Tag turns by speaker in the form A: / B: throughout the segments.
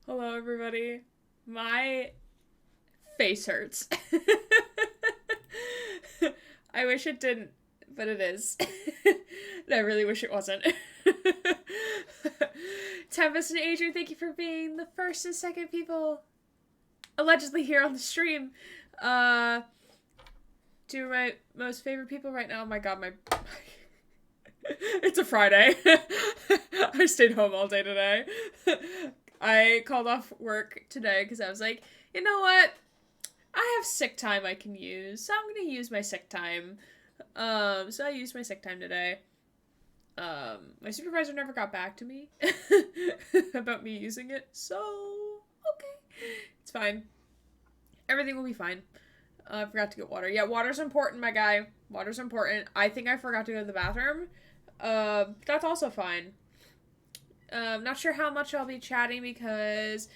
A: Hello, everybody. My face hurts. I wish it didn't, but it is. And I really wish it wasn't. Tempest and Adrian, thank you for being the first and second people allegedly here on the stream. Two of my most favorite people right now. Oh my god, my it's a Friday. I stayed home all day today. I called off work today because I was like, you know what? I have sick time I can use, so I'm gonna use my sick time. So I used my sick time today. My supervisor never got back to me about me using it, so okay, it's fine. Everything will be fine. I forgot to get water. Yeah, water's important, my guy. Water's important. I think I forgot to go to the bathroom. That's also fine. Not sure how much I'll be chatting because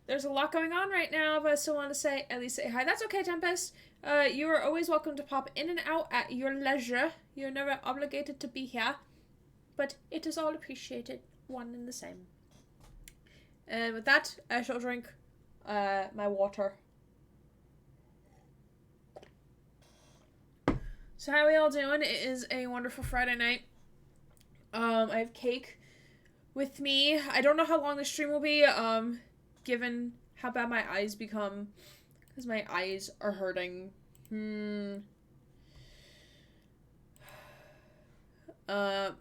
A: there's a lot going on right now, but I still want to at least say hi. That's okay, Tempest. You are always welcome to pop in and out at your leisure. You're never obligated to be here, but it is all appreciated, one and the same. And with that, I shall drink my water. So how are we all doing? It is a wonderful Friday night. I have cake with me. I don't know how long the stream will be, given how bad my eyes become, because my eyes are hurting.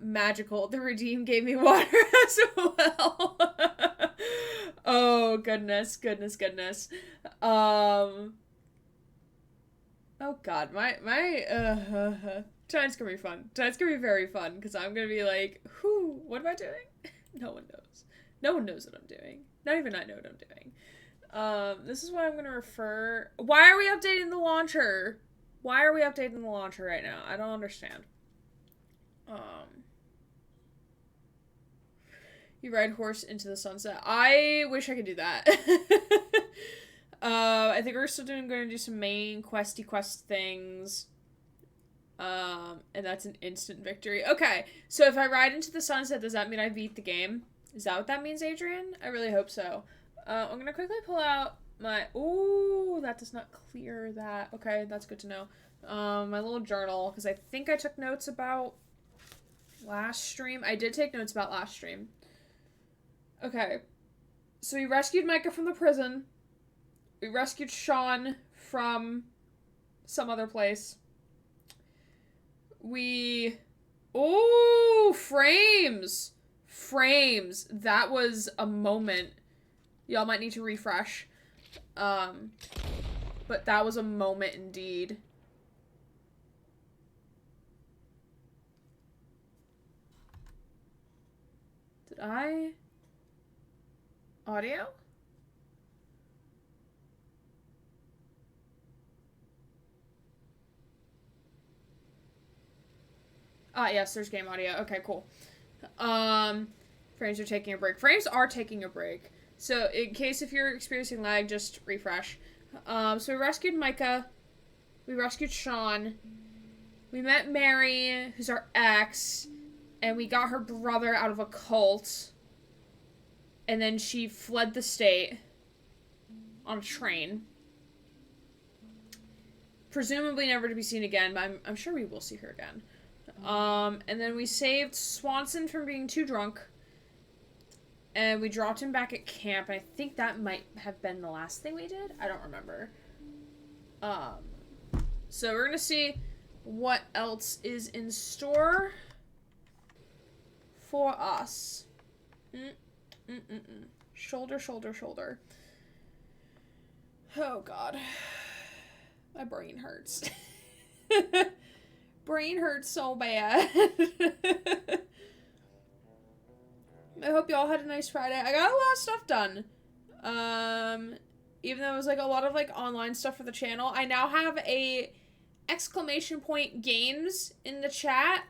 A: Magical. The Redeem gave me water as well. Oh, goodness. Oh god, tonight's gonna be fun. Tonight's gonna be very fun, because I'm gonna be like, what am I doing? No one knows. No one knows what I'm doing. Not even I know what I'm doing. This is what I'm gonna refer... Why are we updating the launcher? Why are we updating the launcher right now? I don't understand. You ride horse into the sunset. I wish I could do that. I think we're still going to do some main quest things. And that's an instant victory. Okay, so if I ride into the sunset, does that mean I beat the game? Is that what that means, Adrian? I really hope so. I'm going to quickly pull out my... Ooh, that does not clear that. Okay, that's good to know. My little journal, because I think I took notes about last stream. I did take notes about last stream. Okay, so we rescued Micah from the prison. We rescued Sean from some other place. Oh, frames! Frames. That was a moment. Y'all might need to refresh. But that was a moment indeed. Did I... Audio? Yes, there's game audio. Okay, cool. Frames are taking a break. Frames are taking a break. So, in case if you're experiencing lag, just refresh. So we rescued Micah. We rescued Sean. We met Mary, who's our ex. And we got her brother out of a cult. And then she fled the state on a train. Presumably never to be seen again, but I'm sure we will see her again. And then we saved Swanson from being too drunk. And we dropped him back at camp. And I think that might have been the last thing we did. I don't remember. So we're gonna see what else is in store for us. Shoulder. Oh, God. My brain hurts. Brain hurts so bad. I hope y'all had a nice Friday. I got a lot of stuff done. Even though it was, like, a lot of, like, online stuff for the channel. I now have a !games in the chat.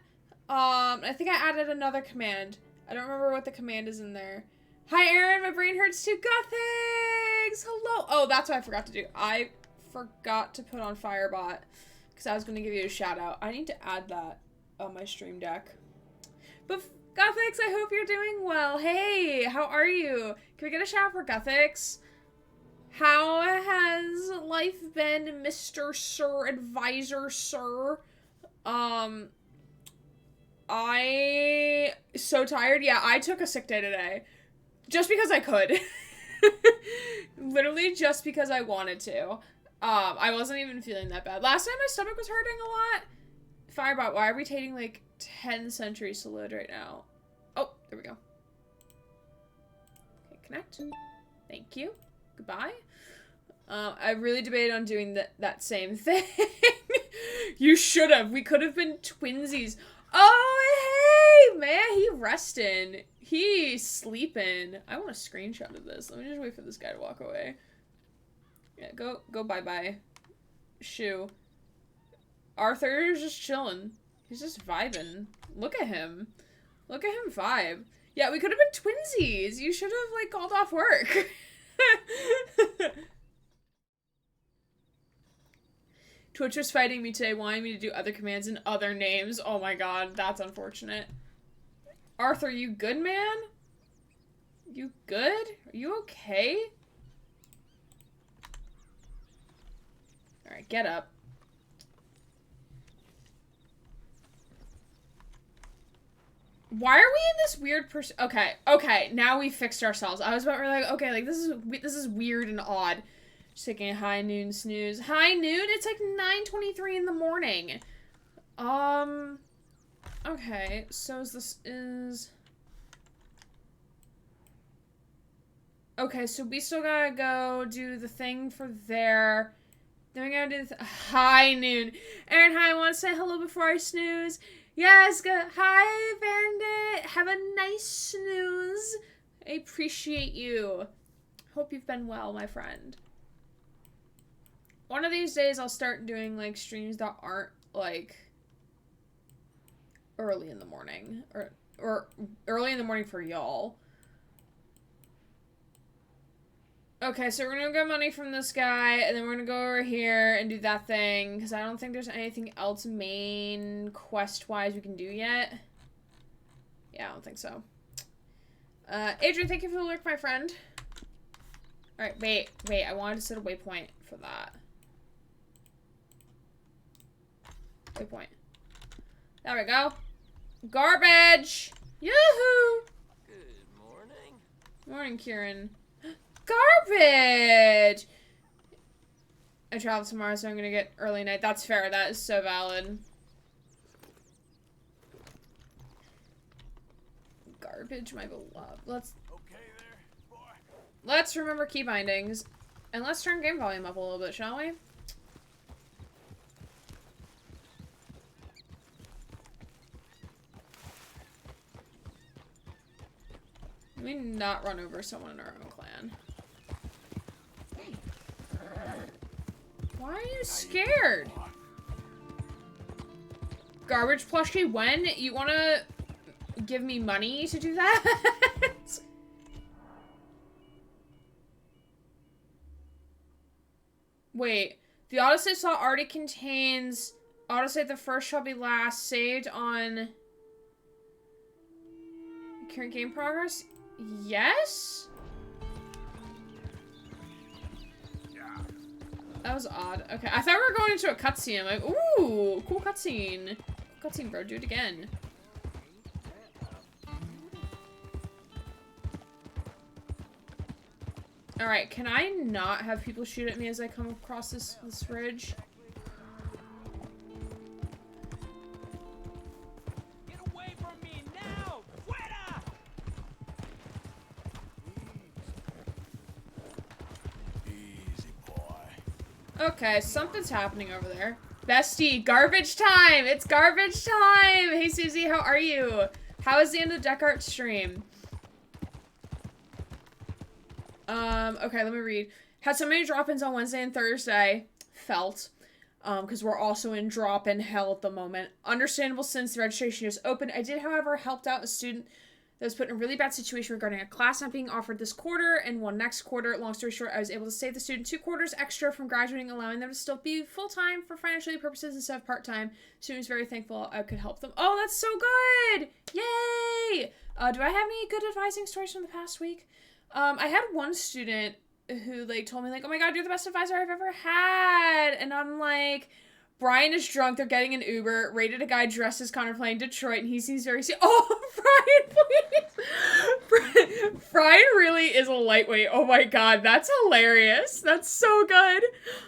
A: I think I added another command. I don't remember what the command is in there. Hi, Aaron. My brain hurts too. God, thanks. Hello. Oh, that's what I forgot to do. I forgot to put on Firebot because I was going to give you a shout out. I need to add that on my stream deck. But Guthix, I hope you're doing well. Hey, how are you? Can we get a shout out for Guthix? How has life been, Mr. Sir Advisor Sir? I so tired. Yeah, I took a sick day today. Just because I could. Literally just because I wanted to. I wasn't even feeling that bad. Last time my stomach was hurting a lot. Firebot, why are we taking like 10 centuries to load right now? Oh, there we go. Okay, connect. Thank you. Goodbye. I really debated on doing that same thing. You should have. We could have been twinsies. Oh, hey, man, he resting. He's sleeping. I want a screenshot of this. Let me just wait for this guy to walk away. Yeah, go bye-bye. Shoo. Arthur's just chilling. He's just vibing. Look at him. Look at him vibe. Yeah, we could have been twinsies. You should have, like, called off work. Twitch was fighting me today, wanting me to do other commands and other names. Oh my god, that's unfortunate. Arthur, you good, man? You good? Are you okay? Alright, get up. Why are we in this weird okay, now we fixed ourselves. I was about to be like, okay, like, this is weird and odd. Just taking a high noon snooze. High noon? It's like 9:23 in the morning. Okay, so okay, so we still gotta go do the thing for there. Then we gotta do the high noon. Aaron, hi, I want to say hello before I snooze. Yes, good. Hi, Bandit. Have a nice snooze. I appreciate you. Hope you've been well, my friend. One of these days, I'll start doing, like, streams that aren't, like, early in the morning. Or early in the morning for y'all. Okay, so we're gonna get money from this guy, and then we're gonna go over here and do that thing, because I don't think there's anything else main quest-wise we can do yet. Yeah, I don't think so. Adrian, thank you for the lurk, my friend. Alright, wait, I wanted to set a waypoint for that. Waypoint. There we go. Garbage! Yoo-hoo!
B: Good morning.
A: Morning, Kieran. Garbage! I travel tomorrow, so I'm gonna get early night. That's fair. That is so valid. Garbage, my beloved. Let's remember key bindings. And let's turn game volume up a little bit, shall we? Let me not run over someone in our own clan. Why are you scared? Garbage plushie, when? You wanna give me money to do that? Wait, the autosave slot already contains autosave the first shall be last, saved on current game progress? Yes? That was odd. Okay, I thought we were going into a cutscene. I'm like, ooh, cool cutscene. Cutscene, bro. Do it again. Alright, can I not have people shoot at me as I come across this ridge?
B: Get away from me now! Fuera!
C: Easy, boy.
A: Okay, something's happening over there. Bestie, garbage time! It's garbage time! Hey, Susie, how are you? How is the end of Deckart stream? Okay, let me read. Had so many drop-ins on Wednesday and Thursday. Felt. Because we're also in drop-in hell at the moment. Understandable since the registration just opened. I did, however, helped out a student I was put in a really bad situation regarding a class not being offered this quarter and one next quarter. Long story short, I was able to save the student 2 quarters extra from graduating, allowing them to still be full-time for financial purposes instead of part-time. Student was very thankful I could help them. Oh, that's so good! Yay! Do I have any good advising stories from the past week? I had one student who, like, told me, like, oh my god, you're the best advisor I've ever had. And I'm like, Brian is drunk, they're getting an Uber, rated a guy dressed as Connor playing Detroit, and he seems very oh, Brian, please! Brian really is a lightweight. Oh my god, that's hilarious. That's so good.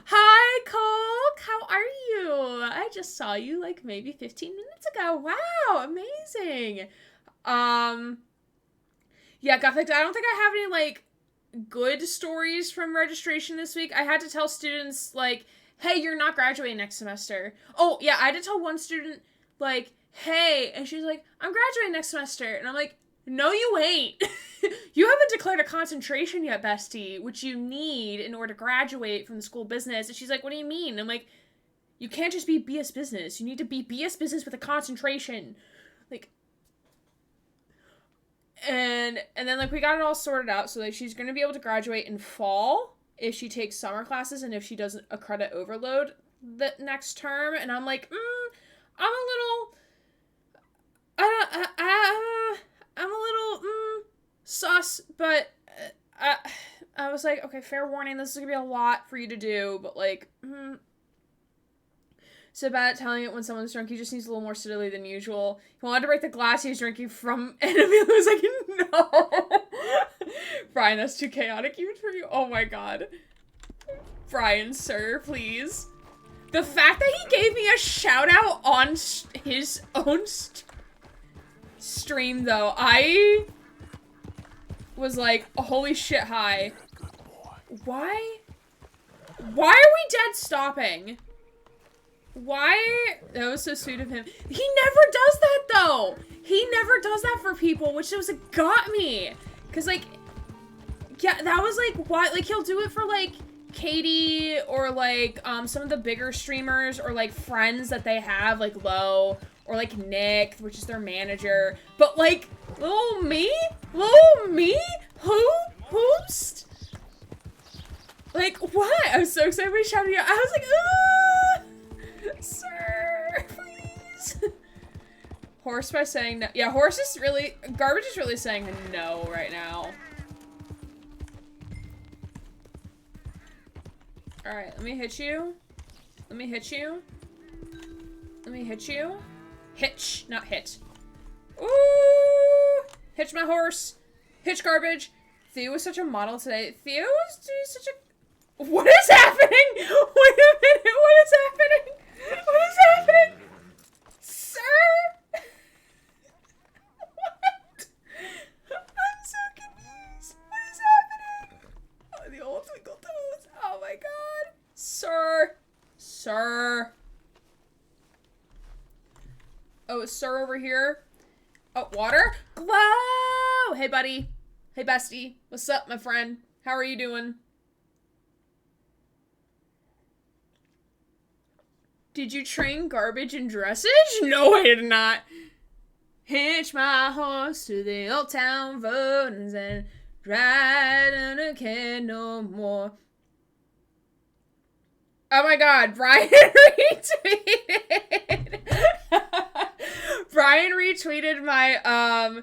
A: Hi, Coke, how are you? I just saw you, like, maybe 15 minutes ago. Wow, amazing. Yeah, Gothic, I don't think I have any, like, good stories from registration this week. I had to tell students, like, hey, you're not graduating next semester. Oh, yeah, I had to tell one student, like, hey, and she's like, I'm graduating next semester. And I'm like, no, you ain't. You haven't declared a concentration yet, bestie, which you need in order to graduate from the school of business. And she's like, what do you mean? And I'm like, you can't just be BS business. You need to be BS business with a concentration. Like, and then, like, we got it all sorted out so, like, she's going to be able to graduate in fall if she takes summer classes and if she doesn't a credit overload the next term. And I'm like, I'm a little, I'm a little, sus, but I was like, okay, fair warning, this is going to be a lot for you to do, but, like, so bad at telling it when someone's drunk. He just needs a little more stability than usual. He wanted to break the glass he was drinking from, and Amelia was like, no. Brian, that's too chaotic even for you. Oh my god. Brian, sir, please. The fact that he gave me a shout out on his own stream, though, I was like, holy shit, hi. Why? Why are we dead stopping? Why? That was so sweet of him. He never does that, though. He never does that for people, which was like, got me. Because, like, yeah, that was like, why? Like, he'll do it for, like, Katie or, like, some of the bigger streamers or, like, friends that they have, like, Lo or, like, Nick, which is their manager. But, like, little me? Who's? Like, what? I was so excited when he shouted out. I was like, sir, please. Horse by saying no. Yeah, Horse is really, Garbage is really saying no right now. Alright, let me hit you. Let me hit you. Let me hit you. Hitch, not hit. Ooh! Hitch my horse. Hitch Garbage. Theo was such a model today. Theo was doing such a... What is happening? Wait a minute, what is happening? What is happening? Sir? What? I'm so confused. What is happening? Oh, the old twinkle toes. Oh my god. Sir. Sir. Oh, is Sir over here? Oh, water? Glow! Hey, buddy. Hey, bestie. What's up, my friend? How are you doing? Did you train Garbage in dressage? No, I did not. Hitch my horse to the old town roads and ride on a can no more. Oh my god, Brian retweeted. Brian retweeted my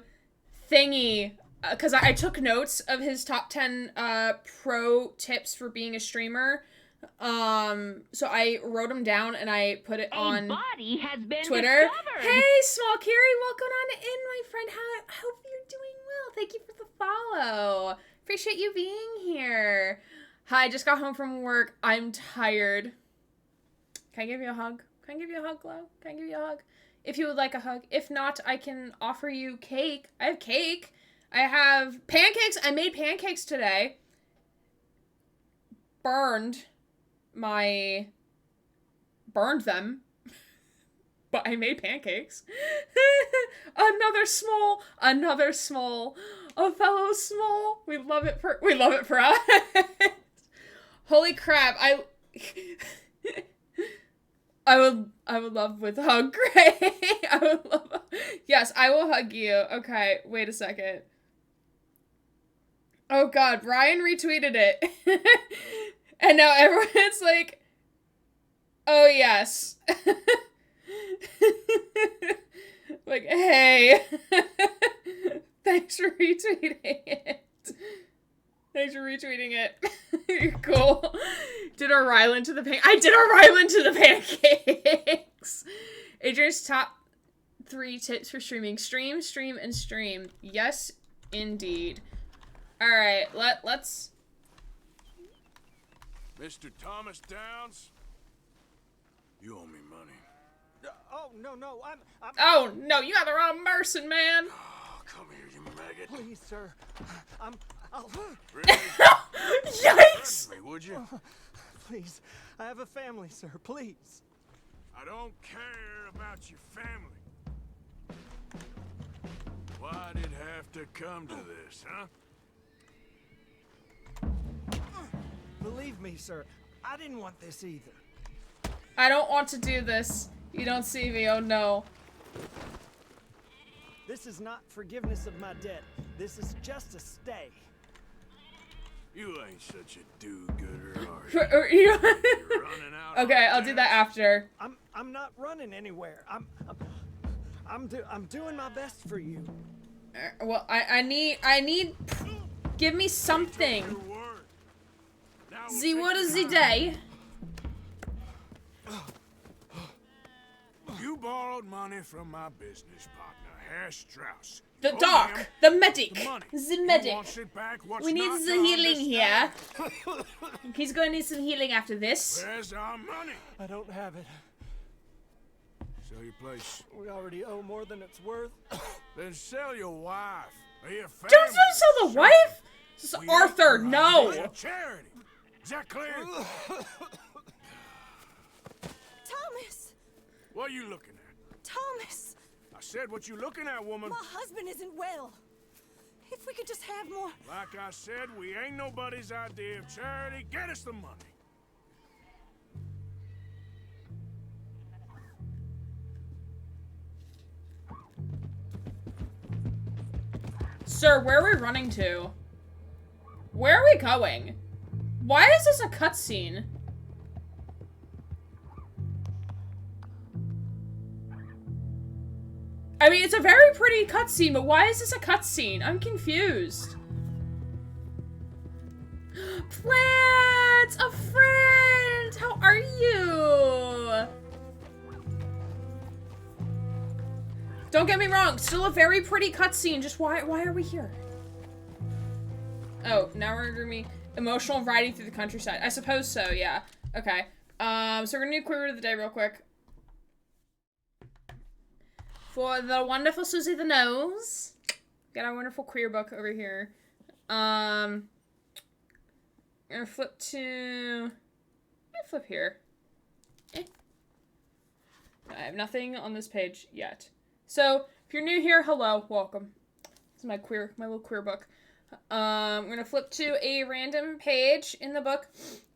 A: thingy because I took notes of his top 10 pro tips for being a streamer. So I wrote them down and I put it on
D: body has been
A: Twitter.
D: discovered.
A: Hey, Small Carrie, welcome on in, my friend. I hope you're doing well. Thank you for the follow. Appreciate you being here. Hi, just got home from work. I'm tired. Can I give you a hug? Can I give you a hug, Glow? Can I give you a hug? If you would like a hug. If not, I can offer you cake. I have cake. I have pancakes. I made pancakes today. Burned them, but I made pancakes. another small, a fellow small. We love it for us. Holy crap, I would love with hug. Great. I would love. Yes, I will hug you. Okay, wait a second. Oh God, Ryan retweeted it, and now everyone's like, "Oh yes." Like, hey, thanks for retweeting it. Thanks for retweeting it. You're cool. Did our Rylan to the I did our Rylan to the pancakes. Adrian's top 3 tips for streaming. Stream, stream, and stream. Yes, indeed. Alright, let's...
C: Mr. Thomas Downs, you owe me money.
D: Oh, no, I'm...
A: Oh, no, you got the wrong person, man.
C: Oh, come here, you maggot.
D: Please, sir. I'll...
C: Really?
A: Yikes!
C: Hurt me, would you?
D: Please. I have a family, sir. Please.
C: I don't care about your family. Why did it have to come to this, huh?
D: Believe me, sir. I didn't want this either.
A: I don't want to do this. You don't see me, oh no.
D: This is not forgiveness of my debt. This is just a stay.
C: You ain't such a do-gooder, are
A: For-
C: you?
A: you-
C: You're running out on
A: Okay, I'll do that
C: gas.
A: after.
D: I'm not running anywhere. I'm doing my best for you.
A: Well, I need, give me something.
C: Your word. Now we'll
A: The
C: take
A: word
C: your
A: of the
C: time.
A: day.
C: You borrowed money from my business partner, Herr Strauss.
A: The
C: Owe
A: doc,
C: him
A: the medic,
C: the money.
A: the
C: He
A: medic.
C: wants it back. What's
A: We need
C: not
A: the
C: to
A: healing here.
C: understand?
A: He's gonna need some healing after this.
C: Where's our money?
D: I don't have it.
C: Sell your place.
D: We already owe more than it's worth.
C: Then sell your wife. Or your family.
A: Don't sell the wife? This is
C: We
A: Arthur,
C: ain't
A: no.
C: right. Charity. Is that clear?
E: Thomas!
C: What are you looking at?
E: Thomas!
C: I said what you looking at, woman.
E: My husband isn't well. If we could just have more...
C: Like I said, we ain't nobody's idea of charity. Get us the money.
A: Sir, where are we running to? Where are we going? Why is this a cutscene? I mean, it's a very pretty cutscene, but why is this a cutscene? I'm confused. Plants! A friend! How are you? Don't get me wrong, still a very pretty cutscene, just why are we here? Oh, now we're gonna be emotional riding through the countryside. I suppose so, yeah. Okay. So we're gonna do queer of the day real quick. For the wonderful Susie the Nose. Got our wonderful queer book over here. I'm gonna flip to... I flip here. I have nothing on this page yet. So, if you're new here, hello, welcome. This is my little queer book. I'm gonna flip to a random page in the book,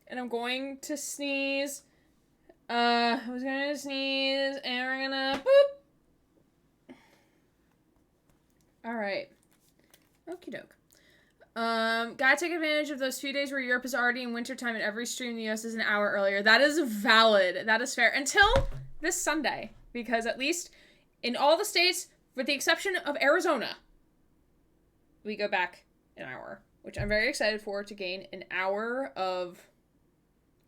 A: and I'm going to sneeze. I was gonna sneeze, and we're gonna boop. Alright. Okie doke. Gotta take advantage of those few days where Europe is already in wintertime and every stream in the US is an hour earlier. That is valid. That is fair. Until this Sunday. Because at least in all the states, with the exception of Arizona, we go back an hour. Which I'm very excited for, to gain an hour of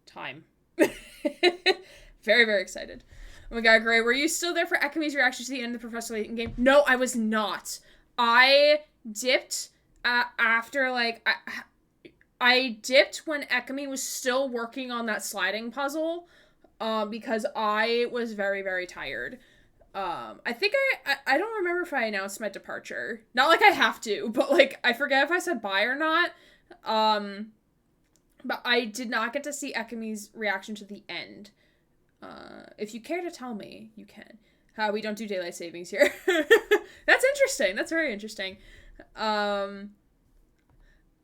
A: time. Very, very excited. Oh my god, Gray, were you still there for Ekami's reaction to the end of the Professor Layton game? No, I was not. I dipped after, like, I dipped when Ekami was still working on that sliding puzzle, because I was very, very tired. I think I don't remember if I announced my departure. Not like I have to, but, like, I forget if I said bye or not. But I did not get to see Ekami's reaction to the end. If you care to tell me, you can. How we don't do daylight savings here. That's interesting. That's very interesting. I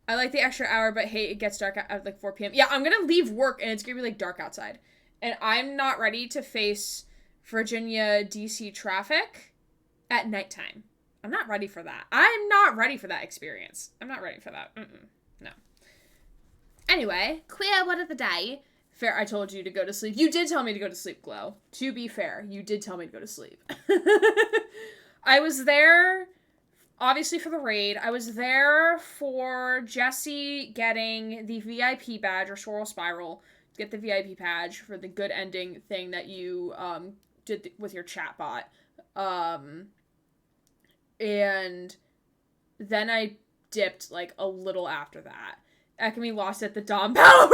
A: like the extra hour, but hey, it gets dark at like 4 p.m. Yeah, I'm gonna leave work and it's gonna be like dark outside. And I'm not ready to face Virginia, DC traffic at nighttime. I'm not ready for that. I'm not ready for that experience. I'm not ready for that. No. Anyway, queer word of the day. Fair, I told you to go to sleep. You did tell me to go to sleep, Glow. To be fair, you did tell me to go to sleep. I was there, obviously, for the raid. I was there for Jesse getting the VIP badge, or Swirl Spiral, to get the VIP badge for the good ending thing that you did with your chatbot. And then I dipped, like, a little after that. Ekami lost at the Dom Power.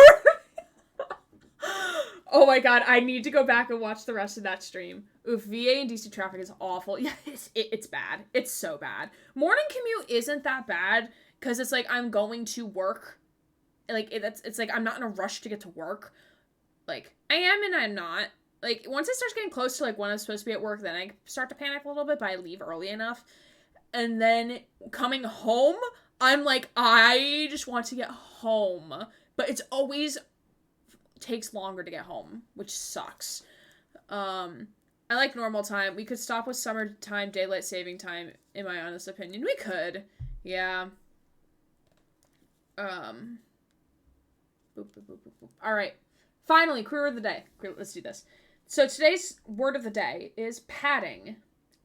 A: Oh my god, I need to go back and watch the rest of that stream. Oof, VA and DC traffic is awful. Yeah, it's bad. It's so bad. Morning commute isn't that bad, because it's like I'm going to work. Like, it's like I'm not in a rush to get to work. Like, I am and I'm not. Like, once it starts getting close to, like, when I'm supposed to be at work, then I start to panic a little bit, but I leave early enough. And then coming home, I'm like, I just want to get home. But it's always takes longer to get home, which sucks. I like normal time. We could stop with summertime daylight saving time, in my honest opinion. We could. Yeah. Boop, boop, boop, boop, boop. All right. Finally, queer of the day. Let's do this. So today's word of the day is padding.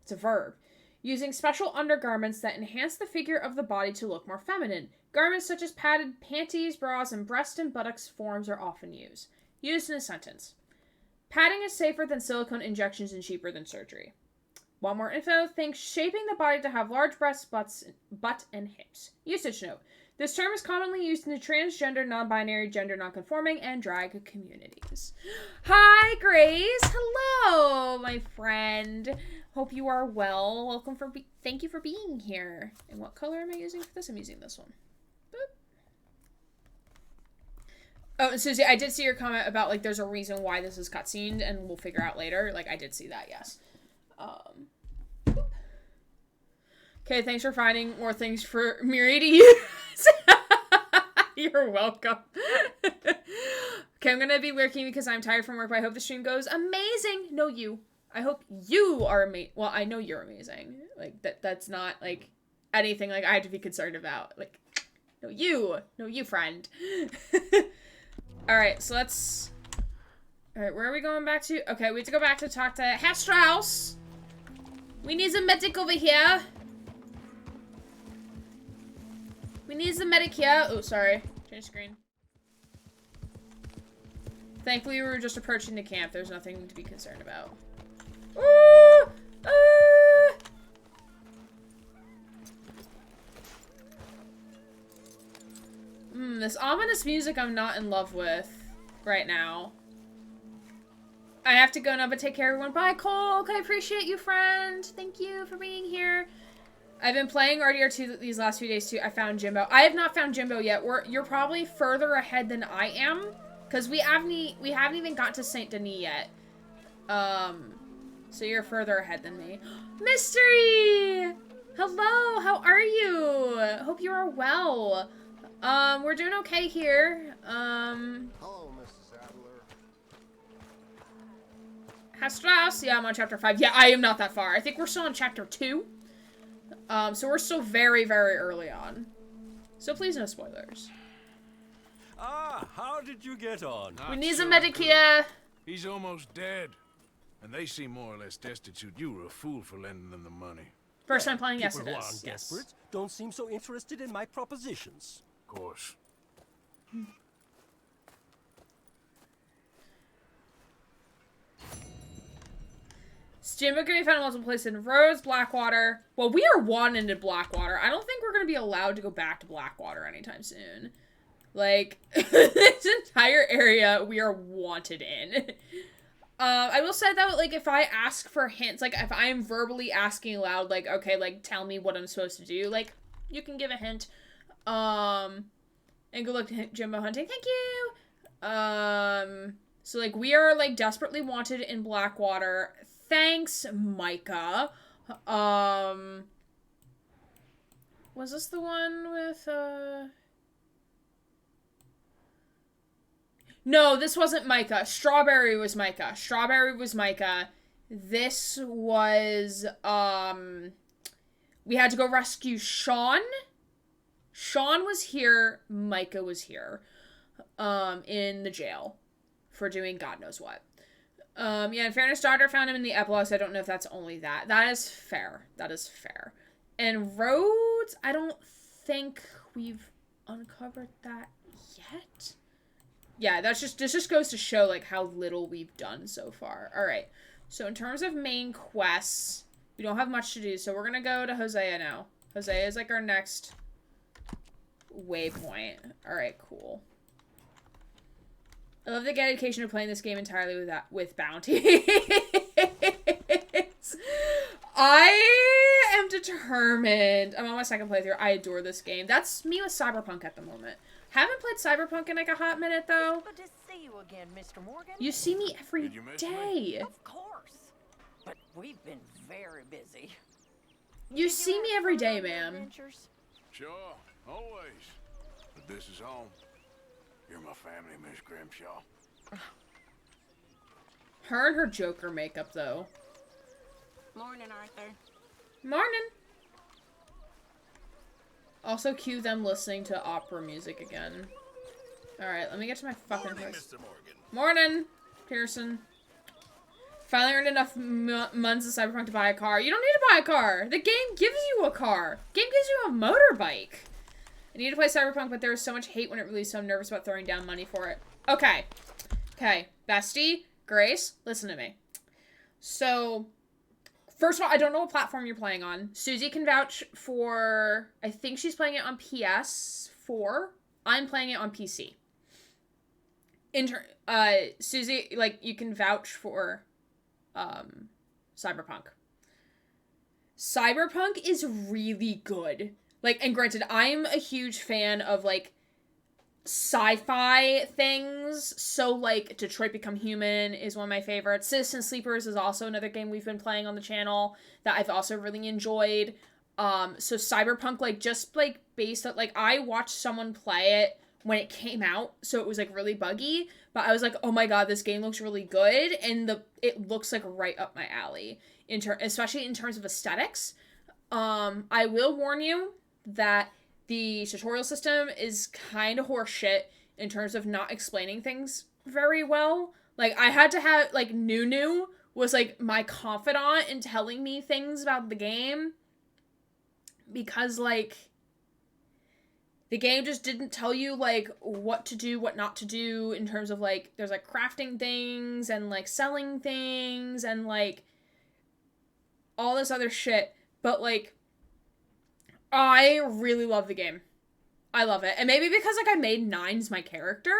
A: It's a verb. Using special undergarments that enhance the figure of the body to look more feminine. Garments such as padded panties, bras, and breast and buttocks forms are often used. Used in a sentence. Padding is safer than silicone injections and cheaper than surgery. Want more info? Think shaping the body to have large breasts, butt, and hips. Usage note. This term is commonly used in the transgender, non-binary, gender non-conforming, and drag communities. Hi, Grace. Hello, my friend. Hope you are well. Welcome thank you for being here. And what color am I using for this? I'm using this one. Boop. Oh, and Susie, I did see your comment about, like, there's a reason why this is cutscened, and we'll figure out later. Like, I did see that, yes. Okay, thanks for finding more things for Miri to use. You're welcome. Okay, I'm gonna be working because I'm tired from work, but I hope the stream goes amazing. No, you. I hope you are amazing. Well, I know you're amazing. Like, that's not, like, anything, like, I have to be concerned about. Like, no, you, friend. Alright, so let's... Alright, where are we going back to? Okay, we have to go back to talk to Herr Strauss. We need a medic over here. We need the medic here. Oh, sorry. Change screen. Thankfully, we were just approaching the camp. There's nothing to be concerned about. Ooh! This ominous music I'm not in love with right now. I have to go now, but take care, everyone. Bye, Cole. Okay, I appreciate you, friend. Thank you for being here. I've been playing RDR2 these last few days, too. I found Jimbo. I have not found Jimbo yet. You're probably further ahead than I am, because we haven't even got to Saint Denis yet. So you're further ahead than me. Mystery! Hello, how are you? Hope you are well. We're doing okay here.
F: Hello, Mrs. Adler.
A: Strauss? Yeah, I'm on chapter 5. Yeah, I am not that far. I think we're still on chapter 2. So we're still very, very early on. So please no spoilers.
G: Ah, how did you get on?
A: We need a medic here.
C: He's almost dead. And they seem more or less destitute. You were a fool for lending them the money.
A: First time playing, yes
G: People
A: it
G: who
A: is.
G: aren't
A: Yes.
G: desperate don't seem so interested in my propositions.
C: Of course.
A: Jimbo can be found in multiple places in Rose, Blackwater. Well, we are wanted in Blackwater. I don't think we're going to be allowed to go back to Blackwater anytime soon. Like, this entire area we are wanted in. I will say, though, like, if I ask for hints, like, if I'm verbally asking aloud, like, okay, like, tell me what I'm supposed to do, like, you can give a hint. And good luck to Jimbo hunting. Thank you! So, like, we are, like, desperately wanted in Blackwater. Thanks, Micah. Was this the one with, No, this wasn't Micah. Strawberry was Micah. This was, we had to go rescue Sean. Sean was here. Micah was here, in the jail for doing God knows what. Yeah, in fairness, Daughter found him in the epilogue, so I don't know if that's only that. That is fair. And Rhodes, I don't think we've uncovered that yet. Yeah, this just goes to show, like, how little we've done so far. Alright, so in terms of main quests, we don't have much to do, so we're gonna go to Hosea now. Hosea is, like, our next waypoint. Alright, cool. I love the dedication of playing this game entirely with bounties. I am determined. I'm on my second playthrough. I adore this game. That's me with Cyberpunk at the moment. Haven't played Cyberpunk in like a hot minute though.
H: Good to see you again, Mr. Morgan.
A: You see me every
C: Did you miss
A: day.
H: Of course. But we've been very busy.
A: You see me every day, ma'am.
H: Adventures?
C: Sure, always. But this is home. You're my family, Miss Grimshaw.
A: Her and her Joker makeup though.
H: Morning, Arthur.
A: Morning. Also cue them listening to opera music again. Alright, let me get to my fucking place. Morning, Pearson. Finally earned enough months of Cyberpunk to buy a car. You don't need to buy a car. The game gives you a car. The game gives you a motorbike. I need to play Cyberpunk, but there was so much hate when it released, so I'm nervous about throwing down money for it. Okay. Okay. Bestie, Grace, listen to me. So, first of all, I don't know what platform you're playing on. Susie can vouch for... I think she's playing it on PS4. I'm playing it on PC. Susie, like, you can vouch for Cyberpunk. Cyberpunk is really good. Like, and granted, I'm a huge fan of, like, sci-fi things. So, like, Detroit Become Human is one of my favorites. Citizen Sleepers is also another game we've been playing on the channel that I've also really enjoyed. So Cyberpunk, like, just, like, based on, like, I watched someone play it when it came out, so it was, like, really buggy. But I was like, oh my god, this game looks really good, and it looks, like, right up my alley, especially in terms of aesthetics. I will warn you that the tutorial system is kind of horseshit in terms of not explaining things very well. Like, I had to have, like, Nunu was, like, my confidant in telling me things about the game. Because, like, the game just didn't tell you, like, what to do, what not to do in terms of, like, there's, like, crafting things and, like, selling things and, like, all this other shit. But, like, I really love the game. I love it. And maybe because, like, I made Nines my character.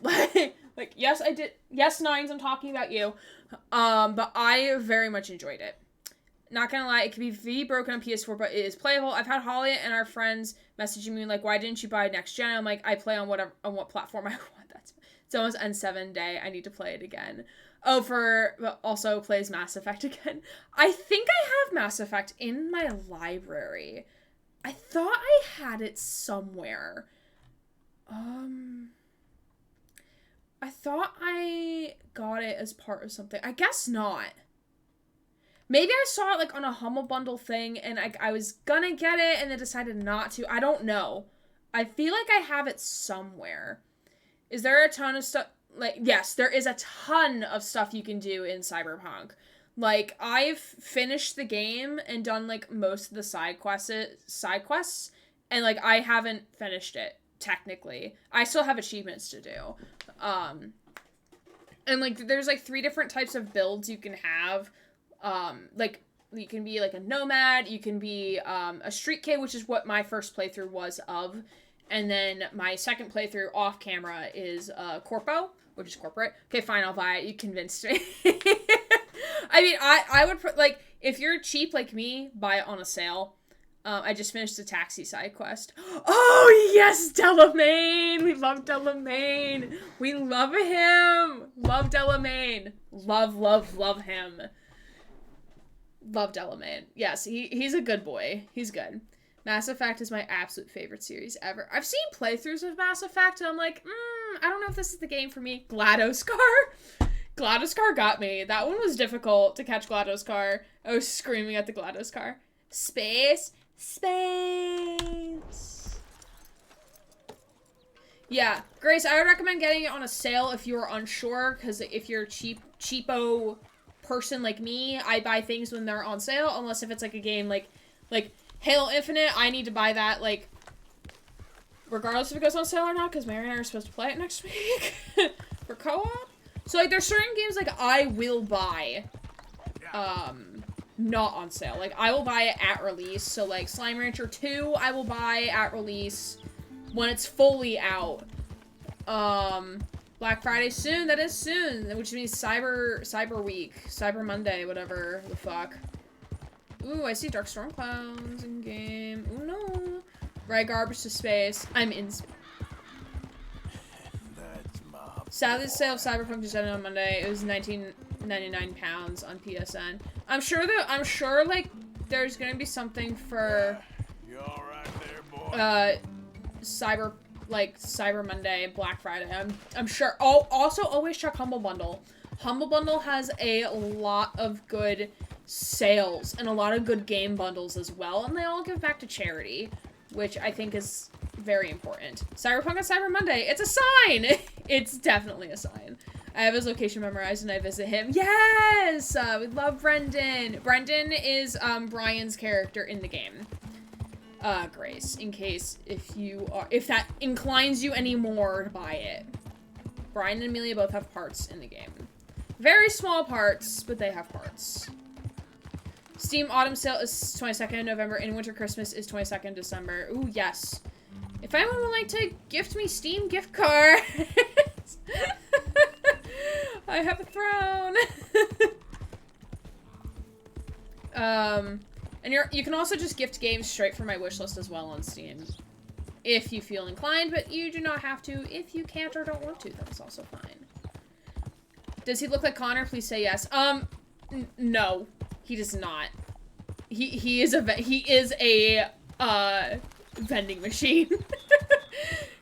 A: Like, yes, I did. Yes, Nines, I'm talking about you. But I very much enjoyed it. Not gonna lie, it can be V-broken on PS4, but it is playable. I've had Holly and our friends messaging me, like, why didn't you buy next gen? I'm like, I play on what platform I want. It's almost N7 day. I need to play it again. But also plays Mass Effect again. I think I have Mass Effect in my library. I thought I had it somewhere. I thought I got it as part of something. I guess not. Maybe I saw it, like, on a Humble Bundle thing, and I was gonna get it, and then decided not to. I don't know. I feel like I have it somewhere. Is there a ton of stuff? Like, yes, there is a ton of stuff you can do in Cyberpunk. Like, I've finished the game and done, like, most of the side quests, and, like, I haven't finished it, technically. I still have achievements to do. And, like, there's, like, 3 different types of builds you can have. Like, you can be, like, a nomad, you can be, a street kid, which is what my first playthrough was of, and then my second playthrough off camera is, Corpo, which is corporate. Okay, fine, I'll buy it, you convinced me. I mean, I would put, like, if you're cheap like me, buy it on a sale. I just finished the taxi side quest. Oh, yes, Delamain! We love Delamain! We love him! Love Delamain. Love, love, love him. Love Delamain. Yes, he's a good boy. He's good. Mass Effect is my absolute favorite series ever. I've seen playthroughs of Mass Effect, and I'm like, I don't know if this is the game for me. GLaDOS GLaDOS got me. That one was difficult to catch GLaDOS. I was screaming at the GLaDOS. Space. Yeah, Grace, I would recommend getting it on a sale if you're unsure, because if you're a cheapo person like me, I buy things when they're on sale, unless if it's like a game like Halo Infinite, I need to buy that, like, regardless if it goes on sale or not, because Mary and I are supposed to play it next week for co-op. So, like, there's certain games, like, I will buy, not on sale. Like, I will buy it at release. So, like, Slime Rancher 2, I will buy at release when it's fully out. Black Friday soon, that is soon, which means Cyber Week, Cyber Monday, whatever the fuck. Ooh, I see Dark Storm Clouds in game. Ooh, no. Right, garbage to space. I'm in. Sadly, the sale of Cyberpunk just ended on Monday. It was £19.99 on PSN. I'm sure, like, there's gonna be something for
C: You all right there, boy?
A: Cyber Monday, Black Friday. I'm sure. Oh, also always check Humble Bundle. Humble Bundle has a lot of good sales and a lot of good game bundles as well, and they all give back to charity, which I think is very important. Cyberpunk on Cyber Monday. It's a sign. It's definitely a sign. I have his location memorized and I visit him. Yes! We love Brendan. Brendan is Brian's character in the game. Grace, in case if that inclines you anymore to buy it. Brian and Amelia both have parts in the game. Very small parts, but they have parts. Steam Autumn Sale is 22nd November, and Winter Christmas is 22nd December. Ooh, yes. If anyone would like to gift me Steam gift cards, I have a throne. And you can also just gift games straight from my wishlist as well on Steam, if you feel inclined, but you do not have to. If you can't or don't want to, that's also fine. Does he look like Connor? Please say yes. No, he does not. He is a vending machine.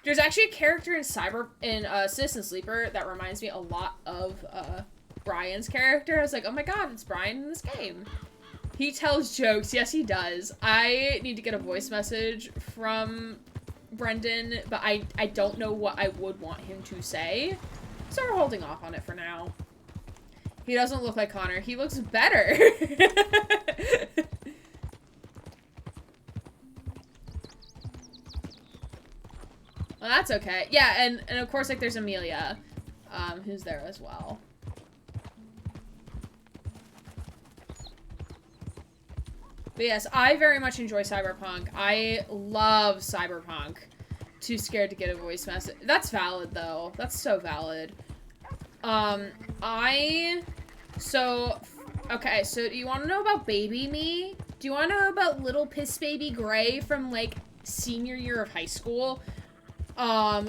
A: There's actually a character in Citizen Sleeper that reminds me a lot of Brian's character. I was like, oh my god, it's Brian in this game. He tells jokes. Yes, he does. I need to get a voice message from Brendan, but I don't know what I would want him to say. So we're holding off on it for now. He doesn't look like Connor. He looks better. Well, that's okay. Yeah, and of course, like, there's Amelia, who's there as well. But yes, I very much enjoy Cyberpunk. I love Cyberpunk. Too scared to get a voice message. That's valid, though. That's so valid. Okay, so do you want to know about Baby Me? Do you want to know about little piss baby Gray from, like, senior year of high school?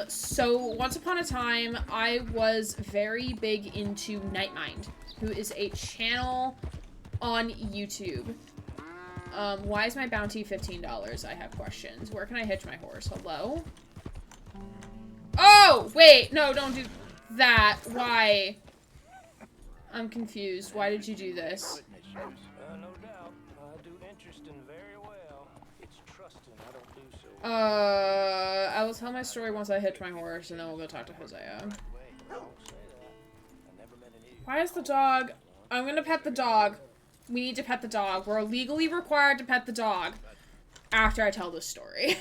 A: So once upon a time, I was very big into Nightmind, who is a channel on YouTube. Why is my bounty $15? I have questions. Where can I hitch my horse? Hello? Oh, wait, no, don't do that. Why? I'm confused. Why did you do this?
B: No doubt. I do interesting very well. It's trusting. I don't do so.
A: I will tell my story once I hitch my horse, and then we'll go talk to Hosea.
B: Wait, don't say that. I never met an idiot.
A: Why is the dog? I'm gonna pet the dog. We need to pet the dog. We're legally required to pet the dog after I tell this story.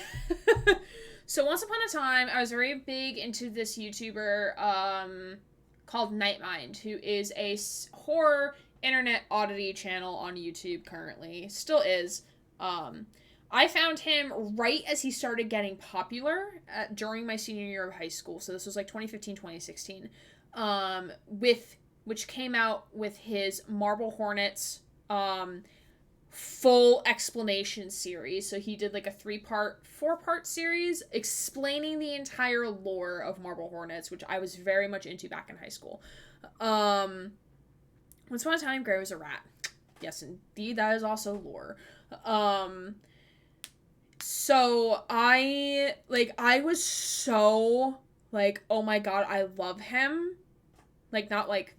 A: So once upon a time, I was very big into this YouTuber called Nightmind, who is a horror internet oddity channel on YouTube currently. Still is. I found him right as he started getting popular during my senior year of high school. So this was like 2015, 2016. Which came out with his Marble Hornets full explanation series. So he did like a 4-part series explaining the entire lore of Marble Hornets, which I was very much into back in high school. Once upon a time, Gray was a rat. Yes, indeed, that is also lore. So I was so like, oh my god, I love him. Like, not like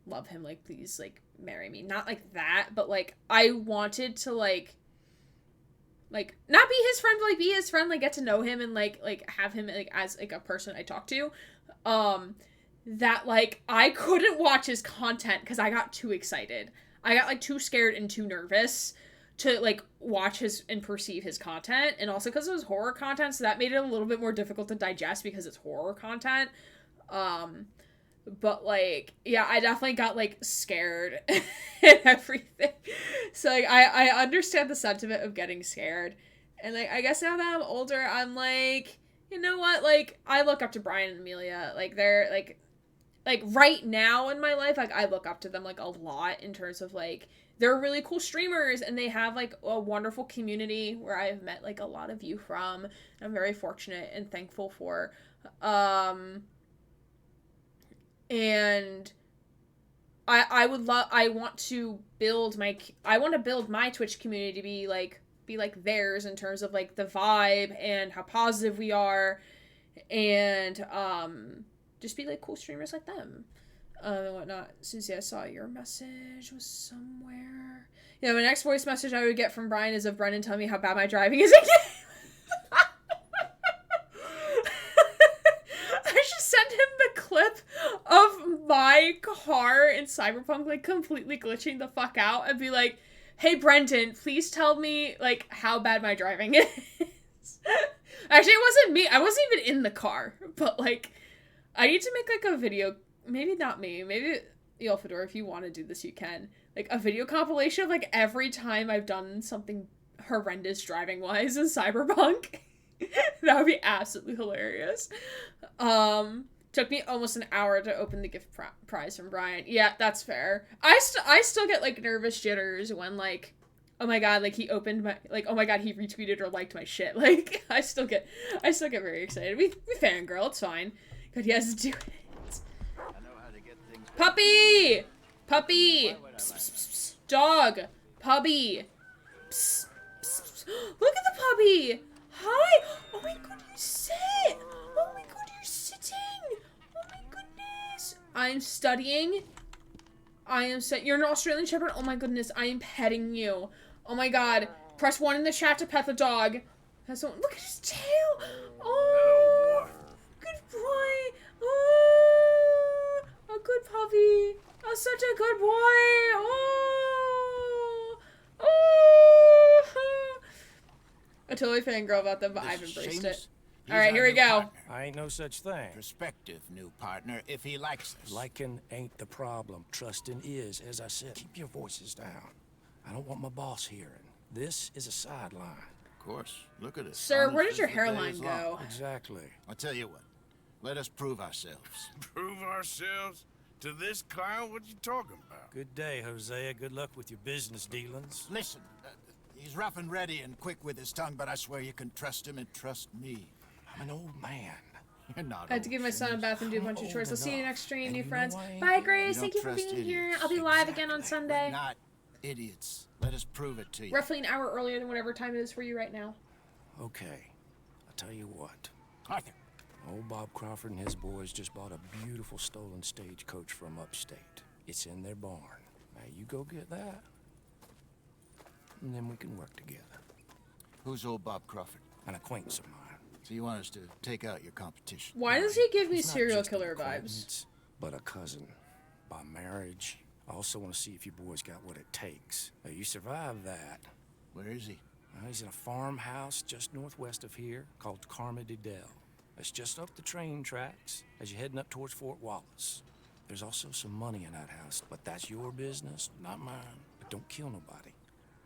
A: love him, like, please, like, marry me. Not like that, but like I wanted to like not be his friend, but like be his friend, like get to know him and like have him like as like a person I talk to. That like I couldn't watch his content because I got too excited. I got like too scared and too nervous to like watch his and perceive his content, and also because it was horror content, so that made it a little bit more difficult to digest because it's horror content. But like, yeah, I definitely got like scared and everything. So like I understand the sentiment of getting scared. And like I guess now that I'm older, I'm like, you know what, like I look up to Brian and Amelia. Like they're like right now in my life, like I look up to them like a lot in terms of like they're really cool streamers and they have like a wonderful community where I've met like a lot of you from. And I'm very fortunate and thankful for. And I want to build my Twitch community to be like theirs in terms of like the vibe and how positive we are, and just be like cool streamers like them, and whatnot. Susie, I saw your message was somewhere. Yeah, my next voice message I would get from Brian is of Brendan telling me how bad my driving is again. I should send him the clip of my car in Cyberpunk like completely glitching the fuck out and be like, hey Brendan, please tell me like how bad my driving is. Actually, it wasn't me. I wasn't even in the car, but like I need to make like a video, maybe not me, maybe Yelfador, if you want to do this you can, like a video compilation of like every time I've done something horrendous driving wise in Cyberpunk. That would be absolutely hilarious. Took me almost an hour to open the gift prize from Brian. Yeah, that's fair. I still get like nervous jitters when like, oh my god, like he opened my, like, oh my god, he retweeted or liked my shit. Like I still get very excited. We fangirl, it's fine. God, he has to do it. Puppy! Puppy! Psst, psst, psst. Dog! Puppy! Psst, psst, psst. Look at the puppy! Hi! Oh my god, you sit! Oh my god, you're sitting! Oh my goodness! I'm studying. You're an Australian Shepherd? Oh my goodness, I am petting you. Oh my god. Press 1 in the chat to pet the dog. Look at his tail! Oh! Good boy! Oh! A good puppy! Oh, such a good boy! Oh! Oh! I totally fangirl about them, but I've embraced it. Alright, here we go.
B: I ain't no such thing.
I: Prospective new partner, if he likes us.
B: Liking ain't the problem. Trusting is, as I said. Keep your voices down. I don't want my boss hearing. This is a sideline.
I: Of course. Look at us.
A: Sir, where did your hairline go?
B: Exactly.
I: I'll tell you what. Let us prove ourselves.
C: Prove ourselves? To this clown? What you talking about?
B: Good day, Hosea. Good luck with your business dealings.
I: Listen, he's rough and ready and quick with his tongue, but I swear you can trust him and trust me.
B: I'm an old man.
I: You're not.
A: I had to give my son a bath and do a bunch of chores. I'll see you next stream, new friends.
B: I
A: Bye, Grace. Thank you for being here. I'll be live again on Sunday.
I: We're not idiots. Let us prove it to you.
A: Roughly an hour earlier than whatever time it is for you right now.
B: Okay. I'll tell you what.
I: Arthur.
B: Old Bob Crawford and his boys just bought a beautiful stolen stagecoach from upstate. It's in their barn. Now you go get that, and then we can work together.
I: Who's old Bob Crawford?
B: An acquaintance of mine.
I: So you want us to take out your competition?
A: Why does he give me
B: He's not
A: serial
B: just an
A: killer vibes?
B: acquaintance, but a cousin. By marriage. I also want to see if you boys got what it takes. Now, you survive that.
I: Where is he?
B: He's in a farmhouse just northwest of here called Carmody Dell. It's just up the train tracks as you're heading up towards Fort Wallace. There's also some money in that house, but that's your business, not mine. But don't kill nobody.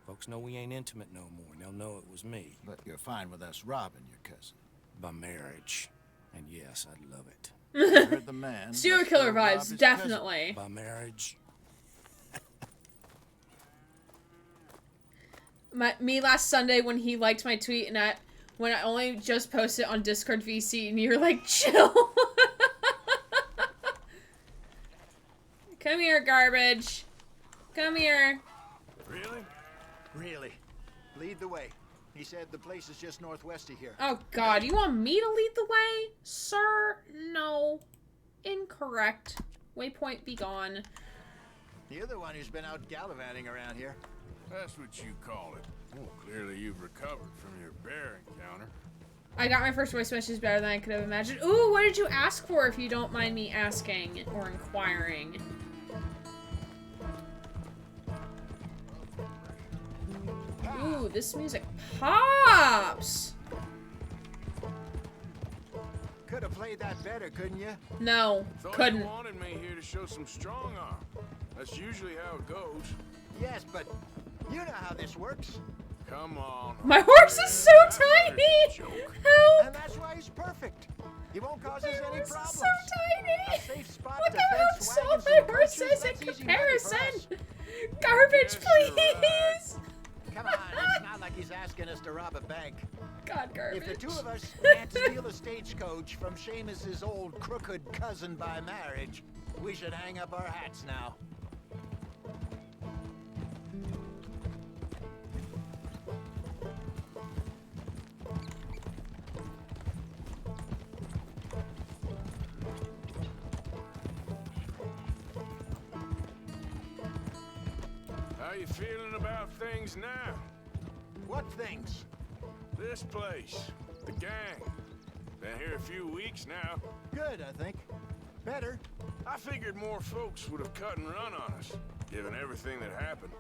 B: Folks know we ain't intimate no more, and they'll know it was me.
I: But you're fine with us robbing your cousin.
B: By marriage. And yes, I'd love it.
I: I heard the man.
A: Serial killer vibes, definitely.
B: By marriage.
A: Me last Sunday when he liked my tweet and when I only just posted on Discord VC and you're like, chill. Come here, garbage. Come here.
C: Really?
F: Really? Lead the way.
I: He said the place is just northwest of here.
A: Oh god, you want me to lead the way? Sir, no. Incorrect. Waypoint be gone.
I: You're the one who's been out gallivanting around here.
C: That's what you call it. Well, clearly you've recovered from your bear encounter.
A: I got my first voice message better than I could have imagined. Ooh, what did you ask for, if you don't mind me asking or inquiring? Ooh, this music pops!
I: Could have played that better, couldn't you?
A: No,
C: Thought
A: couldn't.
C: you wanted me here to show some strong arm. That's usually how it goes.
I: Yes, but you know how this works.
C: Come on.
A: My horse is so tiny! Help!
I: And that's why he's perfect. He won't cause
A: My
I: us any
A: horse is
I: problems.
A: so tiny!
I: A safe spot
A: Look
I: to
A: at how
I: fence
A: small
I: wagons
A: my
I: and
A: horse
I: coaches,
A: is in
I: that's easy money for us.
A: comparison! Garbage,
C: Yes, you're
A: please!
I: Come on, it's not like he's asking us to rob a bank.
A: God, garbage.
I: If the two of us can't steal a stagecoach from Seamus's old crooked cousin by marriage, we should hang up our hats now.
C: How you feeling about things now?
I: What things?
C: This place, the gang. Been here a few weeks now.
I: Good, I think. Better.
C: I figured more folks would have cut and run on us, given everything that happened.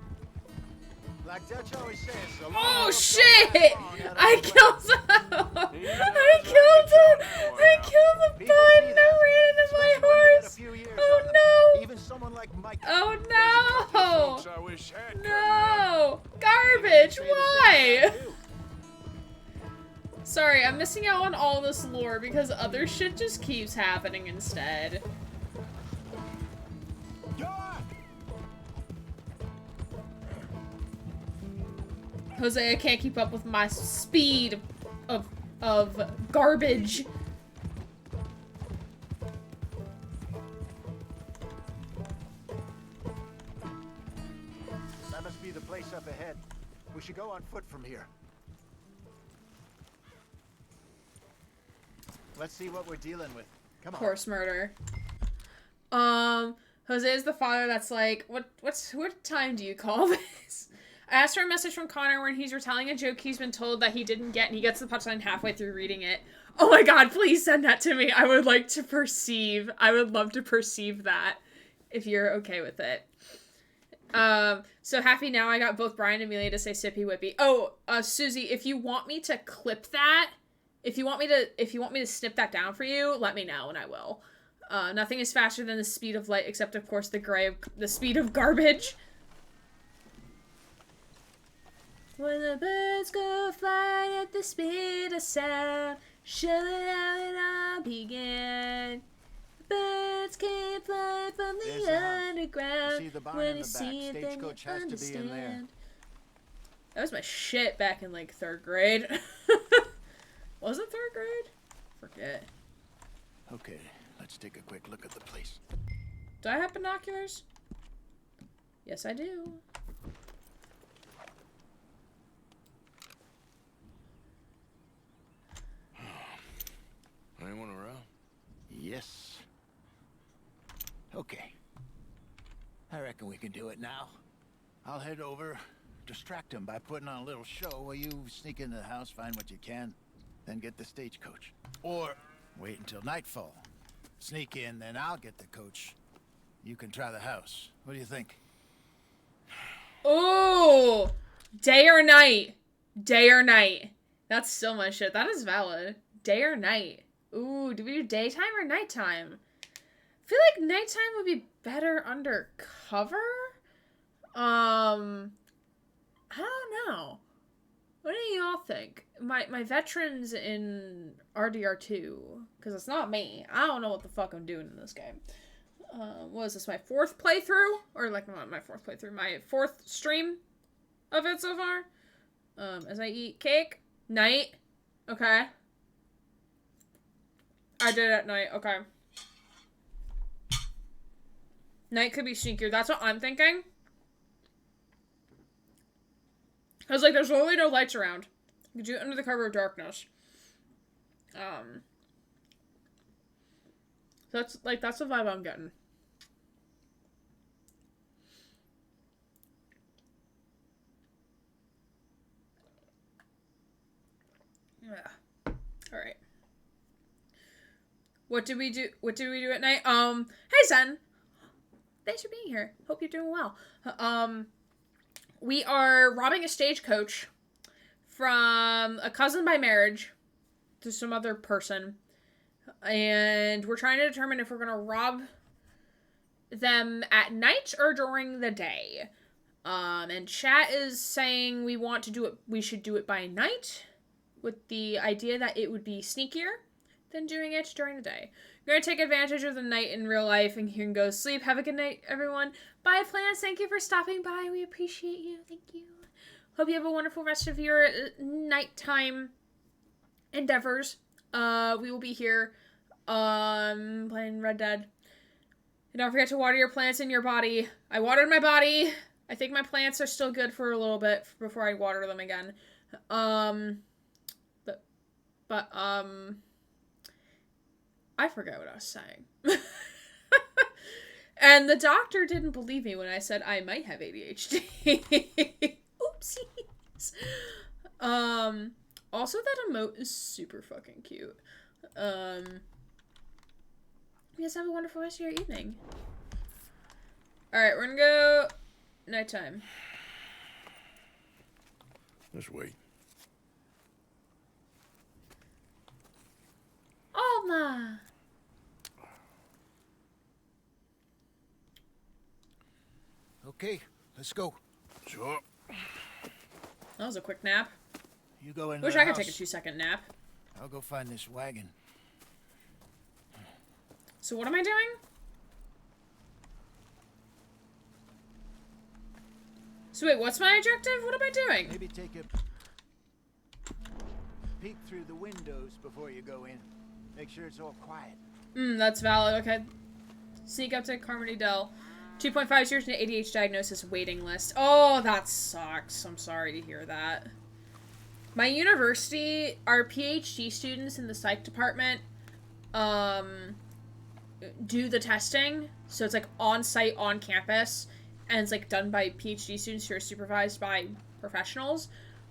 I: Like Dutch always says, a long
A: Oh
I: wolf
A: shit!
I: don't last long out of
A: I
I: the
A: killed him! I killed the
I: People
A: bud
I: see
A: and
I: that,
A: I ran into my
I: especially when they get a
A: horse!
I: few years
A: Oh
I: on them.
A: no!
I: Even someone like Mike.
A: Oh
C: Folks
A: no!
C: I wish had cut and run.
A: No! Garbage! Why? Sorry, I'm missing out on all this lore because other shit just keeps happening instead. Jose, I can't keep up with my speed of garbage.
I: That must be the place up ahead. We should go on foot from here. Let's see what we're dealing with. Come on.
A: Horse murder. Jose is the father that's like, what time do you call this? I asked for a message from Connor when he's retelling a joke he's been told that he didn't get, and he gets the punchline halfway through reading it. Oh my god, please send that to me. I would love to perceive that, if you're okay with it. So happy now I got both Brian and Amelia to say sippy whippy. Oh, Susie, if you want me to clip that, if you want me to snip that down for you, let me know and I will. Nothing is faster than the speed of light, except of course the speed of garbage. When the birds go flying at the speed of sound, show it how it all began. The birds can't fly from
I: There's
A: the
I: the house.
A: underground.
I: See the barn
A: When
I: in
A: you
I: the back.
A: see it, then you
I: Stagecoach has to be in there.
A: understand. That was my shit back in like 3rd grade. Was it 3rd grade? Forget.
I: Okay, let's take a quick look at the place.
A: Do I have binoculars? Yes, I do.
C: Anyone around?
I: Yes. Okay. I reckon we can do it now. I'll head over, distract him by putting on a little show while you sneak into the house, find what you can, then get the stagecoach. Or wait until nightfall. Sneak in, then I'll get the coach. You can try the house. What do you think?
A: Ooh! Day or night? Day or night? That's still my shit. That is valid. Day or night? Ooh, do we do daytime or nighttime? I feel like nighttime would be better undercover? I don't know. What do y'all think? My veterans in RDR2, because it's not me. I don't know what the fuck I'm doing in this game. What is this, my 4th playthrough? Or like, not my 4th playthrough, my 4th stream of it so far. As I eat cake. Night. Okay. I did it at night. Okay. Night could be sneakier. That's what I'm thinking. I was like, there's literally no lights around. You could do it under the cover of darkness. That's the vibe I'm getting. Yeah. All right. What did we do at night? Hey Zen. Thanks for being here. Hope you're doing well. We are robbing a stagecoach from a cousin by marriage to some other person. And we're trying to determine if we're going to rob them at night or during the day. And chat is saying we should do it by night, with the idea that it would be sneakier than doing it during the day. You're going to take advantage of the night in real life, and you can go sleep. Have a good night, everyone. Bye, Plants. Thank you for stopping by. We appreciate you. Thank you. Hope you have a wonderful rest of your nighttime endeavors. We will be here playing Red Dead. And don't forget to water your plants in your body. I watered my body. I think my plants are still good for a little bit before I water them again. I forgot what I was saying. And the doctor didn't believe me when I said I might have ADHD. Oopsies. Also that emote is super fucking cute. You guys have a wonderful rest of your evening. Alright, we're gonna go nighttime.
C: Just wait.
A: Alma!
I: Okay, let's go.
C: Sure.
A: That was a quick nap.
I: You go in.
A: Wish I could take a 2-second nap.
I: I'll go find this wagon.
A: So what am I doing? So wait, what's my objective? What am I doing?
I: Maybe take a peek through the windows before you go in. Make sure it's all quiet.
A: That's valid. Okay. Sneak up to Carmody Dell. 2.5 years in ADHD diagnosis waiting list. Oh, that sucks. I'm sorry to hear that. My university, our PhD students in the psych department, do the testing. So it's like on site, on campus, and it's like done by PhD students who are supervised by professionals.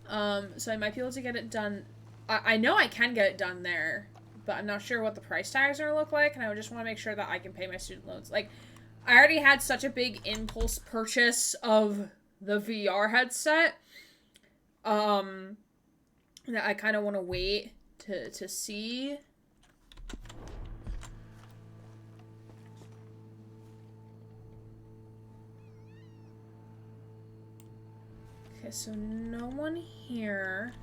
A: So I might be able to get it done. I know I can get it done there, but I'm not sure what the price tags are gonna look like, and I just want to make sure that I can pay my student loans. Like, I already had such a big impulse purchase of the VR headset, that I kind of want to wait to see. Okay, so no one here.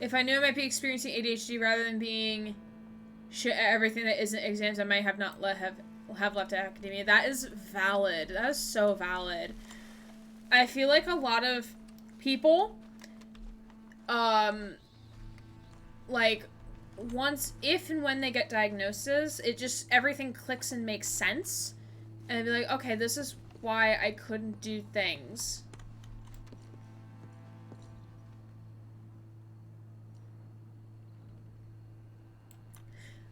A: If I knew I might be experiencing ADHD rather than being shit at everything that isn't exams, I might have not have left academia. That is valid. That is so valid. I feel like a lot of people, like, if and when they get diagnoses, it just, everything clicks and makes sense. And I'd be like, okay, this is why I couldn't do things.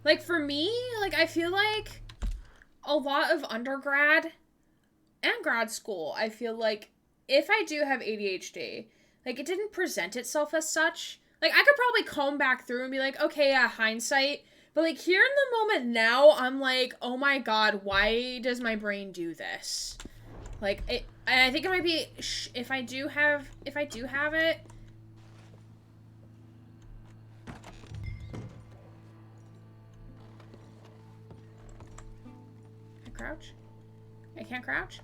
A: Like, for me, like, I feel like a lot of undergrad and grad school, I feel like if I do have ADHD, like, it didn't present itself as such. Like, I could probably comb back through and be like, okay, yeah, hindsight. But, like, here in the moment now, I'm like, oh my god, why does my brain do this? Like, and I think it might be, if I do have it. Crouch? I can't crouch?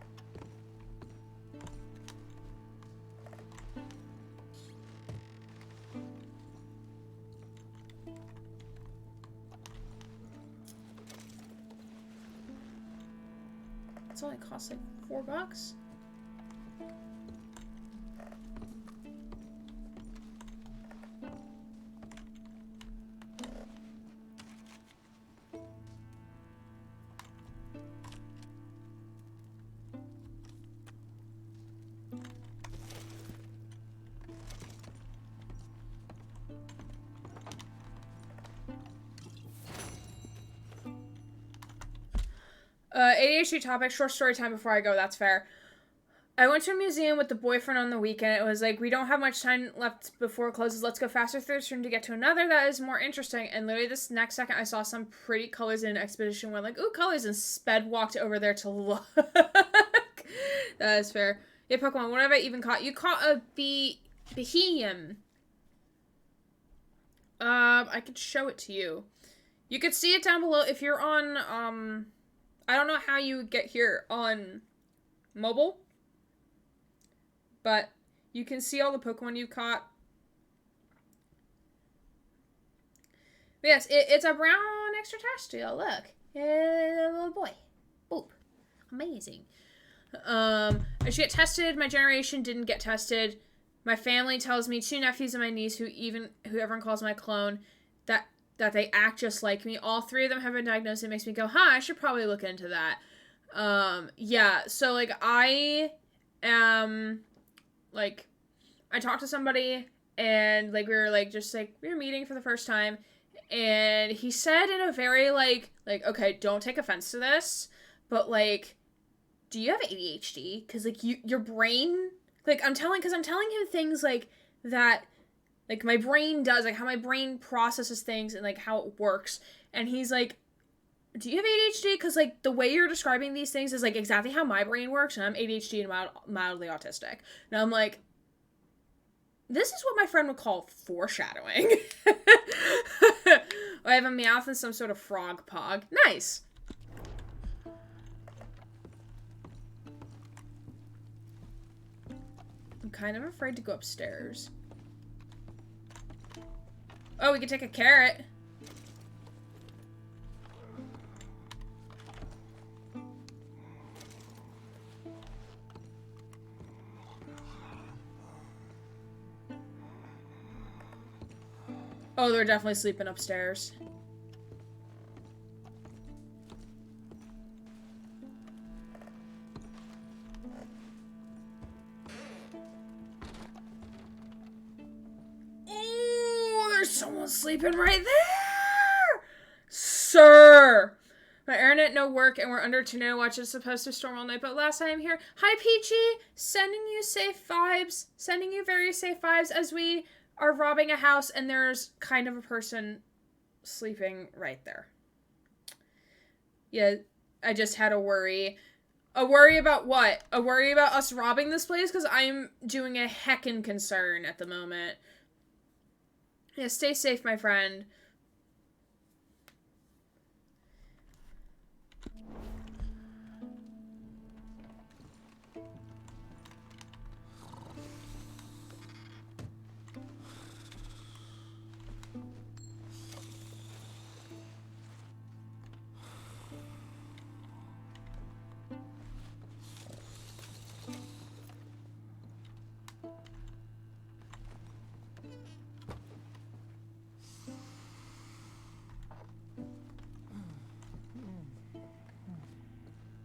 A: It's only cost like $4. ADHD topic, short story time before I go, that's fair. I went to a museum with the boyfriend on the weekend. It was like, we don't have much time left before it closes. Let's go faster through this room to get to another that is more interesting. And literally this next second, I saw some pretty colors in an expedition where like, ooh, colors, and sped walked over there to look. That is fair. Yeah, Pokemon, what have I even caught? You caught a Beheeyem. I could show it to you. You could see it down below if you're on, I don't know how you get here on mobile, but you can see all the Pokemon you've caught. But yes, it's a brown extraterrestrial. Look, a little boy. Boop. Amazing. I should get tested. My generation didn't get tested. My family tells me 2 nephews and my niece, who everyone calls my clone, that they act just like me. All 3 of them have been diagnosed. It makes me go, I should probably look into that. Yeah, so, like, I am, like, I talked to somebody, and, like, we were meeting for the first time, and he said in a very, like, okay, don't take offense to this, but, like, do you have ADHD? Because, like, your brain, like, I'm telling him things, like, that, like, my brain does, like, how my brain processes things and, like, how it works. And he's like, do you have ADHD? Because, like, the way you're describing these things is, like, exactly how my brain works, and I'm ADHD and mildly autistic. And I'm like, this is what my friend would call foreshadowing. I have a Meowth and some sort of frog pog. Nice. I'm kind of afraid to go upstairs. Oh, we can take a carrot. Oh, they're definitely sleeping upstairs. Someone's sleeping right there! Sir! My internet no work and we're under tornado watch. It's supposed to storm all night, but last time I'm here. Hi, Peachy! Sending you safe vibes. Sending you very safe vibes as we are robbing a house and there's kind of a person sleeping right there. Yeah, I just had a worry. A worry about what? A worry about us robbing this place? Because I'm doing a heckin' concern at the moment. Yeah, stay safe, my friend.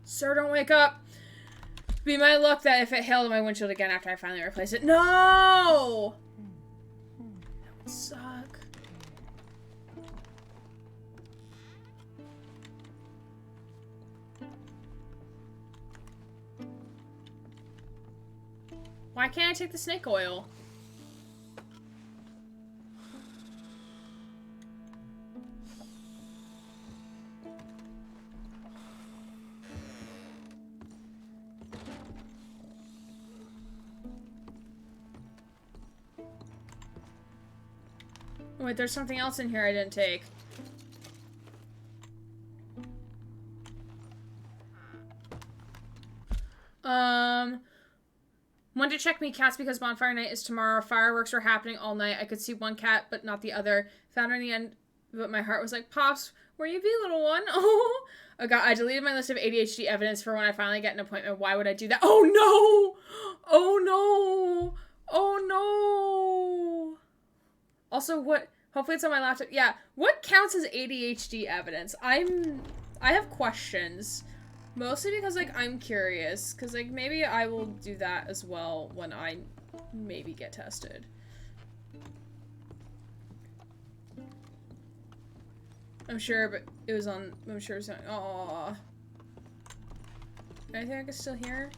A: Sir, don't wake up. Be my luck that if it hailed on my windshield again after I finally replace it. No! That would suck. Why can't I take the snake oil? Wait, there's something else in here I didn't take. Wanted to check me cats because bonfire night is tomorrow. Fireworks are happening all night. I could see one cat, but not the other. Found her in the end, but my heart was like, Pops, where you be, little one? Oh God, I deleted my list of ADHD evidence for when I finally get an appointment. Why would I do that? Oh no! Oh no! Oh no! Also, what? Hopefully it's on my laptop. Yeah, what counts as ADHD evidence? I have questions. Mostly because, like, I'm curious. Because, like, maybe I will do that as well when I maybe get tested. I'm sure, but it was on... I'm sure it was on... Aww. Anything I can still hear?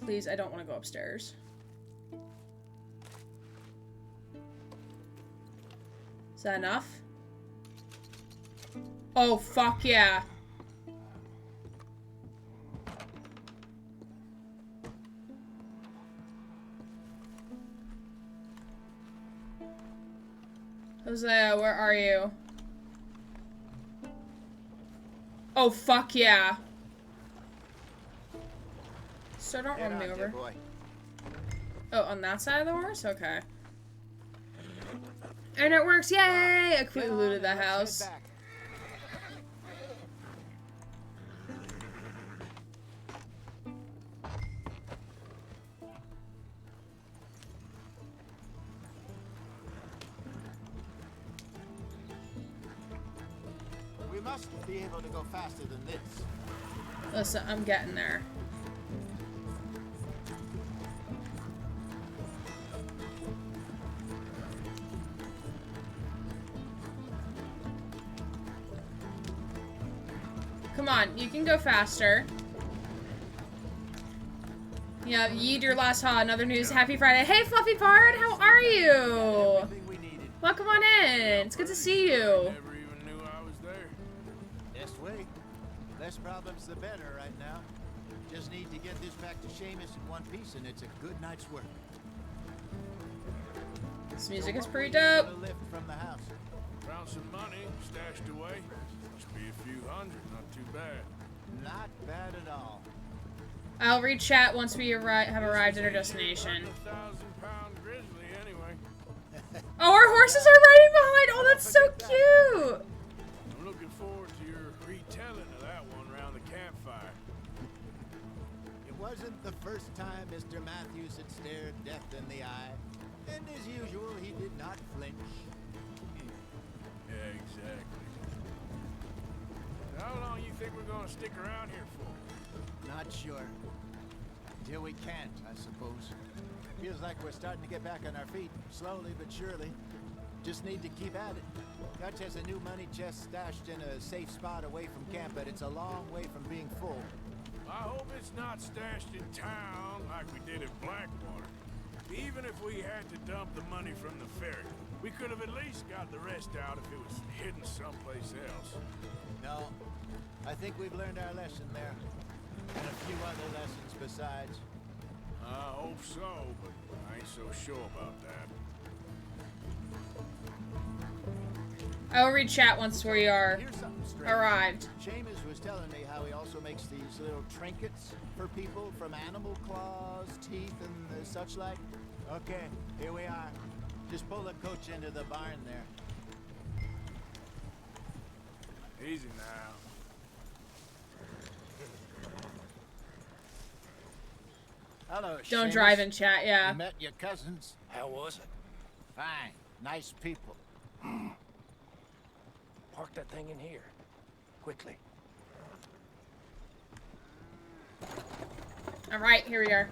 A: Please, I don't want to go upstairs. Is that enough? Oh, fuck yeah. Hosea, where are you? Oh, fuck yeah. So don't run me over.
I: Boy.
A: Oh, on that side of the horse? Okay. And it works, yay! I quickly looted the house.
I: We must be able to go faster than this.
A: Listen, I'm getting there. Come on, you can go faster. Yeah, yeet your last ha. Another news. Happy Friday. Hey, Fluffy Pard, how are you? Welcome on in. It's good to see you.
C: Never even knew I was there.
I: Yes, way. Less problems the better right now. Just need to get this back to Seamus in one piece and it's a good night's work.
A: This music is
I: what
A: pretty
I: were you able
A: dope.
I: to lift from the house?
C: Found some money stashed away. Must be a few hundred, not too bad.
I: Not bad at all.
A: I'll read chat once we have arrived at our destination.
C: 1,000-pound grizzly, anyway.
A: Oh, our horses are riding behind. Oh, that's so cute.
C: I'm looking forward to your retelling of that one around the campfire.
I: It wasn't the first time Mr. Matthews had stared death in the eye. And as usual, he did not flinch.
C: Yeah, exactly. How long you think we're gonna stick around here for?
I: Not sure. Until we can't, I suppose. Feels like we're starting to get back on our feet, slowly but surely. Just need to keep at it. Dutch has a new money chest stashed in a safe spot away from camp, but it's a long way from being full.
C: I hope it's not stashed in town like we did at Blackwater. Even if we had to dump the money from the ferry, we could have at least got the rest out if it was hidden someplace else.
I: No, I think we've learned our lesson there. And a few other lessons besides.
C: I hope so, but I ain't so sure about that.
A: I will read chat once we are
I: Here's something strange.
A: arrived.
I: Seamus was telling me how he also makes these little trinkets for people from animal claws, teeth, and such like. Okay, here we are. Just pull the coach into the barn there.
C: Easy now.
I: Hello,
A: Don't
I: Seamus.
A: drive in chat, yeah.
I: You met your cousins?
B: How was it?
I: Fine. Nice people.
B: Park that thing in here. Quickly.
A: All right, here we are.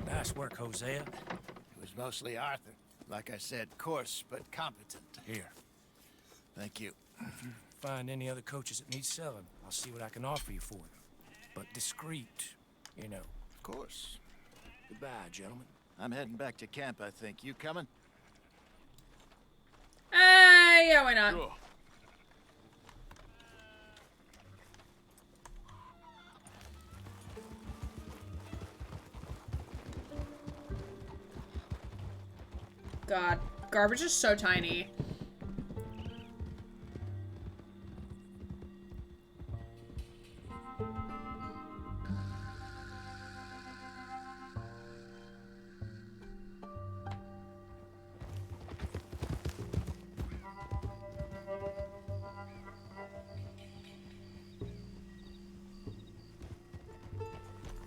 B: Nice work, Hosea.
I: It was mostly Arthur. Like I said, coarse but competent.
B: Here.
I: Thank you.
B: If you find any other coaches that need selling, I'll see what I can offer you for them. But discreet, you know.
I: Of course.
B: Goodbye, gentlemen.
I: I'm heading back to camp, I think. You coming?
A: Yeah, why not?
C: Sure.
A: God, garbage is so tiny.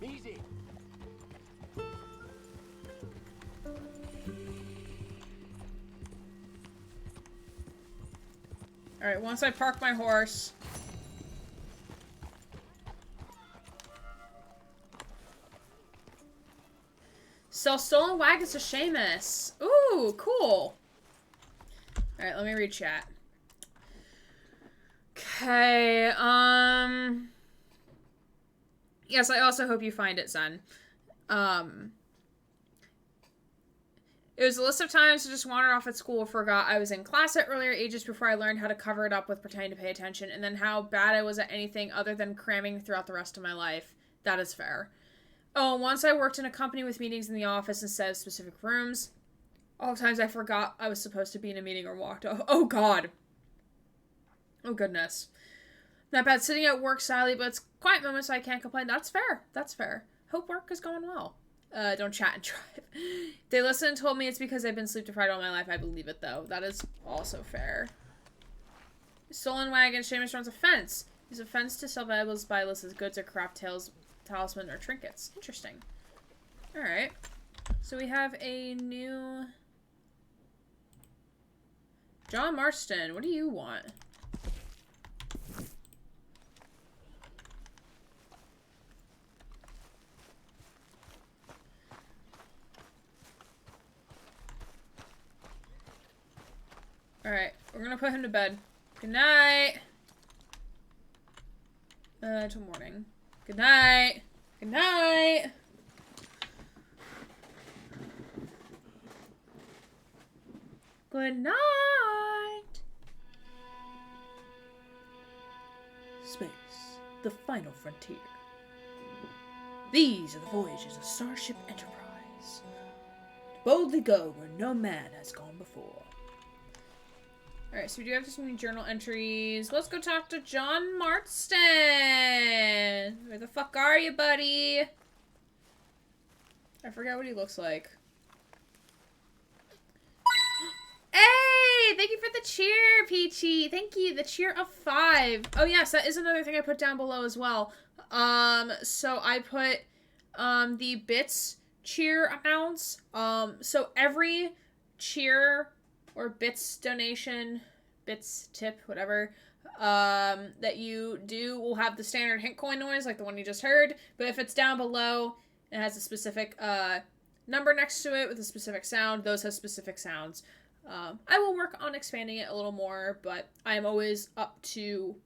I: Easy.
A: All right, once I park my horse. Sell stolen wagons to Seamus. Ooh, cool. All right, let me read chat. Okay, yes, I also hope you find it, Zen. It was a list of times I just wandered off at school, forgot I was in class at earlier ages before I learned how to cover it up with pretending to pay attention, and then how bad I was at anything other than cramming throughout the rest of my life. That is fair. Oh, once I worked in a company with meetings in the office instead of specific rooms. All the times I forgot I was supposed to be in a meeting or walked off. Oh, God. Oh, goodness. Not bad sitting at work sadly, but it's quiet moments, so I can't complain. That's fair. That's fair. Hope work is going well. Don't chat and drive. They listened and told me it's because I've been sleep deprived all my life. I believe it, though. That is also fair. Stolen wagon. Seamus runs a fence. Use a fence to sell valuables, buy lists as goods or craft talisman or trinkets. Interesting. Alright. So we have a new... John Marston, what do you want? Alright, we're gonna put him to bed. Good night! Till morning. Good night! Good night! Good night! Space, the final frontier. These are the voyages of Starship Enterprise. To boldly go where no man has gone before. Alright, so we do have some new journal entries. Let's go talk to John Marston! Where the fuck are you, buddy? I forgot what he looks like. Hey! Thank you for the cheer, Peachy! Thank you, the cheer of 5. Oh yes, that is another thing I put down below as well. So I put, the bits cheer amounts. So every cheer or bits donation, bits tip, whatever, that you do will have the standard hint coin noise, like the one you just heard. But if it's down below, it has a specific, number next to it with a specific sound. Those have specific sounds. I will work on expanding it a little more, but I'm always up to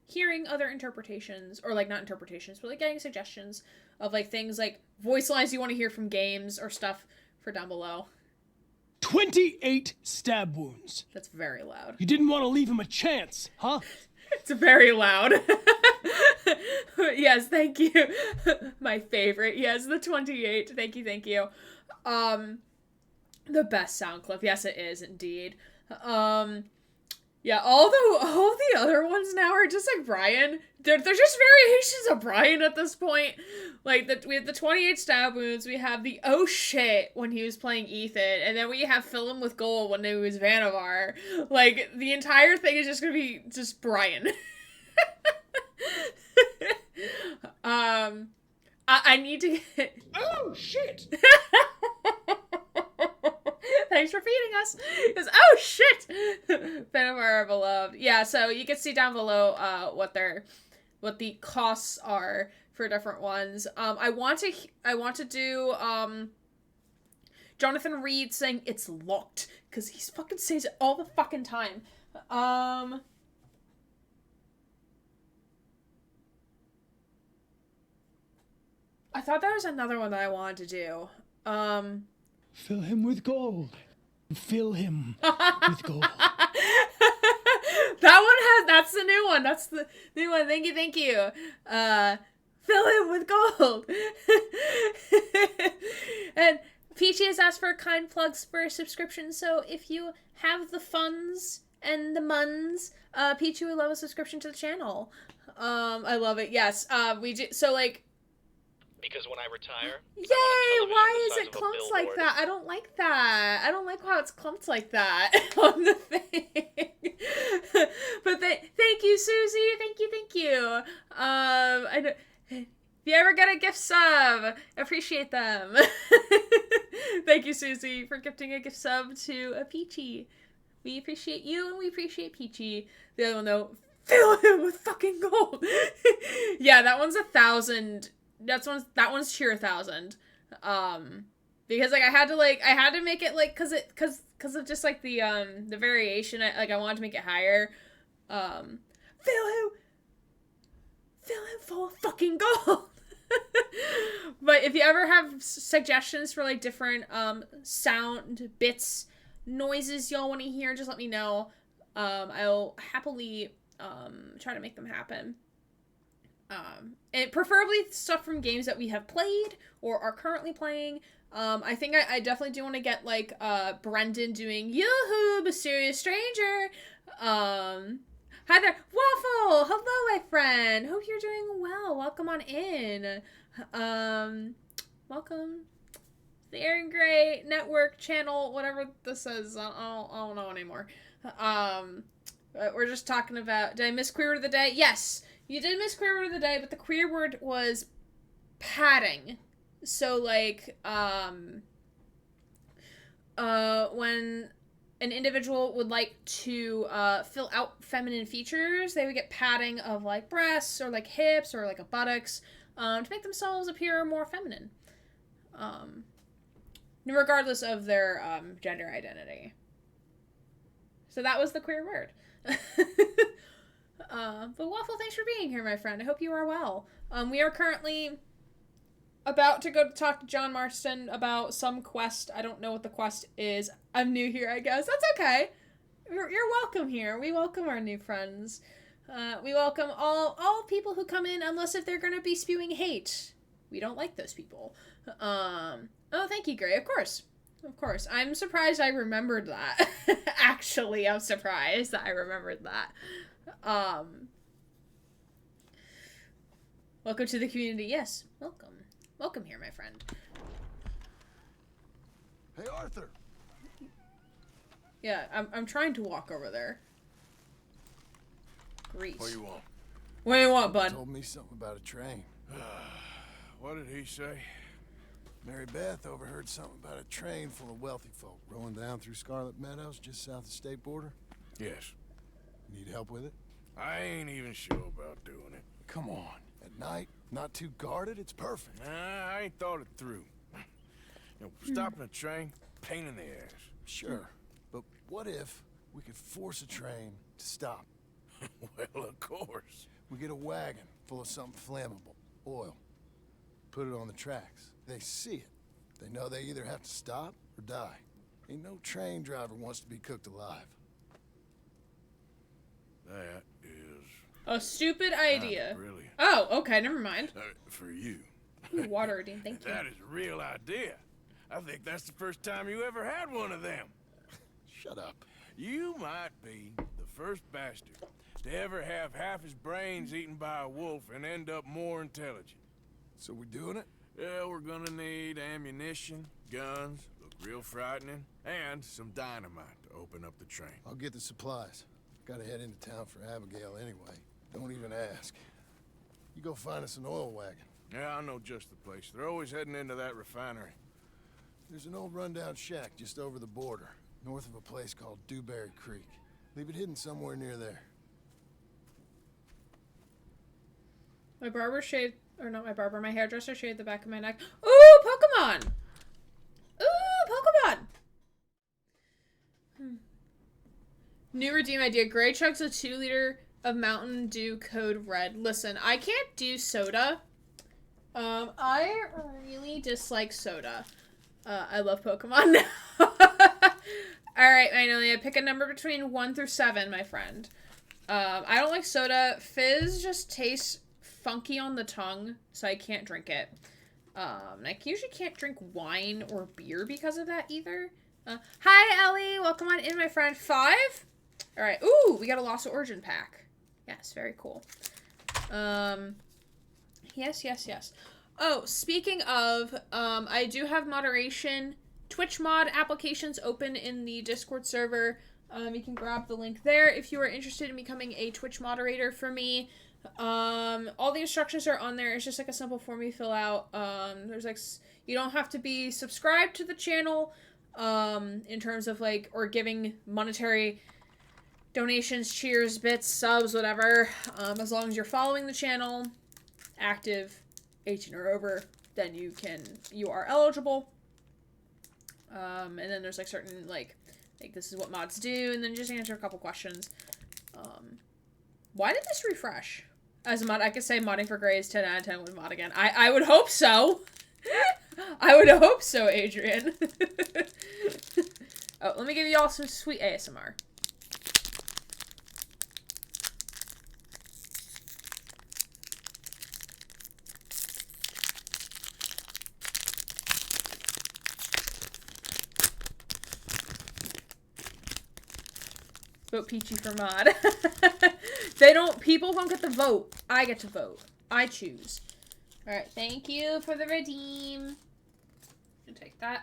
A: hearing other interpretations, or like not interpretations, but like getting suggestions of like things like voice lines you want to hear from games or stuff for down below.
J: 28 stab wounds.
A: That's very loud.
J: You didn't want to leave him a chance, huh?
A: It's very loud. Yes, thank you. My favorite. Yes, the 28. Thank you, thank you. The best sound clip. Yes, it is indeed. Yeah, all the other ones now are just like Brian. They're just variations of Brian at this point. Like, we have the 28 stab wounds, we have the oh shit when he was playing Ethan, and then we have fill him with gold when he was Vannevar. Like, the entire thing is just gonna be just Brian. I need to get...
J: Oh, shit!
A: Thanks for feeding us. Because, oh shit! Vannevar beloved. Yeah, so you can see down below what the costs are for different ones. I want to do Jonathan Reed saying it's locked, because he fucking says it all the fucking time. I thought there was another one that I wanted to do.
J: Fill him with gold. Fill him with gold.
A: That's the new one. That's the new one. Thank you. Fill him with gold. And Peachy has asked for kind plugs for a subscription, so if you have the funds and the muns, Peachy would love a subscription to the channel. I love it. Yes. We do, so like,
K: because when I retire...
A: Yay! Why is it clumped like that? I don't like that. I don't like how it's clumped like that on the thing. But thank you, Susie. Thank you. I know, if you ever get a gift sub, appreciate them. Thank you, Susie, for gifting a gift sub to a Peachy. We appreciate you, and we appreciate Peachy. The other one, though, fill him with fucking gold. Yeah, that one's 1,000... that one's tier 1,000. Because like I had to make it like cause of just like the variation. I wanted to make it higher. Fill him full of fucking gold. But if you ever have suggestions for like different sound bits, noises y'all want to hear, just let me know. I'll happily try to make them happen. And preferably stuff from games that we have played or are currently playing. I think I definitely do want to get like Brendan doing Yoo-hoo, Mysterious Stranger. Hi there, Waffle! Hello, my friend. Hope you're doing well. Welcome on in. Welcome. The Aaron Gray Network channel, whatever this is. I don't know anymore. We're just talking about, did I miss queer word of the day? Yes, you did miss queer word of the day, but the queer word was padding. So, like, when an individual would like to fill out feminine features, they would get padding of like breasts or like hips or like a buttocks to make themselves appear more feminine, regardless of their gender identity. So that was the queer word. But Waffle, thanks for being here, my friend. I hope you are well. We are currently about to go to talk to John Marston about some quest. I don't know what the quest is. I'm new here, I guess. That's okay. You're welcome here. We welcome our new friends. We welcome all people who come in, unless if they're going to be spewing hate. We don't like those people. Oh, thank you, Gray. Of course. Of course. I'm surprised I remembered that. Actually, I'm surprised that I remembered that. Welcome to the community. Yes, welcome. Welcome here, my friend.
F: Hey, Arthur.
A: Yeah, I'm trying to walk over there. Grease.
C: What do you want?
A: What do you want, bud?
F: Told me something about a train.
C: What did he say?
F: Mary Beth overheard something about a train full of wealthy folk rolling down through Scarlet Meadows just south of the state border.
C: Yes.
F: Need help with it?
C: I ain't even sure about doing it.
F: Come on. At night, not too guarded, it's perfect.
C: Nah, I ain't thought it through. Stopping a train, pain in the ass.
F: Sure. But what if we could force a train to stop?
C: Well, of course.
F: We get a wagon full of something flammable, oil. Put it on the tracks. They see it. They know they either have to stop or die. Ain't no train driver wants to be cooked alive.
C: That is...
A: A stupid idea.
C: Really?
A: Oh, okay, never mind.
C: For you.
A: Ooh, water, Redeem, thank you.
C: That is a real idea. I think that's the first time you ever had one of them.
F: Shut up.
C: You might be the first bastard to ever have half his brains eaten by a wolf and end up more intelligent.
F: So we're doing it?
C: Yeah, we're gonna need ammunition, guns, look real frightening, and some dynamite to open up the train.
F: I'll get the supplies. Gotta head into town for Abigail anyway. Don't even ask. You go find us an oil wagon.
C: Yeah, I know just the place. They're always heading into that refinery.
F: There's an old rundown shack just over the border, north of a place called Dewberry Creek. Leave it hidden somewhere near there.
A: My barber shaved, or not my barber, my hairdresser shaved the back of my neck. Ooh, Pokemon! Ooh, Pokemon! New redeem idea. Gray chugs a 2-liter of Mountain Dew Code Red. Listen, I can't do soda. I really dislike soda. I love Pokemon now. Alright, Magnolia, pick a number between 1 through 7, my friend. I don't like soda. Fizz just tastes funky on the tongue, so I can't drink it. I usually can't drink wine or beer because of that either. Hi, Ellie. Welcome on in, my friend. 5? Alright. Ooh, we got a Lost Origin pack. Yes, very cool. Yes. Oh, speaking of, I do have moderation Twitch mod applications open in the Discord server. You can grab the link there if you are interested in becoming a Twitch moderator for me. All the instructions are on there. It's just like a simple form you fill out. There's like, you don't have to be subscribed to the channel, in terms of like, or giving monetary donations, cheers, bits, subs, whatever. As long as you're following the channel, active, 18 or over, then you are eligible. And then there's like certain, like this is what mods do, and then just answer a couple questions. Why did this refresh? As a mod, I could say modding for Gray is 10 out of 10 with mod again. I would hope so. I would hope so, Adrian. Oh, let me give you all some sweet ASMR. Vote Peachy for mod. People don't get to vote. I get to vote. I choose. Alright, thank you for the redeem. I'll take that.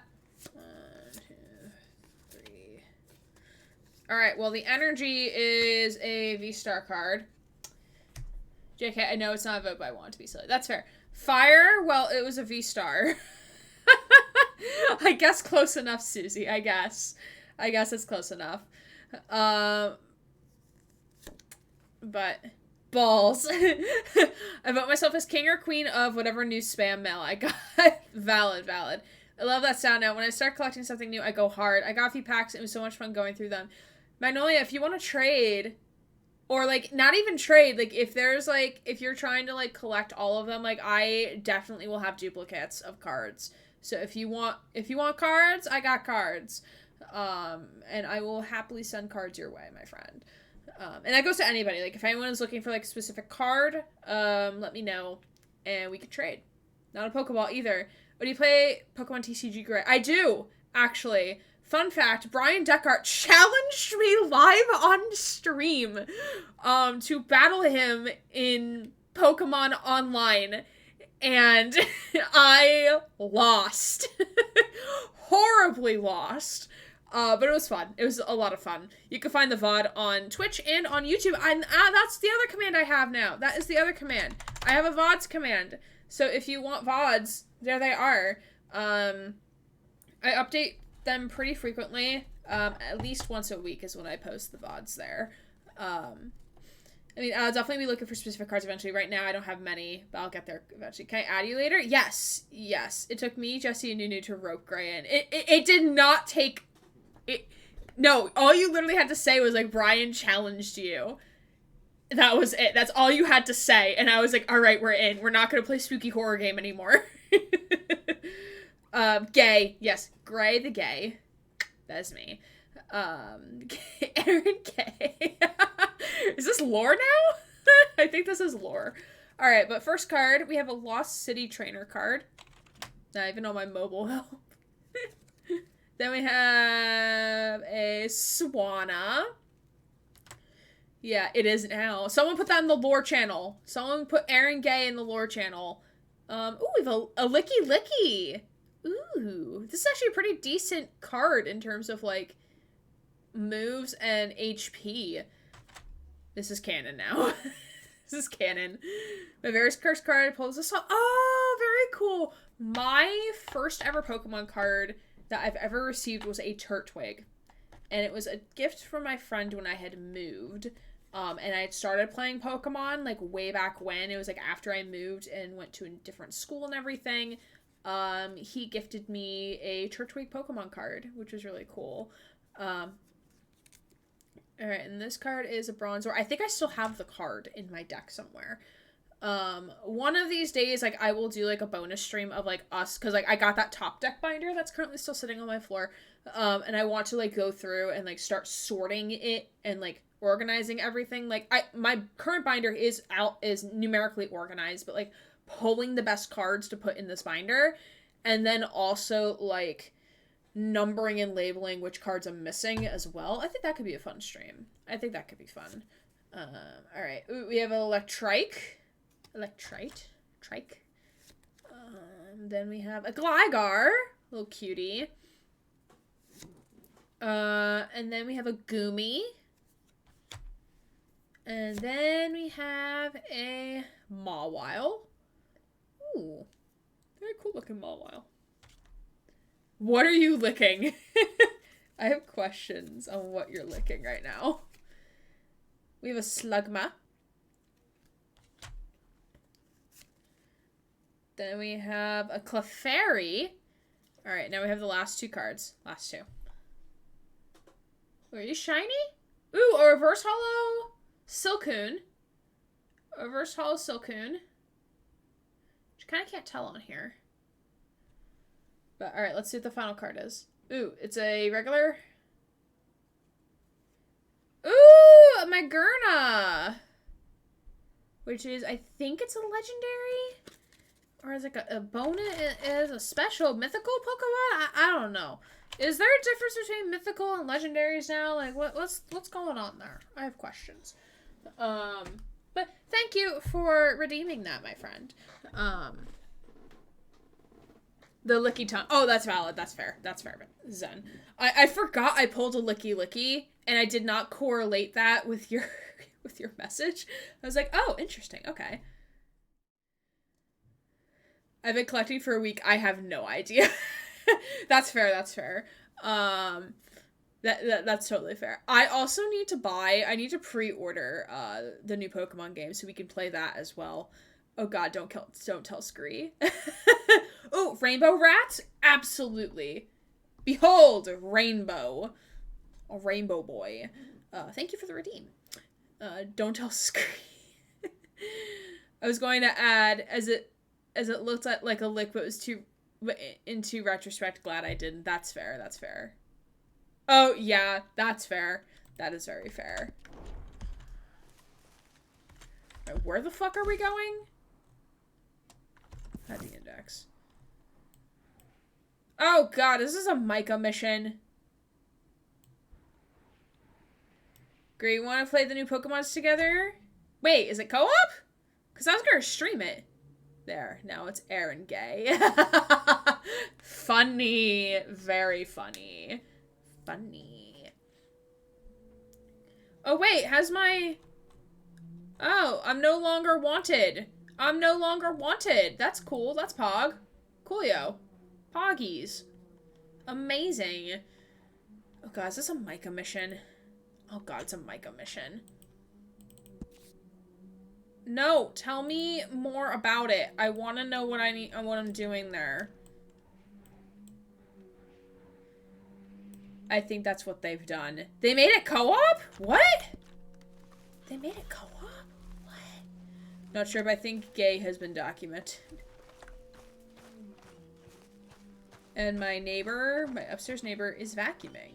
A: 1, 2, 3. Alright, well, the energy is a V-Star card. JK, I know it's not a vote, but I want it to be silly. That's fair. Fire, well, it was a V-Star. I guess close enough, Susie. I guess it's close enough. But balls. I vote myself as king or queen of whatever new spam mail I got. Valid. I love that sound now. When I start collecting something new, I go hard. I got a few packs. It was so much fun going through them. Magnolia, if you want to trade, or like not even trade, like if there's like, if you're trying to like collect all of them, like I definitely will have duplicates of cards. So if you want cards, I got cards. And I will happily send cards your way, my friend. And that goes to anybody. Like, if anyone is looking for, like, a specific card, let me know, and we could trade. Not a Pokeball, either. But do you play Pokemon TCG Gray? I do, actually. Fun fact, Brian Deckard challenged me live on stream, to battle him in Pokemon Online, and I lost. Horribly lost. But it was fun. It was a lot of fun. You can find the VOD on Twitch and on YouTube. And that's the other command I have now. That is the other command. I have a VODs command. So if you want VODs, there they are. I update them pretty frequently. At least once a week is when I post the VODs there. I mean, I'll definitely be looking for specific cards eventually. Right now, I don't have many, but I'll get there eventually. Can I add you later? Yes. It took me, Jesse, and Nunu to rope Gray in. It did not take... No, all you literally had to say was, like, Brian challenged you. That was it. That's all you had to say. And I was like, all right, we're in. We're not going to play spooky horror game anymore. Gay. Yes, Gray the gay. That's me. Aaron K. Is this lore now? I think this is lore. All right, but first card, we have a Lost City Trainer card. Not even on my mobile help. Then we have a Swanna. Yeah, it is now. Someone put that in the lore channel. Someone put Aaron Gay in the lore channel. Ooh, we have a Licky Licky. Ooh, this is actually a pretty decent card in terms of, like, moves and HP. This is canon now. This is canon. My very cursed card pulls this off. Oh, very cool. My first ever Pokemon card that I've ever received was a Turtwig. And it was a gift from my friend when I had moved. And I had started playing Pokemon, like, way back when. It was, like, after I moved and went to a different school and everything. He gifted me a Turtwig Pokemon card, which was really cool. Alright, and this card is a Bronzor. I think I still have the card in my deck somewhere. One of these days, like, I will do, like, a bonus stream of, like, us, because, like, I got that top deck binder that's currently still sitting on my floor, and I want to, like, go through and, like, start sorting it and, like, organizing everything. Like, my current binder is numerically organized, but, like, pulling the best cards to put in this binder, and then also, like, numbering and labeling which cards I'm missing as well. I think that could be a fun stream. I think that could be fun. Alright, we have an Electrike. Trike. Then we have a Gligar, little cutie. And then we have a Goomy. And then we have a Mawile. Ooh, very cool looking Mawile. What are you licking? I have questions on what you're licking right now. We have a Slugma. Then we have a Clefairy. Alright, now we have the last two cards. Last two. Are you shiny? Ooh, a reverse holo Silcoon. A versatile Silcoon. Which I kind of can't tell on here. But alright, let's see what the final card is. Ooh, it's a regular. Ooh, a Magerna! Which is, I think it's a legendary? Or is it like a bonus? It is a special mythical Pokemon? I don't know. Is there a difference between mythical and legendaries now? Like, what's going on there? I have questions. But thank you for redeeming that, my friend. The Licky Tongue. Oh, that's valid. That's fair. That's fair. Zen. I forgot I pulled a Licky, and I did not correlate that with your with your message. I was like, oh, interesting. Okay. I've been collecting for a week. I have no idea. That's fair. That's fair. That's totally fair. I also need to I need to pre-order the new Pokemon game so we can play that as well. Oh god, don't tell Scree. Oh, Rainbow Rat? Absolutely. Behold, Rainbow. A Rainbow Boy. Thank you for the redeem. Don't tell Scree. I was going to add, as it looked like a lick, but was too, into retrospect, glad I didn't. That's fair, that's fair. Oh, yeah, that's fair. That is very fair. Right, where the fuck are we going? At the index. Oh god, this is a Micah mission. Great, want to play the new Pokemons together? Wait, is it co-op? Because I was going to stream it. There, now it's Aaron Gay. Funny. Very funny. Funny. Oh wait, has my... Oh, I'm no longer wanted. I'm no longer wanted. That's cool. That's Pog. Coolio. Poggies. Amazing. Oh god, is this a Micah mission? Oh god, it's a Micah mission. No, tell me more about it. I want to know what I need, what I'm doing there. I think that's what they've done. They made it co-op? What? They made it co-op? What? Not sure, but I think gay has been documented. And my neighbor, my upstairs neighbor, is vacuuming.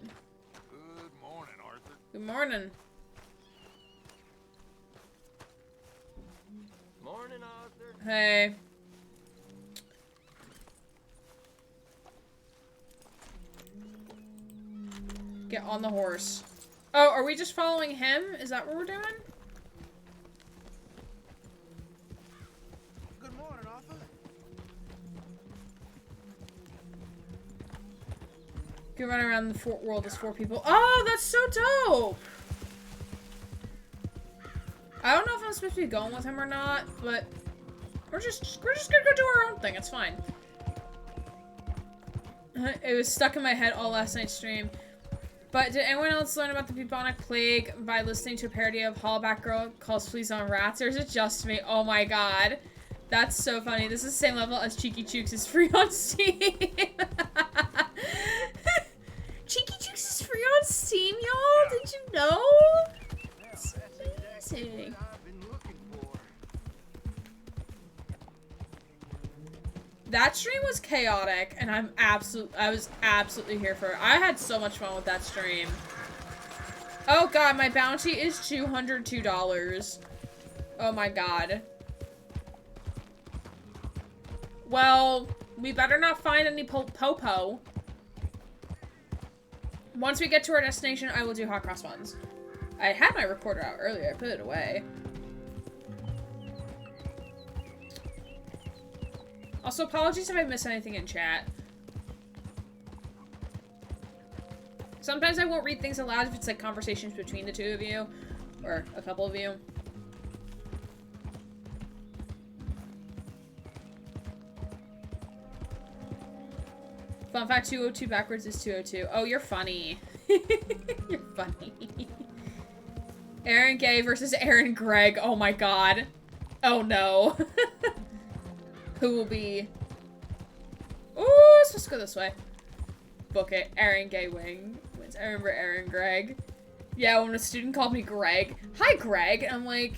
C: Good morning, Arthur.
A: Good morning.
G: Morning, Arthur.
A: Hey. Get on the horse. Oh, are we just following him? Is that what we're doing?
D: Good morning, Arthur.
A: Go run around the world as 4 people. Oh, that's so dope! I don't know if I'm supposed to be going with him or not, but we're just gonna go do our own thing. It's fine. It was stuck in my head all last night's stream. But did anyone else learn about the bubonic plague by listening to a parody of Hollaback Girl calls Fleas on Rats, or is it just me? Oh my god. That's so funny. This is the same level as Cheeky Chooks is free on Steam. Cheeky Chooks is free on Steam, y'all? Did you know? It's amazing. That stream was chaotic, and I was absolutely here for it. I had so much fun with that stream. Oh god, my bounty is $202. Oh my god. Well, we better not find any Popo. Once we get to our destination, I will do hot cross buns. I had my recorder out earlier, I put it away. Also, apologies if I miss anything in chat. Sometimes I won't read things aloud if it's like conversations between the two of you, or a couple of you. Fun fact, 202 backwards is 202. Oh, you're funny. You're funny. Aaron Gay versus Aaron Gregg. Oh my god. Oh no. Who will be... Ooh, let's go this way. Book it. Aaron Gay wins. I remember Aaron Gregg. Yeah, when a student called me Greg. Hi, Greg. And I'm like,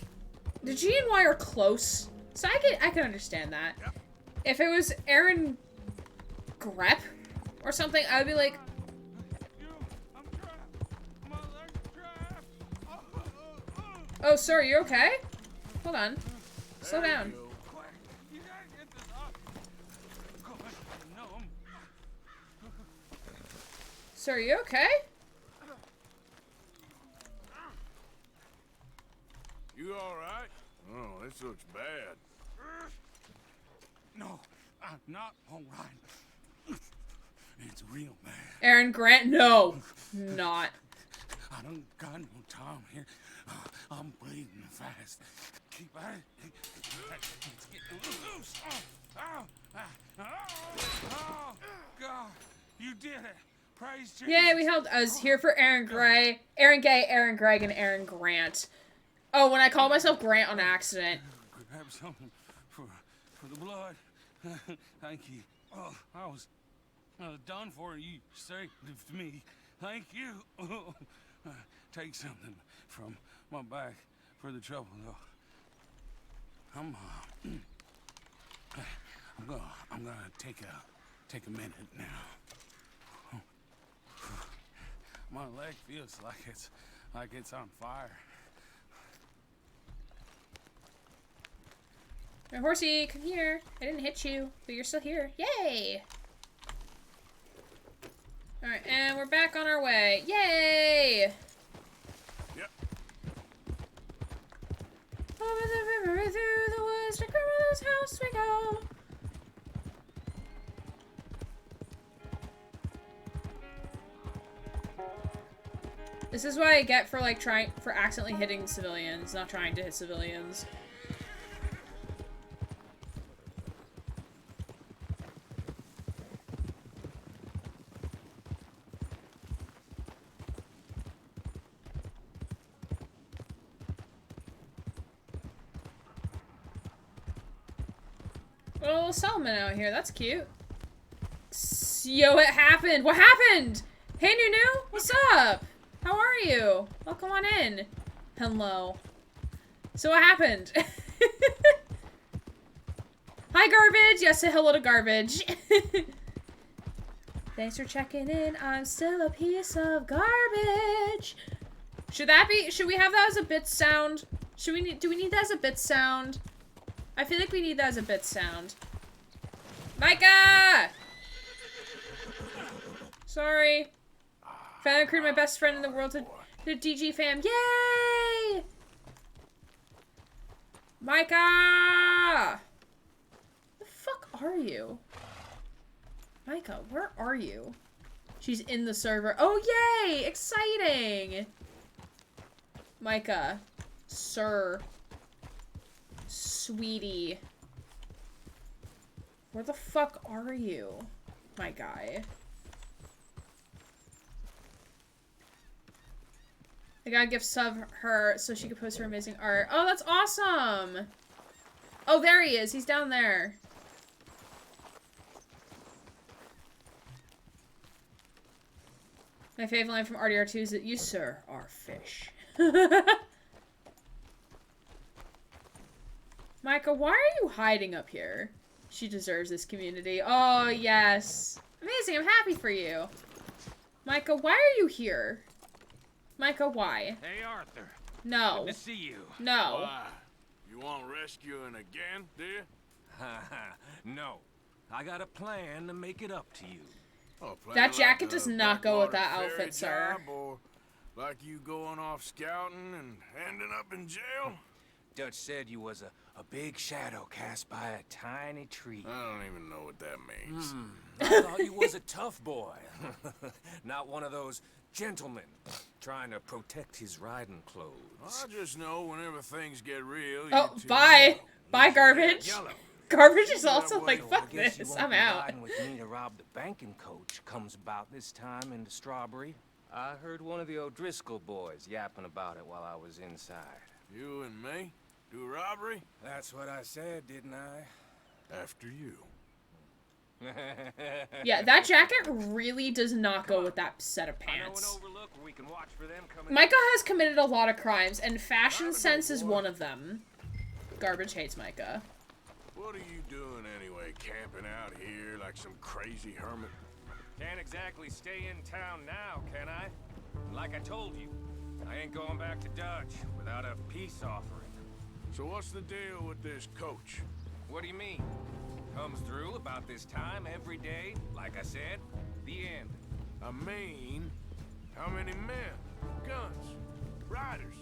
A: the G and Y are close, so I can understand that. If it was Aaron Grep or something, I would be like, oh, sir, you okay? Hold on. Slow down. Sir, are you okay?
C: You alright? Oh, this looks bad.
L: No, I'm not alright. It's real bad.
A: Aaron Grant, no. Not.
L: I don't got no time here. I'm bleeding fast. Keep at it. It's getting loose. Oh, God, you did it. Praise Jesus.
A: Yay, we helped. I was here for Aaron Gray, Aaron Gay, Aaron Gregg, and Aaron Grant. Oh, when I called myself Grant on accident.
L: Grab something for the blood. Thank you. Oh, I was done for. You saved me. Thank you. Take something from my back for the trouble, though. I'm gonna take a minute now. My leg feels like it's on fire.
A: My horsey, come here. I didn't hit you, but you're still here. Yay! Alright, and we're back on our way. Yay!
C: Yep.
A: Over the river, through the woods, to grandmother's house we go. This is what I get for like for accidentally hitting civilians, not trying to hit civilians. A little Solomon out here, that's cute. Yo, it happened! What happened? Hey, Nunu, what's up? How are you? Well, come on in. Hello. So what happened? Hi, Garbage! Yes, say hello to Garbage. Thanks for checking in. I'm still a piece of garbage. Should we have that as a bit sound? Do we need that as a bit sound? I feel like we need that as a bit sound. Micah! Sorry. Finally recruited my best friend in the world to DG fam. Yay! Micah! The fuck are you? Micah, where are you? She's in the server. Oh, yay! Exciting! Micah. Sir. Sweetie. Where the fuck are you, my guy? I gotta give sub her so she can post her amazing art. Oh, that's awesome! Oh, there he is. He's down there. My favorite line from RDR2 is that you, sir, are fish. Micah, why are you hiding up here? She deserves this community. Oh, yes. Amazing, I'm happy for you. Micah, why are you here? Micah, why?
L: Hey, Arthur.
A: No.
L: Good to see you.
A: No.
C: Why? You want rescuing again, do you?
L: No. I got a plan to make it up to you.
C: Oh,
A: That jacket does not go with that
C: Blackwater
A: outfit, sir.
C: ferry job, or like you going off scouting and ending up in jail?
L: Dutch said you was a big shadow cast by a tiny tree.
C: I don't even know what that means.
B: I thought you was a tough boy. Not one of those gentlemen trying to protect his riding clothes.
C: I just know whenever things get real,
A: Oh,
C: you two
A: bye.
C: know.
A: Bye, Garbage.
C: Yellow.
A: Garbage is also like,
L: I
A: fuck
L: guess you
A: this.
L: won't
A: I'm
L: be
A: out.
L: riding with me to rob the banking coach comes about this time in the Strawberry. I heard one of the O'Driscoll boys yapping about it while I was inside.
C: You and me? Do robbery?
L: That's what I said, didn't I?
C: After you.
A: Yeah, that jacket really does not go with that set of pants.
L: We can watch for them coming.
A: Micah has committed a lot of crimes, and fashion sense is one of them. Garbage hates Micah.
C: What are you doing anyway, camping out here like some crazy hermit?
M: Can't exactly stay in town now, can I? Like I told you, I ain't going back to Dutch without a peace offering.
C: So what's the deal with this coach?
M: What do you mean? Comes through about this time every day, like I said, the end.
C: I mean, how many men, guns, riders?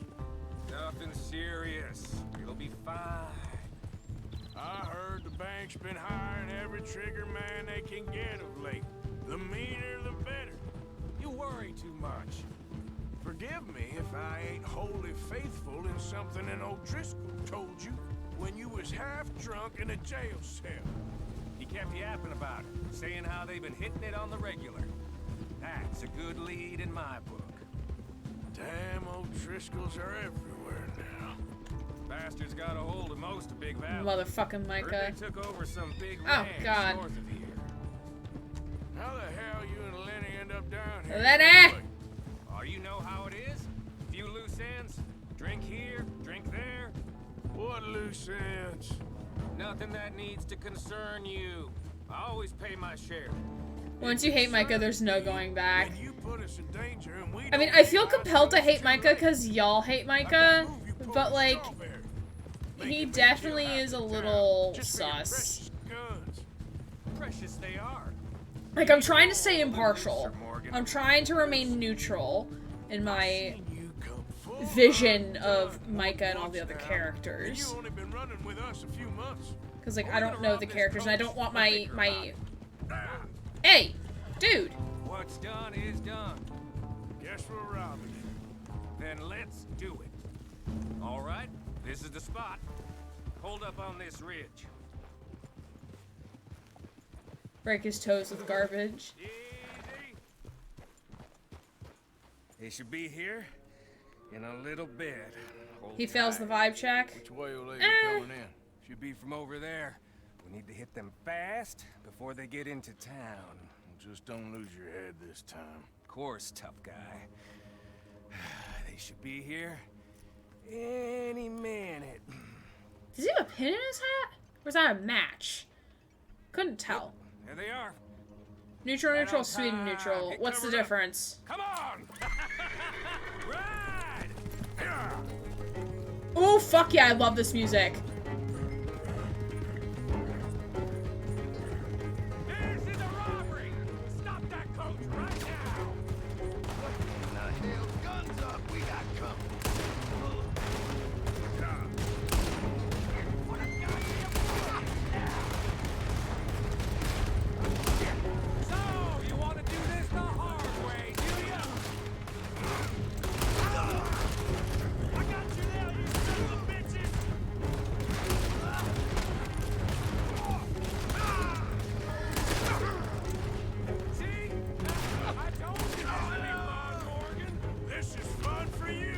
M: Nothing serious. It'll be fine.
C: I heard the bank's been hiring every trigger man they can get of late. The meaner, the better. You worry too much. Forgive me if I ain't wholly faithful in something an O'Driscoll told you when you was half drunk in a jail cell.
M: He kept yapping about it, saying how they've been hitting it on the regular. That's a good lead in my book.
C: Damn, O'Driscolls are everywhere now.
M: Bastards got a hold of most of Big Valley.
A: Motherfucking Micah.
M: Heard they took over some big
A: Oh,
M: ranch
A: God.
M: north of here.
C: How the hell you and Lenny end up down here?
A: Lenny!
C: anyway?
M: Oh, you know how it is? Few loose ends. Drink here, drink there.
C: What loose ends?
M: Nothing that needs to concern you. I always pay my share.
A: Once you hate Micah, there's no going back.
C: When you put us in danger and we
A: I mean,
C: don't
A: I feel
C: realize
A: compelled to
C: it's
A: hate
C: too
A: Micah
C: late.
A: because y'all hate
C: Like that
A: Micah,
C: move you pulled
A: but
C: with
A: like,
C: Strawberry.
A: he
C: Making me
A: definitely
C: kill half
A: is a
C: the
A: little
C: town just for your
A: sus.
C: precious guns.
M: Precious they are.
A: Like, I'm trying to stay impartial. I'm trying to remain neutral in my
C: You come full
A: vision
C: on
A: of
C: done.
A: Micah and all the other
C: Months now,
A: characters.
C: and you only been running with us a few months.
A: Because, like,
C: We're
A: I don't
C: gonna
A: know
C: rob
A: the
C: this
A: characters, and I
C: coach
A: don't want
C: or think
A: my...
C: about it. Ah,
A: Hey! Dude!
M: What's done is done.
C: guess we're robbing it.
M: Then let's do it. All right, this is the spot. Hold up on this ridge.
A: Break his toes with garbage.
M: Easy. They should be here in a little bit. Hold
A: He fails the
M: tight.
A: vibe check.
C: Which way will they be coming in?
M: Should be from over there. We need to hit them fast before they get into town.
C: Just don't lose your head this time.
M: Of course, tough guy. They should be here any minute.
A: Does he have a pin in his hat? Or is that a match? Couldn't tell.
M: There they are.
A: Neutral,
M: Right
A: neutral,
M: on
A: Sweden,
M: time.
A: neutral.
M: Get
A: What's the
M: covered up.
A: difference?
M: Come on! Ride! Yeah.
A: Oh, fuck yeah, I love this music.
M: This is a robbery! Stop that coach right now!
F: Guns up, we got company.
M: So, you want to do this the hard way, do ya? I got you there, you son of a bitches! See? I told you this would be fun, Morgan.
C: This is fun for you.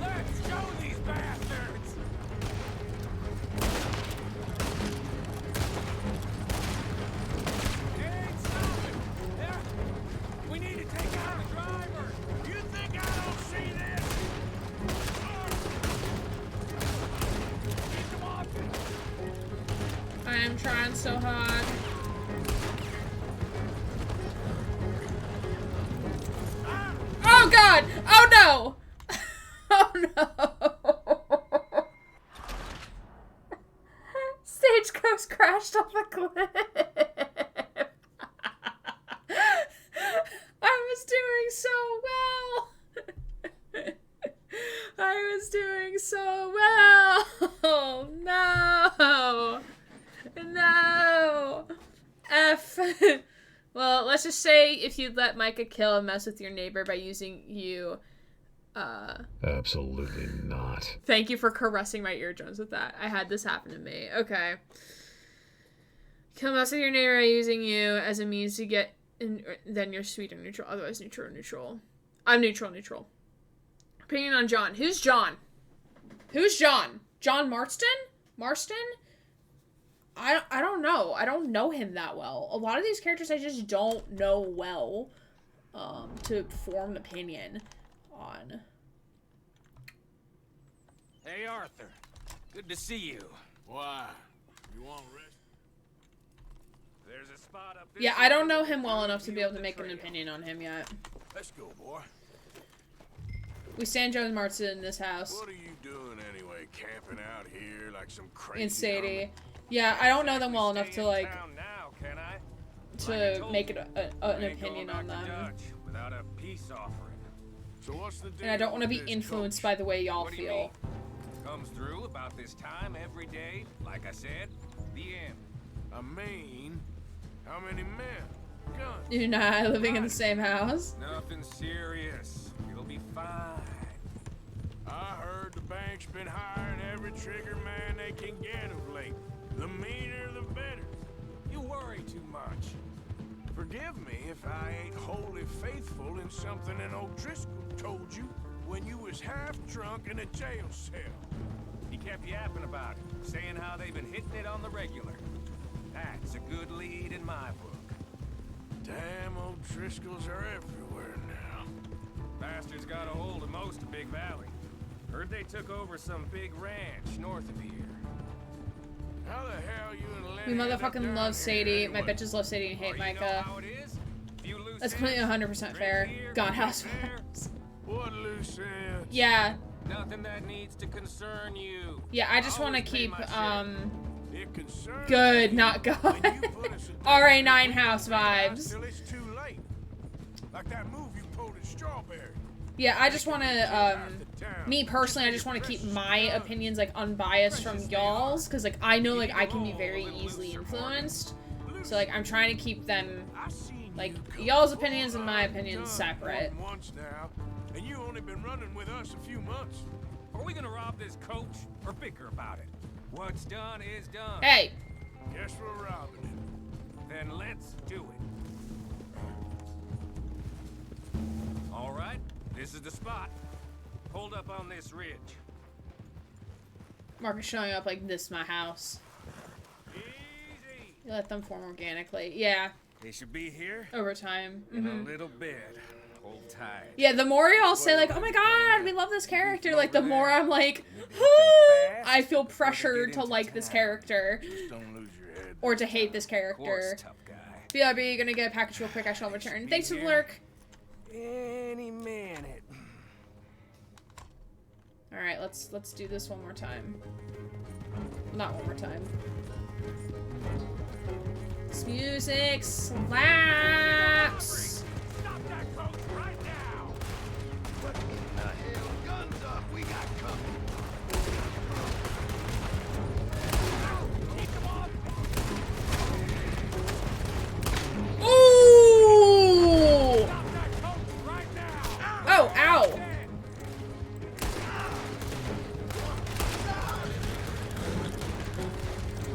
M: Let's show these bastards! It ain't stopping! Yeah. We need to take out the driver!
C: You think I don't see this?
M: Keep them off it!
A: I am trying so hard. Oh god! Oh no! Oh no! Stagecoach crashed off a cliff. I was doing so well. I was doing so well. Oh no! No! F. Well, let's just say if you let Micah kill and mess with your neighbor by using you,
N: Absolutely not.
A: thank you for caressing my eardrums with that. I had this happen to me. Okay. Kill and mess with your neighbor by using you as a means to get in, then you're sweet or neutral. Otherwise, neutral or neutral. I'm neutral, neutral. Opinion on John. Who's John? Who's John? John Marston? Marston? I don't know. I don't know him that well. A lot of these characters I just don't know well to form an opinion on.
M: Hey, Arthur. Good to see you.
C: Why? You want rest?
M: There's a spot up this
A: Yeah, I don't know him well enough to be able to make an opinion on him yet.
C: Let's go, boy.
A: We stand Joe Martin in this house.
C: What are you doing anyway? Camping out here like some crazy
A: In Sadie.
C: hermit?
A: Yeah, I don't know them well enough to like
M: now, can I?
A: to make it an opinion on them.
M: Without a peace offering.
C: So what's the deal?
A: And I don't want to be
C: with this
A: influenced
C: coach?
A: by the way y'all
M: What do you
A: feel.
M: mean? Comes through about this time every day. Like I said, the end.
C: I mean, how many men? Guns?
A: You and I living in the same house.
M: Nothing serious. You'll be fine.
C: I heard the bank's been hiring every trigger man they can get of late. The meaner, the better. You worry too much. Forgive me if I ain't wholly faithful in something an O'Driscoll told you when you was half drunk in a jail cell.
M: He kept yapping about it, saying how they've been hitting it on the regular. That's a good lead in my book.
C: Damn, O'Driscolls are everywhere now.
M: Bastards got a hold of most of Big Valley. Heard they took over some big ranch north of here.
C: How the hell you and Lenny
A: We
C: end up
A: motherfucking
C: down
A: love
C: here
A: Sadie. My
C: anyway?
A: bitches love Sadie and hate
M: You know
A: Micah.
M: how it is? Few loose
A: That's completely
M: ends,
A: 100% fair.
M: drink here,
A: God
M: drink
A: house
M: there.
A: vibes.
C: What loose ends?
A: Yeah.
M: Nothing that needs to concern you.
A: Yeah, I just want to
M: Always pay
A: keep
M: my share.
C: It concerns
A: good,
C: me
A: not God.
C: when you put us in
A: RA9
C: we
A: house
C: don't realize
A: vibes.
C: till it's too late. Like that move you pulled in Strawberry.
A: Yeah, I just want to, me personally, I just want to keep my opinions, like, unbiased from y'all's, because, like, I know, like, I can be very easily influenced, so, like, I'm trying to keep them, like, y'all's opinions and my opinions separate.
C: Once now, and you only been running with us a few months.
M: Are we gonna rob this coach or bicker about it? What's done is done.
A: Hey!
C: Guess we're robbing it.
M: Then let's do it. All right, this is the spot. Hold up on this ridge.
A: Mark is showing up like, this is my house.
M: Easy.
A: You let them form organically. Yeah,
M: They should be here
A: over time.
M: in a little bit. Hold tight.
A: Yeah, the more y'all say, like, oh my god, we love this character, like, the more I'm like, I feel pressured to like this character.
C: Don't lose your head.
A: Or to hate this
M: Of
A: character.
M: course, tough guy.
A: BRB, gonna get a package real quick, I shall return. Thanks for the lurk.
M: Any minute.
A: Alright, let's do this one more time. Not one more time. This music slaps!
C: Stop that coach right now!
I: What in the hell? Guns up! We got company.
A: Ooh!
C: Stop that coach right now!
A: Oh, ow!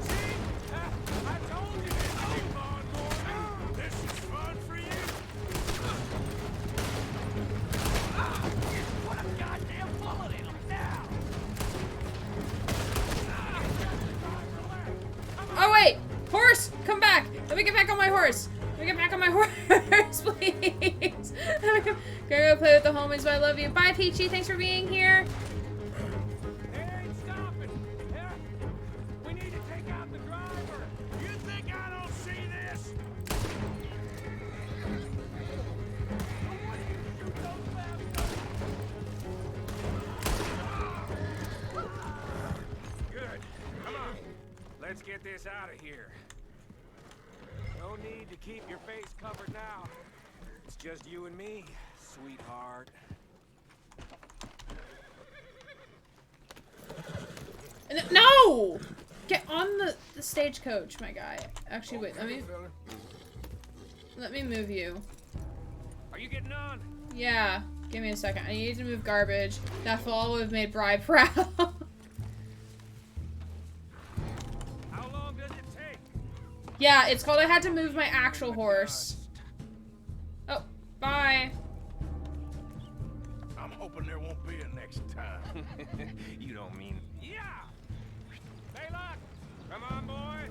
C: I told you this would be fun, Gordon. This is fun for you. Put a goddamn bullet in him now.
A: Oh wait! Horse! Come back! Let me get back on my horse! Let me get back on my horse, please! Gonna go play with the homies, but I love you. Bye, Peachy! Thanks for being here!
C: They ain't stopping. Yeah? We need to take out the driver. You think I don't see this?
M: Good. Come on. Let's get this out of here. No need to keep your face covered now. It's just you and me, sweetheart.
A: No! Get on the stagecoach, my guy. Actually, wait, let me move you.
M: Are you getting on?
A: Yeah, give me a second. I need to move garbage. That fall would have made Bri proud.
M: How long does it take?
A: Yeah, it's called I had to move my actual horse. Oh, bye.
C: I'm hoping there won't be a next time.
M: You don't mean... Yeah! Hey, look! Come on, boy!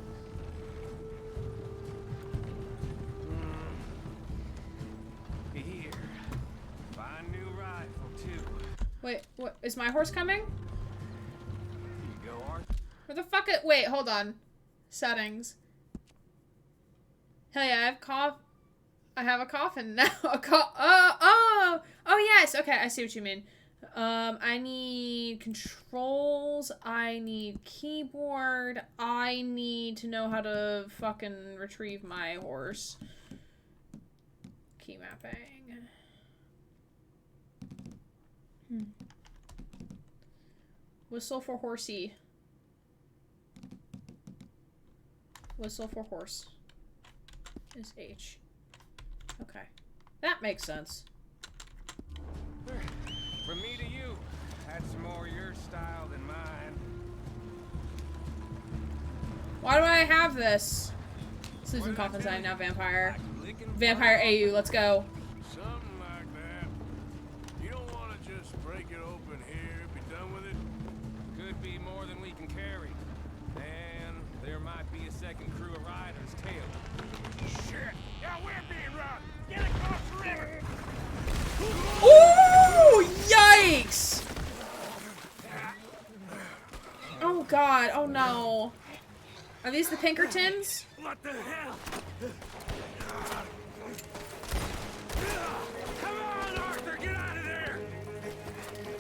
A: Wait, what? Is my horse coming?
M: Here you go, Arthur.
A: Where the fuck it? Wait, hold on. Settings. Hell yeah, I have a coffin now. Oh, yes. Okay, I see what you mean. I need controls. I need keyboard. I need to know how to fucking retrieve my horse. Key mapping. Whistle for horsey. Whistle for horse is H. Okay. That makes sense.
M: From me to you, that's more your style than mine.
A: Why do I have this? Susan Coffin's I now vampire. Vampire AU, let's go.
C: Something like that. You don't want to just break it open here, be done with it?
M: Could be more than we can carry. And there might be a second crew of riders tailed.
C: Shit! Yeah, we're being robbed! Get across the river!
A: Ooh! Yikes! Oh god, oh no. Are these the Pinkertons?
C: What the hell?
M: Come on, Arthur, get out of there!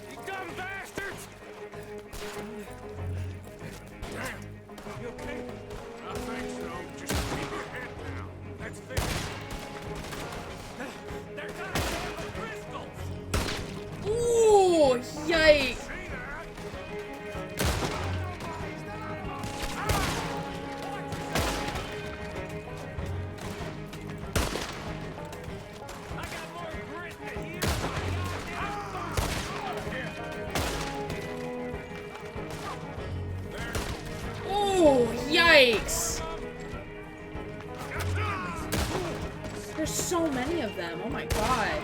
M: You dumb bastards!
C: Damn, you okay? I think so. Just keep your head down.
M: Let's finish. They're gonna kill the crystals!
A: Ooh! Yikes! Ooh! Yikes! There's so many of them. Oh my god.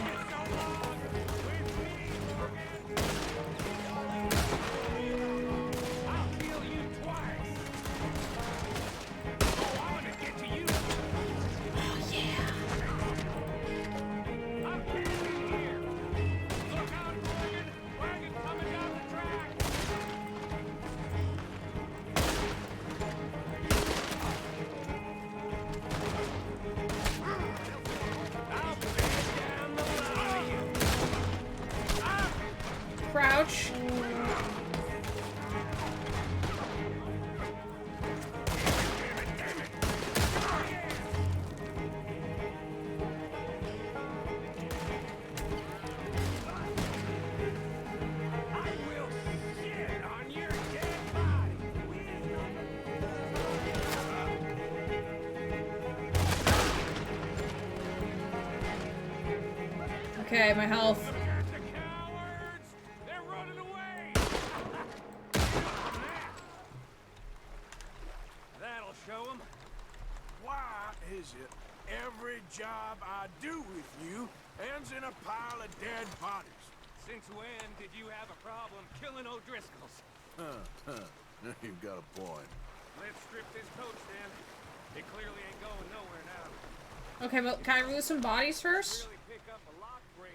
A: Crouch. Okay, my health.
M: Show 'em.
C: Why is it every job I do with you ends in a pile of dead bodies?
M: Since when did you have a problem killing O'Driscolls?
F: You've got a point.
M: Let's strip this coach then. It clearly ain't going nowhere now.
A: Okay, but can I release some bodies first?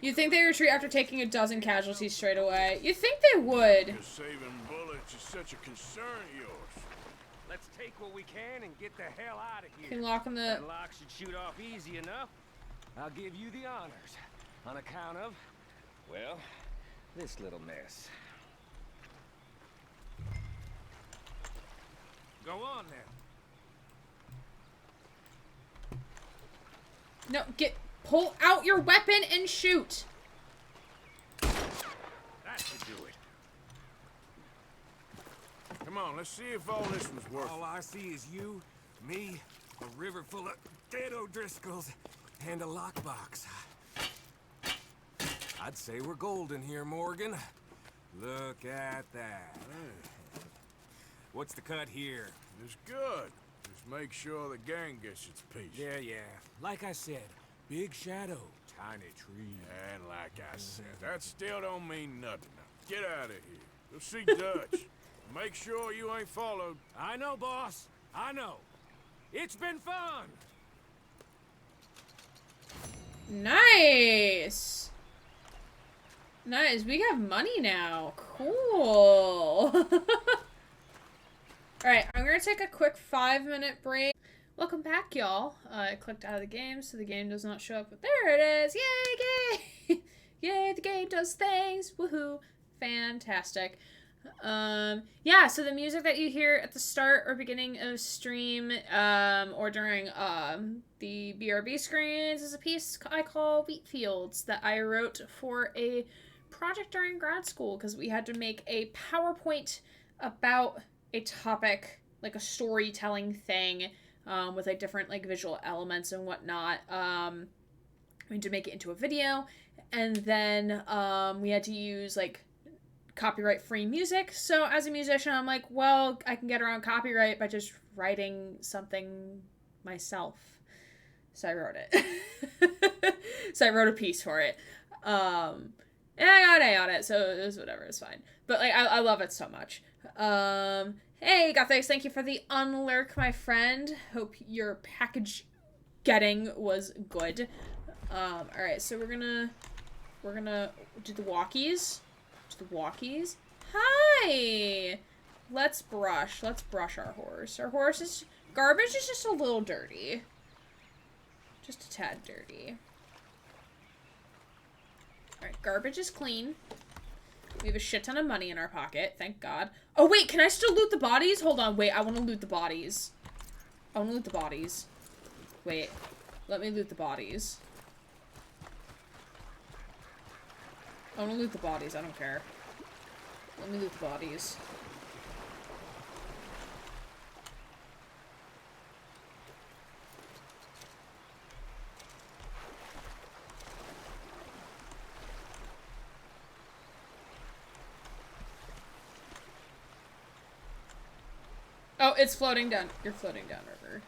A: You think they retreat after taking a dozen casualties straight away? You think they would?
C: Because saving bullets is such a concern of yours.
M: Let's take what we can and get the hell out of here.
A: Can lock in the...
M: That lock should shoot off easy enough. I'll give you the honors. On account of, well, this little mess. Go on now.
A: No, pull out your weapon and shoot.
M: That should do it.
C: Come on, let's see if all this was worth it.
M: All I see is you, me, a river full of dead O'Driscolls, and a lockbox. I'd say we're golden here, Morgan. Look at that. What's the cut here?
C: It's good. Just make sure the gang gets its piece.
M: Yeah. Like I said, big shadow, tiny tree.
C: And like I said, that still don't mean nothing. Now, get out of here. Go see Dutch. Make sure you ain't followed.
M: I know, boss. I know. It's been fun.
A: Nice. Nice. We have money now. Cool. Alright, I'm gonna take a quick 5-minute break. Welcome back, y'all. I clicked out of the game, so the game does not show up, but there it is. Yay, game! Yay, the game does things. Woohoo. Fantastic. Yeah, so the music that you hear at the start or beginning of stream, or during, the BRB screens is a piece I call Wheat Fields that I wrote for a project during grad school because we had to make a PowerPoint about a topic, like a storytelling thing, with like different like visual elements and whatnot. We had to make it into a video, and then we had to use like copyright free music. So as a musician, I'm like, well, I can get around copyright by just writing something myself. So I wrote it. So I wrote a piece for it. And I got an A on it, so it was whatever, it's fine. But like I love it so much. Hey, Gothics, thank you for the unlurk, my friend. Hope your package getting was good. Alright, so we're gonna do the walkies. Do the walkies. Hi! Let's brush our horse. Our horse is garbage is just a little dirty. Just a tad dirty. Alright, garbage is clean. We have a shit ton of money in our pocket, thank God. Oh wait, can I still loot the bodies? Hold on, wait, I want to loot the bodies. I want to loot the bodies. Wait, let me loot the bodies. I want to loot the bodies, I don't care. Let me loot the bodies. Oh, it's floating down. You're floating down river.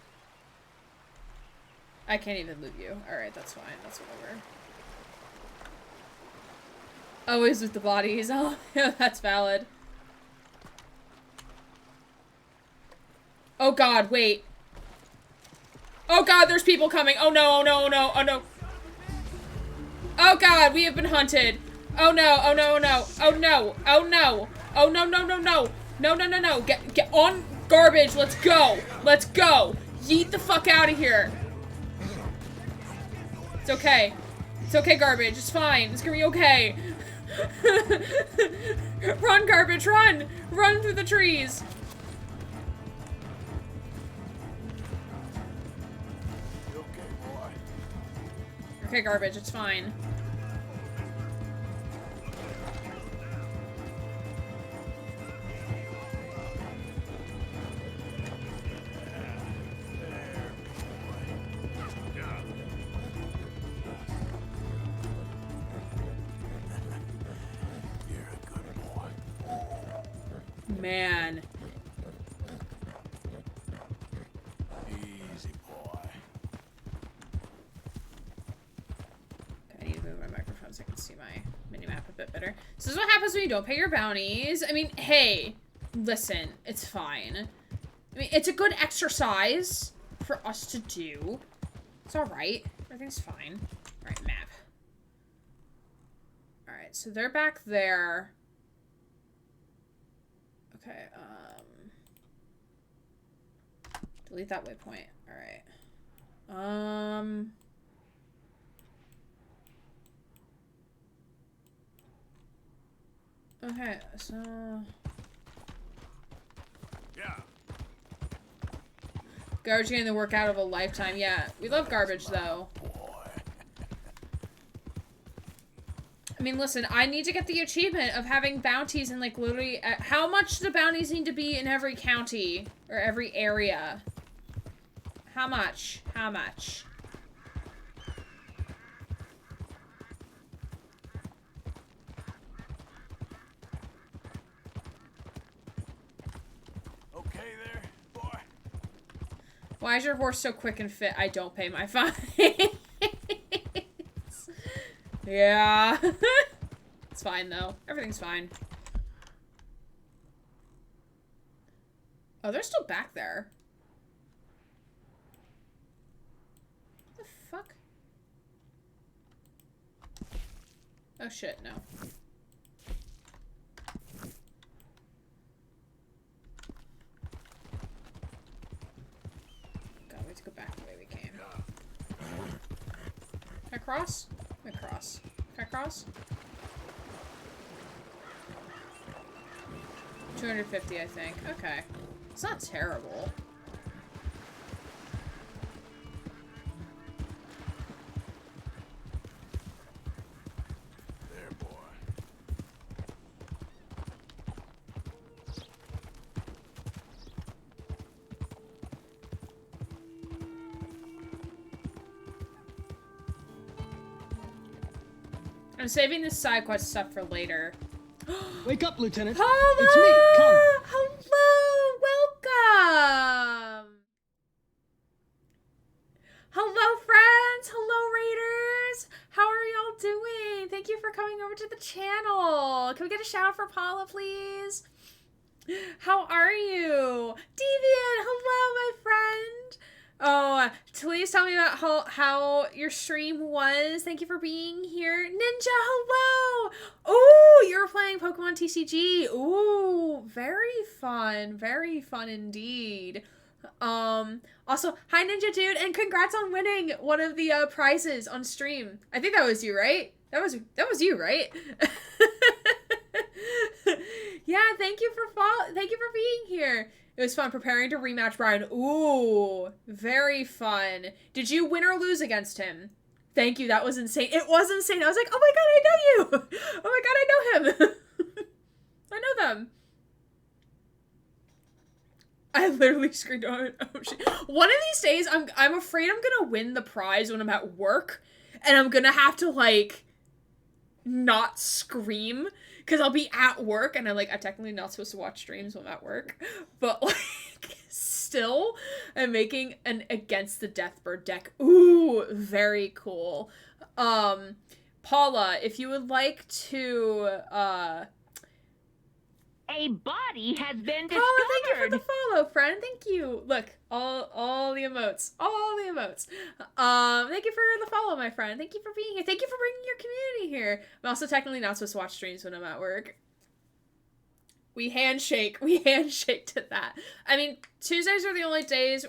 A: I can't even loot you. Alright, that's fine. That's whatever. Always with the bodies. Oh, yeah, that's valid. Oh god, wait. Oh god, there's people coming. Oh no, oh no, oh no, oh no. Oh god, we have been hunted. Oh no, oh no, oh no, oh no, oh no. Oh no, no, no, no. No, no, no, no. Get on garbage. Let's go. Let's go. Yeet the fuck out of here. It's okay. It's okay, garbage. It's fine. It's gonna be okay. Run, garbage, run! Run through the trees!
F: You okay, boy?
A: Okay, garbage, it's fine. Man.
F: Easy, boy.
A: I need to move my microphone so I can see my mini-map a bit better. So this is what happens when you don't pay your bounties. I mean, hey, listen, it's fine. I mean, it's a good exercise for us to do. It's alright. Everything's fine. Alright, map. Alright, so they're back there. Okay, delete that waypoint. Alright. Okay, so...
C: Yeah.
A: Garbage getting the work out of a lifetime. Yeah, we love garbage, though. I mean, listen, I need to get the achievement of having bounties in, like, literally... how much do the bounties need to be in every county? Or every area? How much? How much?
C: Okay there, boy?
A: Why is your horse so quick and fit? I don't pay my fines. Yeah. It's fine, though. Everything's fine. Oh, they're still back there. What the fuck? Oh, shit, no. to go back the way we came. Can I cross? Can I cross? Can I cross? 250, I think. Okay. It's not terrible.
C: There, boy.
A: I'm saving this side quest stuff for later.
J: Wake up, Lieutenant.
A: Hello!
J: It's me, Connor.
A: Hello! Welcome! Hello, friends! Hello, Raiders! How are y'all doing? Thank you for coming over to the channel. Can we get a shout out for Paula, please? How are you? Deviant! Hello, my friend! Oh, please tell me about how your stream was. Thank you for being here. Ninja, hello! Oh, you're playing Pokemon TCG. Ooh, very fun. Very fun indeed. Also, hi Ninja Dude, and congrats on winning one of the prizes on stream. I think that was you, right? That was you, right? Yeah, thank you for being here. It was fun preparing to rematch Brian. Ooh, very fun. Did you win or lose against him? Thank you. That was insane. It was insane. I was like, oh my god, I know you. Oh my god, I know him. I know them. I literally screamed on. Oh shit. One of these days, I'm afraid I'm gonna win the prize when I'm at work, and I'm gonna have to like not scream. Because I'll be at work, and I'm technically not supposed to watch streams when I'm at work. But, still, I'm making an Against the Deathbird deck. Ooh, very cool. Paula, if you would like to,
N: A body has been discovered!
A: Paula, thank you for the follow, friend. Thank you. Look, all the emotes. All the emotes. Thank you for the follow, my friend. Thank you for being here. Thank you for bringing your community here. I'm also technically not supposed to watch streams when I'm at work. We handshake. We handshake to that. I mean, Tuesdays are the only days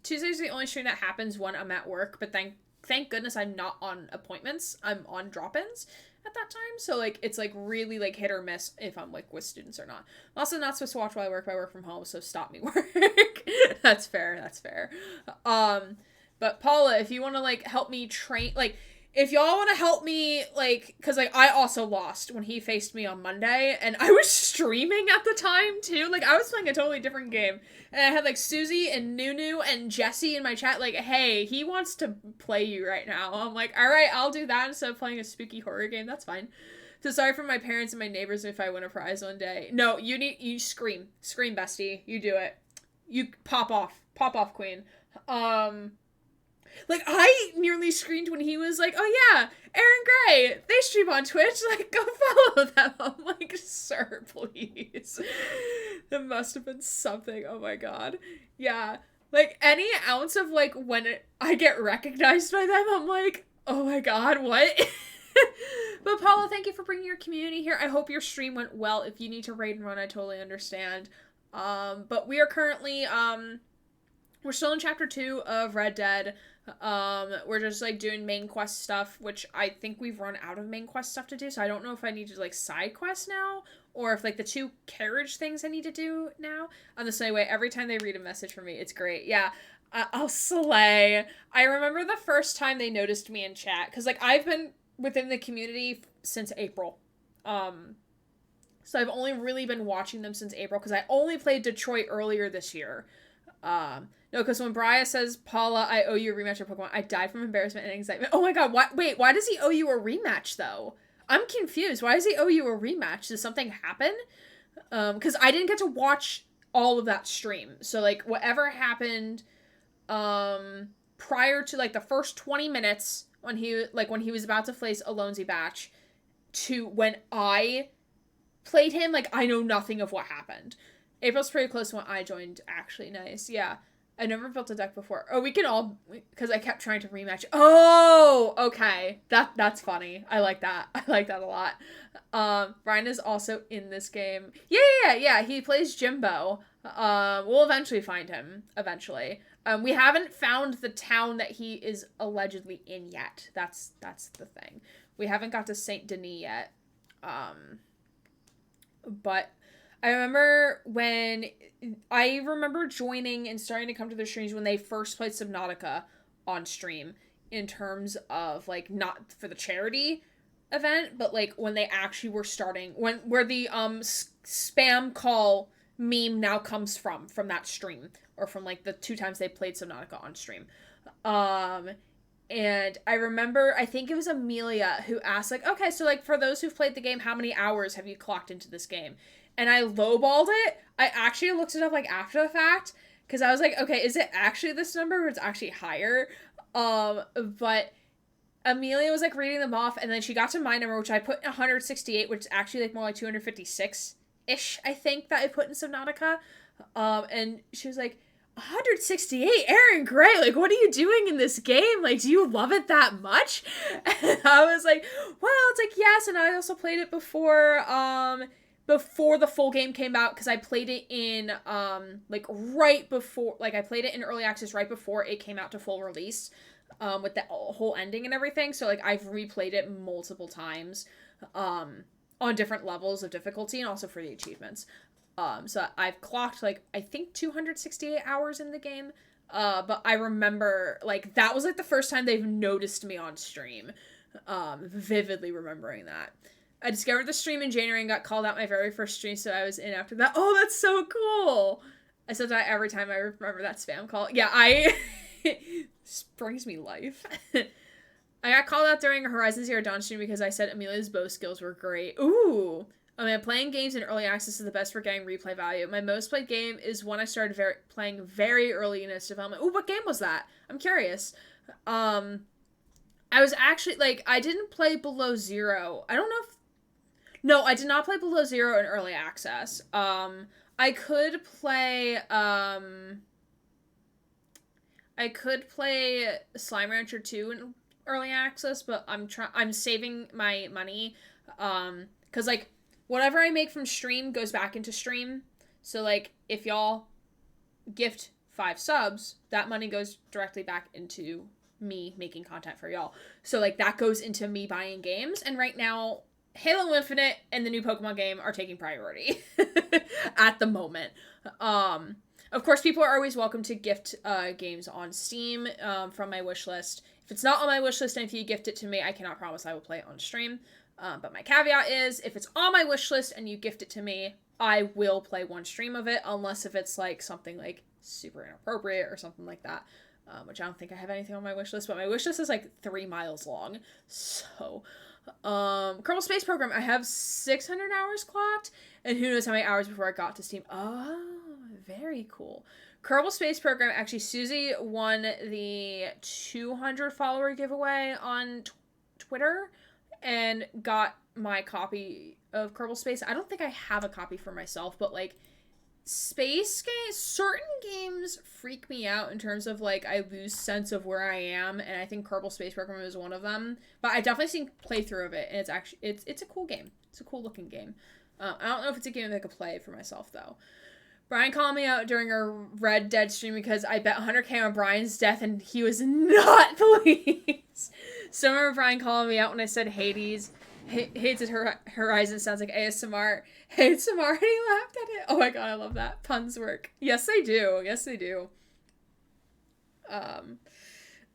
A: Tuesdays are the only stream that happens when I'm at work, but thank goodness I'm not on appointments. I'm on drop-ins at that time, so it's really hit or miss if I'm with students or not. I'm also not supposed to watch while I work from home, so stop me work. That's fair. But Paula, if you want to help me train, if y'all want to help me, because I also lost when he faced me on Monday, and I was streaming at the time too. I was playing a totally different game, and I had Susie and Nunu and Jesse in my chat hey, he wants to play you right now. I'm like, all right, I'll do that instead of playing a spooky horror game. That's fine. So sorry for my parents and my neighbors if I win a prize one day. No, you scream, bestie. You do it. You pop off, queen. I nearly screamed when he was oh yeah, Aaron Gray, they stream on Twitch, go follow them. I'm like, sir, please. That must have been something. Oh my god. Yeah. Any ounce of when I get recognized by them, I'm like, oh my god, what? But Paula, thank you for bringing your community here. I hope your stream went well. If you need to raid and run, I totally understand. But we are currently, we're still in chapter 2 of Red Dead. We're just doing main quest stuff, which I think we've run out of main quest stuff to do, so I don't know if I need to side quest now, or if the 2 carriage things I need to do now. On the same way, every time they read a message from me, it's great. Yeah, I'll slay. I remember the first time they noticed me in chat, because I've been within the community since April. So I've only really been watching them since April, because I only played Detroit earlier this year. No, because when Brian says, Paula, I owe you a rematch of Pokemon, I die from embarrassment and excitement. Oh my god, why does he owe you a rematch, though? I'm confused. Why does he owe you a rematch? Does something happen? Because I didn't get to watch all of that stream. So, whatever happened, prior to, the first 20 minutes, when he was about to face Alonzi Batch, to when I played him, I know nothing of what happened. April's pretty close to when I joined, actually. Nice, yeah. I never built a deck before. Oh, we can all, because I kept trying to rematch. Oh, okay. That's funny. I like that. I like that a lot. Brian is also in this game. Yeah. He plays Jimbo. We'll eventually find him. Eventually. We haven't found the town that he is allegedly in yet. That's the thing. We haven't got to Saint Denis yet. But I remember joining and starting to come to their streams when they first played Subnautica on stream, in terms of, like, not for the charity event, but, like, when they actually were starting, where the spam call meme now comes from that stream, or from, like, the 2 times they played Subnautica on stream. And I remember, I think it was Amelia who asked, like, okay, so, like, for those who've played the game, how many hours have you clocked into this game? And I lowballed it. I actually looked it up, like, after the fact, because I was like, okay, is it actually this number, or it's actually higher? But Amelia was, like, reading them off, and then she got to my number, which I put 168, which is actually, like, more like 256-ish, I think, that I put in Subnautica. And she was like, 168, Aaron Gray, like, what are you doing in this game? Like, do you love it that much? And I was like, well, it's like, yes, and I also played it before the full game came out, because I played it in, like, right before, like, I played it in early access right before it came out to full release, with the whole ending and everything, so, like, I've replayed it multiple times, on different levels of difficulty, and also for the achievements. So I've clocked, like, I think 268 hours in the game, but I remember, like, that was, like, the first time they've noticed me on stream, vividly remembering that. I discovered the stream in January and got called out my very first stream, so I was in after that. Oh, that's so cool! I said that every time I remember that spam call. Yeah, this brings me life. I got called out during a Horizon Zero Dawn stream because I said Amelia's bow skills were great. Ooh! I mean, playing games in early access is the best for getting replay value. My most played game is one I started playing very early in its development. Ooh, what game was that? I'm curious. I was actually, like, I didn't play Below Zero. I don't know if... No, I did not play Below Zero in early access. I could play Slime Rancher 2 in early access, but I'm saving my money, because, like, whatever I make from stream goes back into stream. So, like, if y'all gift 5 subs, that money goes directly back into me making content for y'all. So, like, that goes into me buying games. And right now, Halo Infinite and the new Pokemon game are taking priority at the moment. Of course, people are always welcome to gift games on Steam from my wishlist. If it's not on my wishlist and if you gift it to me, I cannot promise I will play it on stream. But my caveat is, if it's on my wish list and you gift it to me, I will play one stream of it, unless if it's, like, something, like, super inappropriate or something like that, which I don't think I have anything on my wish list, but my wish list is, like, 3 miles long, so, Kerbal Space Program, I have 600 hours clocked, and who knows how many hours before I got to Steam. Oh, very cool. Kerbal Space Program, actually, Susie won the 200 follower giveaway on Twitter, and got my copy of Kerbal Space. I don't think I have a copy for myself, but, like, space games, certain games freak me out in terms of, like, I lose sense of where I am, and I think Kerbal Space Program is one of them. But I definitely seen playthrough of it, and it's actually, it's a cool game. It's a cool looking game. I don't know if it's a game that I could play for myself, though. Brian called me out during a Red Dead stream because I bet 100k on Brian's death, and he was not pleased. So I remember Brian calling me out when I said Hades. Hades at Horizon sounds like ASMR. ASMR, and he laughed at it. Oh my god, I love that. Puns work. Yes, they do. Yes, they do.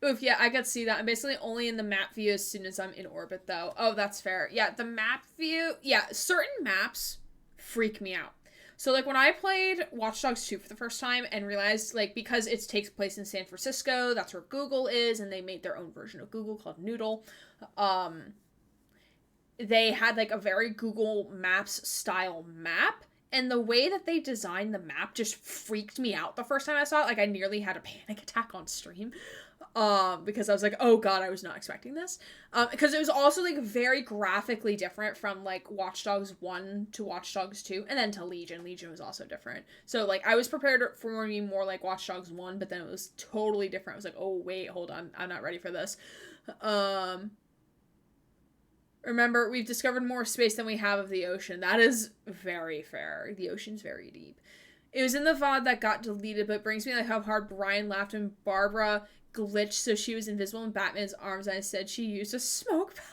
A: Oof, yeah, I got to see that. I'm basically only in the map view as soon as I'm in orbit, though. Oh, that's fair. Yeah, the map view. Yeah, certain maps freak me out. So, like, when I played Watch Dogs 2 for the first time and realized, like, because it takes place in San Francisco, that's where Google is, and they made their own version of Google called Noodle, they had, like, a very Google Maps style map, And the way that they designed the map just freaked me out the first time I saw it. Like, I nearly had a panic attack on stream. Because I was like, oh god, I was not expecting this. Because it was also, like, very graphically different from, like, Watch Dogs 1 to Watch Dogs 2, and then to Legion. Legion was also different. So, like, I was prepared for me more like Watch Dogs 1, but then it was totally different. I was like, oh, wait, hold on, I'm not ready for this. Remember, we've discovered more space than we have of the ocean. That is very fair. The ocean's very deep. It was in the VOD that got deleted, but it brings me like how hard Brian laughed when Barbara glitched so she was invisible in Batman's arms, and I said she used a smoke pellet.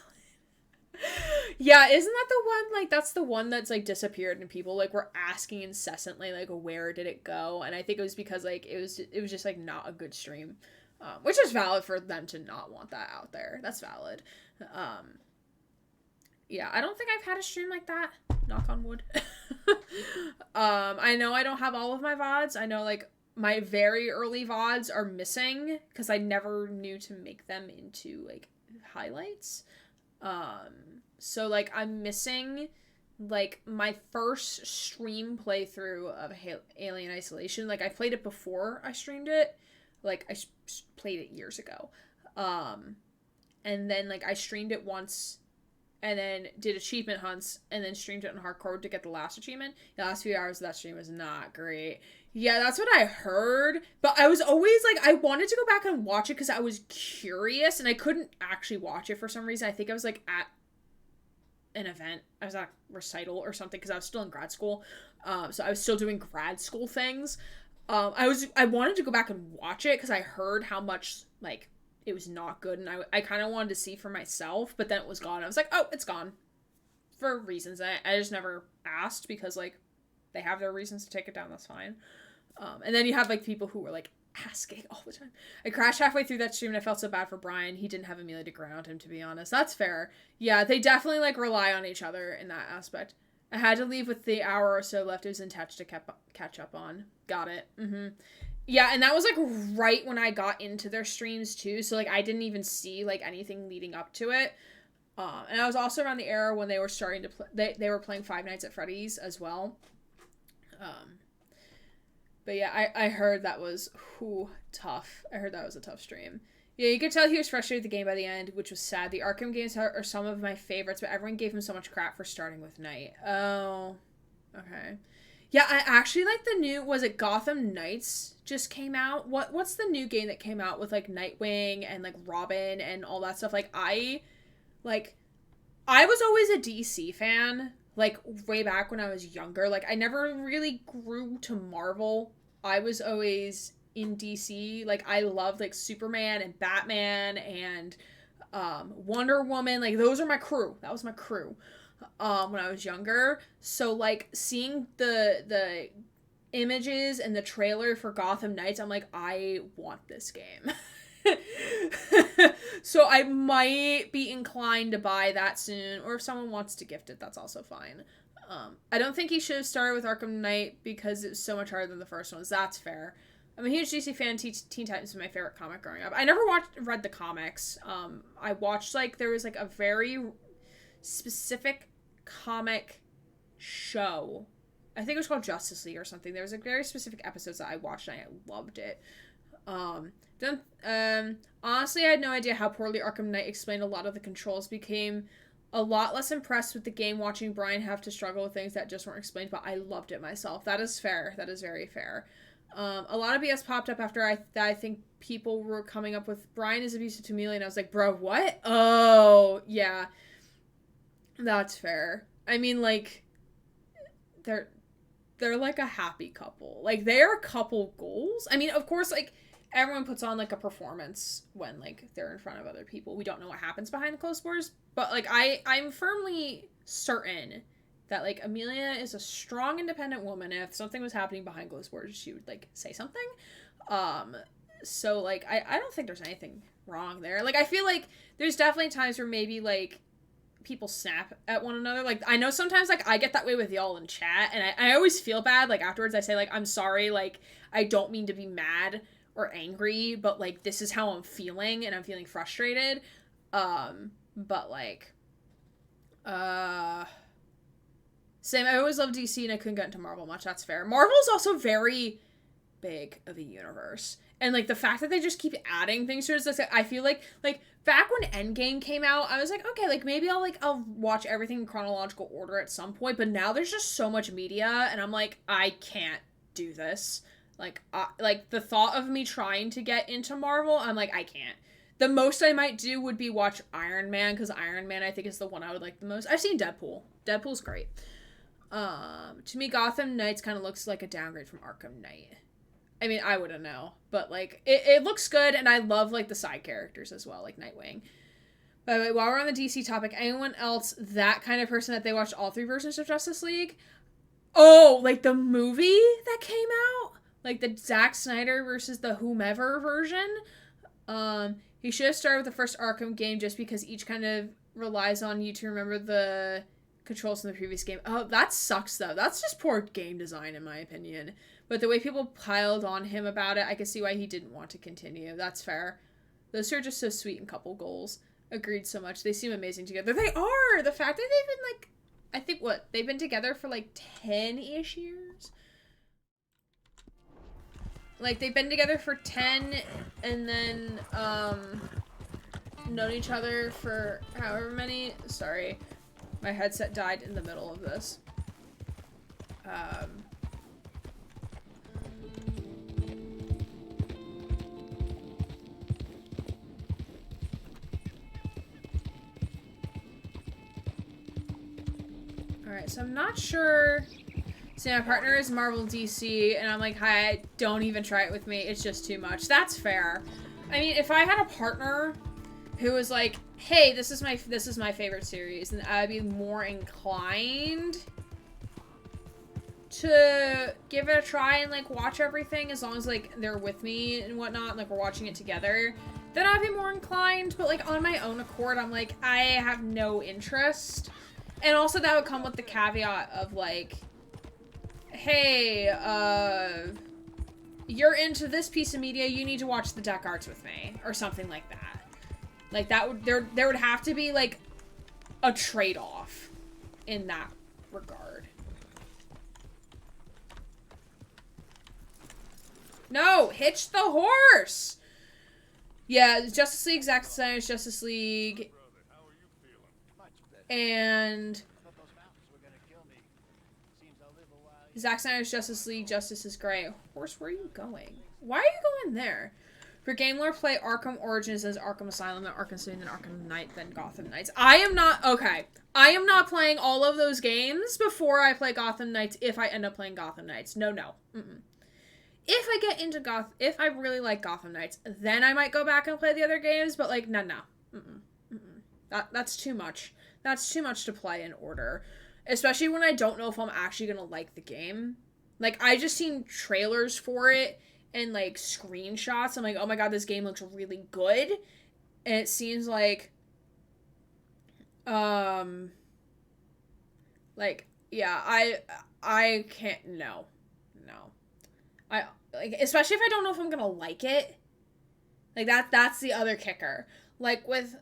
A: Yeah, isn't that the one, like, that's the one that's, like, disappeared and people, like, were asking incessantly, like, where did it go? And I think it was because, like, it was just, like, not a good stream. Which is valid for them to not want that out there. That's valid. Yeah, I don't think I've had a stream like that. Knock on wood. I know I don't have all of my VODs. I know, like, my very early VODs are missing because I never knew to make them into, like, highlights. So, like, I'm missing, like, my first stream playthrough of Alien Isolation. Like, I played it before I streamed it. Like, I played it years ago. And then, like, I streamed it once and then did achievement hunts, and then streamed it on hardcore to get the last achievement. The last few hours of that stream was not great. Yeah, that's what I heard, but I was always, like, I wanted to go back and watch it because I was curious, and I couldn't actually watch it for some reason. I think I was, like, at an event. I was at a recital or something, because I was still in grad school, so I was still doing grad school things. I wanted to go back and watch it, because I heard how much, like, it was not good, and I kind of wanted to see for myself, but then it was gone. I was like, oh, it's gone. For reasons. I just never asked, because, like, they have their reasons to take it down, that's fine. And then you have, like, people who were, like, asking all the time. I crashed halfway through that stream, and I felt so bad for Brian. He didn't have Amelia to ground him, to be honest. That's fair. Yeah, they definitely, like, rely on each other in that aspect. I had to leave with the hour or so left. It was in touch to catch up on. Got it. Yeah, and that was, like, right when I got into their streams, too. So, like, I didn't even see, like, anything leading up to it. And I was also around the era when they were starting to play... They were playing Five Nights at Freddy's as well. But, yeah, I heard that was... tough. I heard that was a tough stream. Yeah, you could tell he was frustrated with the game by the end, which was sad. The Arkham games are some of my favorites, but everyone gave him so much crap for starting with Night. Oh, okay. Yeah, I actually like the new, was it Gotham Knights just came out? What's the new game that came out with, like, Nightwing and, like, Robin and all that stuff? Like, I was always a DC fan, like, way back when I was younger. Like, I never really grew to Marvel. I was always in DC. Like, I loved, like, Superman and Batman and Wonder Woman. Like, those are my crew. That was my crew. When I was younger. So, like, seeing the images and the trailer for Gotham Knights, I'm like, I want this game. So I might be inclined to buy that soon, or if someone wants to gift it, that's also fine. I don't think he should have started with Arkham Knight because it was so much harder than the first ones. That's fair. I'm a huge DC fan. Teen Titans was my favorite comic growing up. I never read the comics. I watched, like, there was, like, a very specific comic show. I think it was called Justice League or something. There was, like, very specific episodes that I watched and I loved it. Honestly, I had no idea how poorly Arkham Knight explained a lot of the controls. Became a lot less impressed with the game watching Brian have to struggle with things that just weren't explained, but I loved it myself. That is fair. That is very fair. A lot of BS popped up after I think people were coming up with Brian is abusive to Amelia, and I was like, bro, what? Oh, yeah. That's fair. I mean, like, they're like a happy couple. Like, they're couple goals. I mean, of course, like, everyone puts on, like, a performance when, like, they're in front of other people. We don't know what happens behind the closed doors, but, like, I'm firmly certain that, like, Amelia is a strong, independent woman, and if something was happening behind closed doors, she would, like, say something. So, like, I don't think there's anything wrong there. Like, I feel like there's definitely times where maybe, like, people snap at one another. Like, I know sometimes, like, I get that way with y'all in chat, and I always feel bad. Like, afterwards I say, like, I'm sorry, like, I don't mean to be mad or angry, but, like, this is how I'm feeling, and I'm feeling frustrated. But, like, Same. I always loved DC and I couldn't get into Marvel much. That's fair. Marvel's also very big of a universe. And, like, the fact that they just keep adding things to it, is like, I feel like, back when Endgame came out, I was like, okay, like, maybe I'll watch everything in chronological order at some point, but now there's just so much media, and I'm like, I can't do this. Like, the thought of me trying to get into Marvel, I'm like, I can't. The most I might do would be watch Iron Man, because Iron Man, I think, is the one I would like the most. I've seen Deadpool. Deadpool's great. To me, Gotham Knights kind of looks like a downgrade from Arkham Knight. I mean, I wouldn't know, but, like, it looks good, and I love, like, the side characters as well, like Nightwing. By the way, while we're on the DC topic, anyone else that kind of person that they watched all 3 versions of Justice League? Oh, like, the movie that came out? Like, the Zack Snyder versus the whomever version? He should have started with the first Arkham game just because each kind of relies on you to remember the controls from the previous game. Oh, that sucks, though. That's just poor game design, in my opinion. But the way people piled on him about it, I can see why he didn't want to continue. That's fair. Those two are just so sweet in couple goals. Agreed so much. They seem amazing together. They are! The fact that they've been, like, I think, they've been together for, like, 10-ish years? Like, they've been together for 10, and then, known each other for however many. Sorry. My headset died in the middle of this. Alright, so I'm not sure. See, my partner is Marvel DC, and I'm like, hi, don't even try it with me. It's just too much. That's fair. I mean, if I had a partner who was like, hey, this is my favorite series, then I'd be more inclined to give it a try and, like, watch everything, as long as, like, they're with me and whatnot, and, like, we're watching it together. Then I'd be more inclined, but, like, on my own accord, I'm like, I have no interest. And also that would come with the caveat of, like, hey, you're into this piece of media, you need to watch the deck arts with me, or something like that. Like, that would, there would have to be, like, a trade-off in that regard. No! Hitch the horse! Yeah, Justice League, Zack Snyder's Justice League, and Zack Snyder's Justice League, Justice is Gray. Horse, where are you going? Why are you going there? For game lore, play Arkham Origins as Arkham Asylum, then Arkham City, then Arkham Knight, then Gotham Knights. I am not playing all of those games before I play Gotham Knights if I end up playing Gotham Knights. No. If I get into if I really like Gotham Knights, then I might go back and play the other games, but, like, no. That's too much. That's too much to play in order. Especially when I don't know if I'm actually gonna like the game. Like, I just seen trailers for it and, like, screenshots. I'm like, oh my god, this game looks really good. And it seems like, like, yeah, I can't, no. Like, especially if I don't know if I'm gonna like it. Like, that's the other kicker. Like, with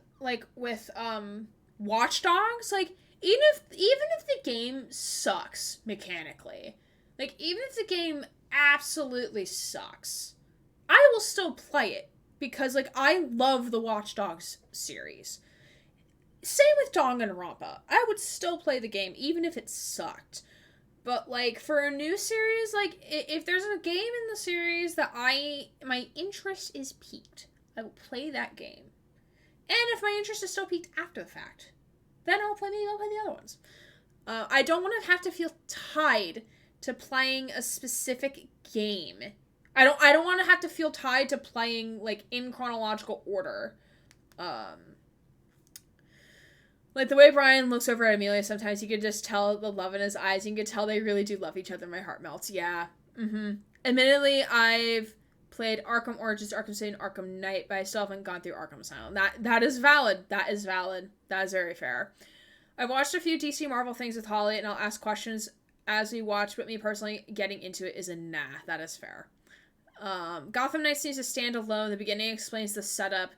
A: Watch Dogs, like, even if the game sucks mechanically, like, even if the game absolutely sucks, I will still play it because, like, I love the Watch Dogs series. Same with Danganronpa. I would still play the game even if it sucked. But, like, for a new series, like, if there's a game in the series that my interest is piqued, I will play that game. And if my interest is still piqued after the fact, then I'll play the other ones. I don't want to have to feel tied to playing a specific game. I don't want to have to feel tied to playing, like, in chronological order. Like, the way Brian looks over at Amelia, sometimes you could just tell the love in his eyes. You can tell they really do love each other. My heart melts. Yeah. Admittedly, I've played Arkham Origins, Arkham City, and Arkham Knight, but I still haven't gone through Arkham Asylum. That is valid. That is valid. That is very fair. I've watched a few DC Marvel things with Holly, and I'll ask questions as we watch, but me personally, getting into it is a nah. That is fair. Gotham Knights needs to stand alone. The beginning explains the setup.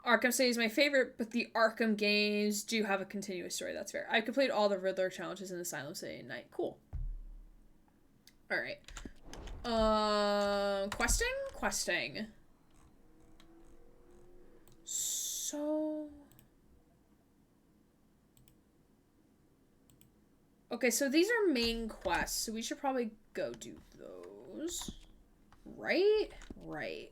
A: Arkham City is my favorite, but the Arkham games do have a continuous story. That's fair. I've completed all the Riddler challenges in Asylum City at night. Cool. Alright. Questing. So... Okay, so these are main quests, so we should probably go do those. Right? Right.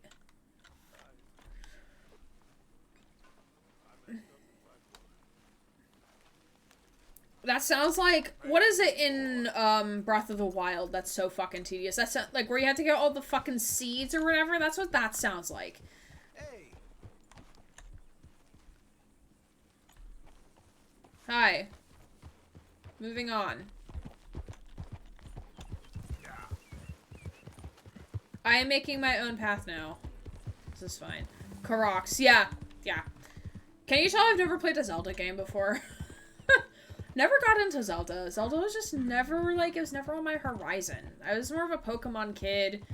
A: That sounds like, what is it in Breath of the Wild that's so fucking tedious? That's like where you have to get all the fucking seeds or whatever. That's what that sounds like.
O: Hey.
A: Hi. Moving on. I am making my own path now. This is fine. Koroks. Yeah. Can you tell I've never played a Zelda game before? Never got into Zelda. Zelda was just never, like, it was never on my horizon. I was more of a Pokemon kid.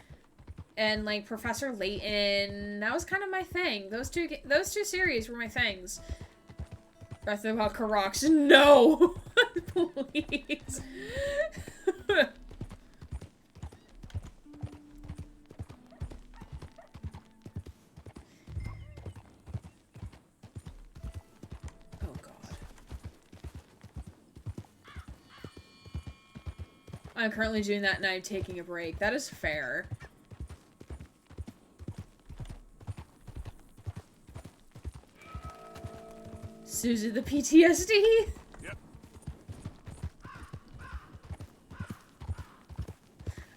A: And, like, Professor Layton. That was kind of my thing. Those two series were my things. Breath of the Wild, Koroks. No! Please. Oh, God. I'm currently doing that and I'm taking a break. That is fair. Susie the PTSD?
C: Yep.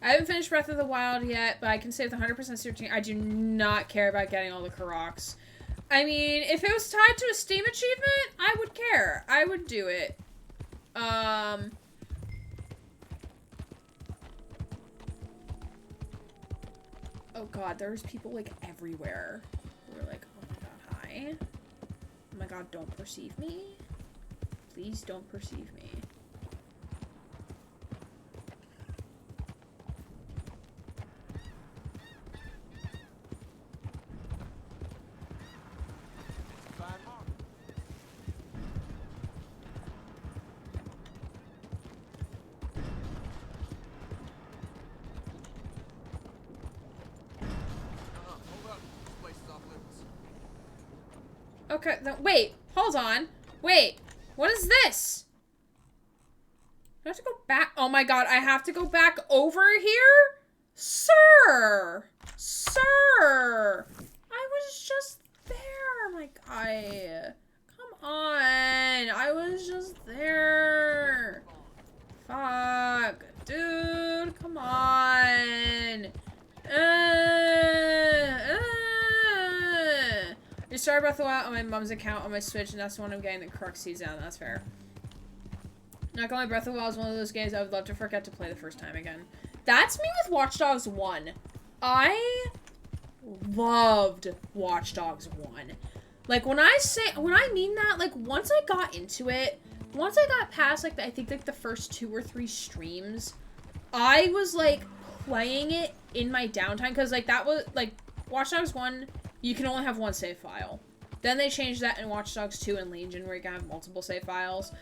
A: I haven't finished Breath of the Wild yet, but I can say with 100% certainty I do not care about getting all the Koroks. I mean, if it was tied to a Steam achievement, I would care. I would do it. Oh god, there's people like everywhere who are like, oh my god, hi. Oh my god, don't perceive me. Please don't perceive me. Okay, wait, hold on. Wait, what is this? I have to go back. Oh my god, I have to go back over here? Sir! Sir! I was just there, my guy. Come on. I was just there. Fuck. Dude, come on. You started Breath of the Wild on my mom's account on my Switch, and that's the one I'm getting the Koroks seeds down. That's fair. Not gonna lie, Breath of the Wild is one of those games I would love to forget to play the first time again. That's me with Watch Dogs 1. I loved Watch Dogs 1. Like, when I mean that, like, once I got into it, once I got past, like, I think, like, the first 2 or 3 streams, I was, like, playing it in my downtime, because, like, that was, like, Watch Dogs 1, you can only have one save file. Then they changed that in Watch Dogs 2 and Legion, where you can have multiple save files.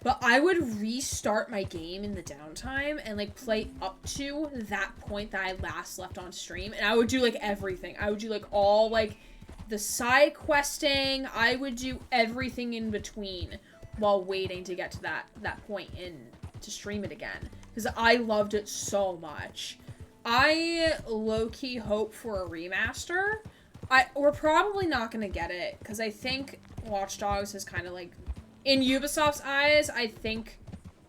A: But I would restart my game in the downtime and, like, play up to that point that I last left on stream. And I would do, like, everything. I would do, like, all, like, the side questing. I would do everything in between while waiting to get to that point and to stream it again. Because I loved it so much. I low-key hope for a remaster. We're probably not going to get it. Because I think Watch Dogs is kind of, like... In Ubisoft's eyes, I think,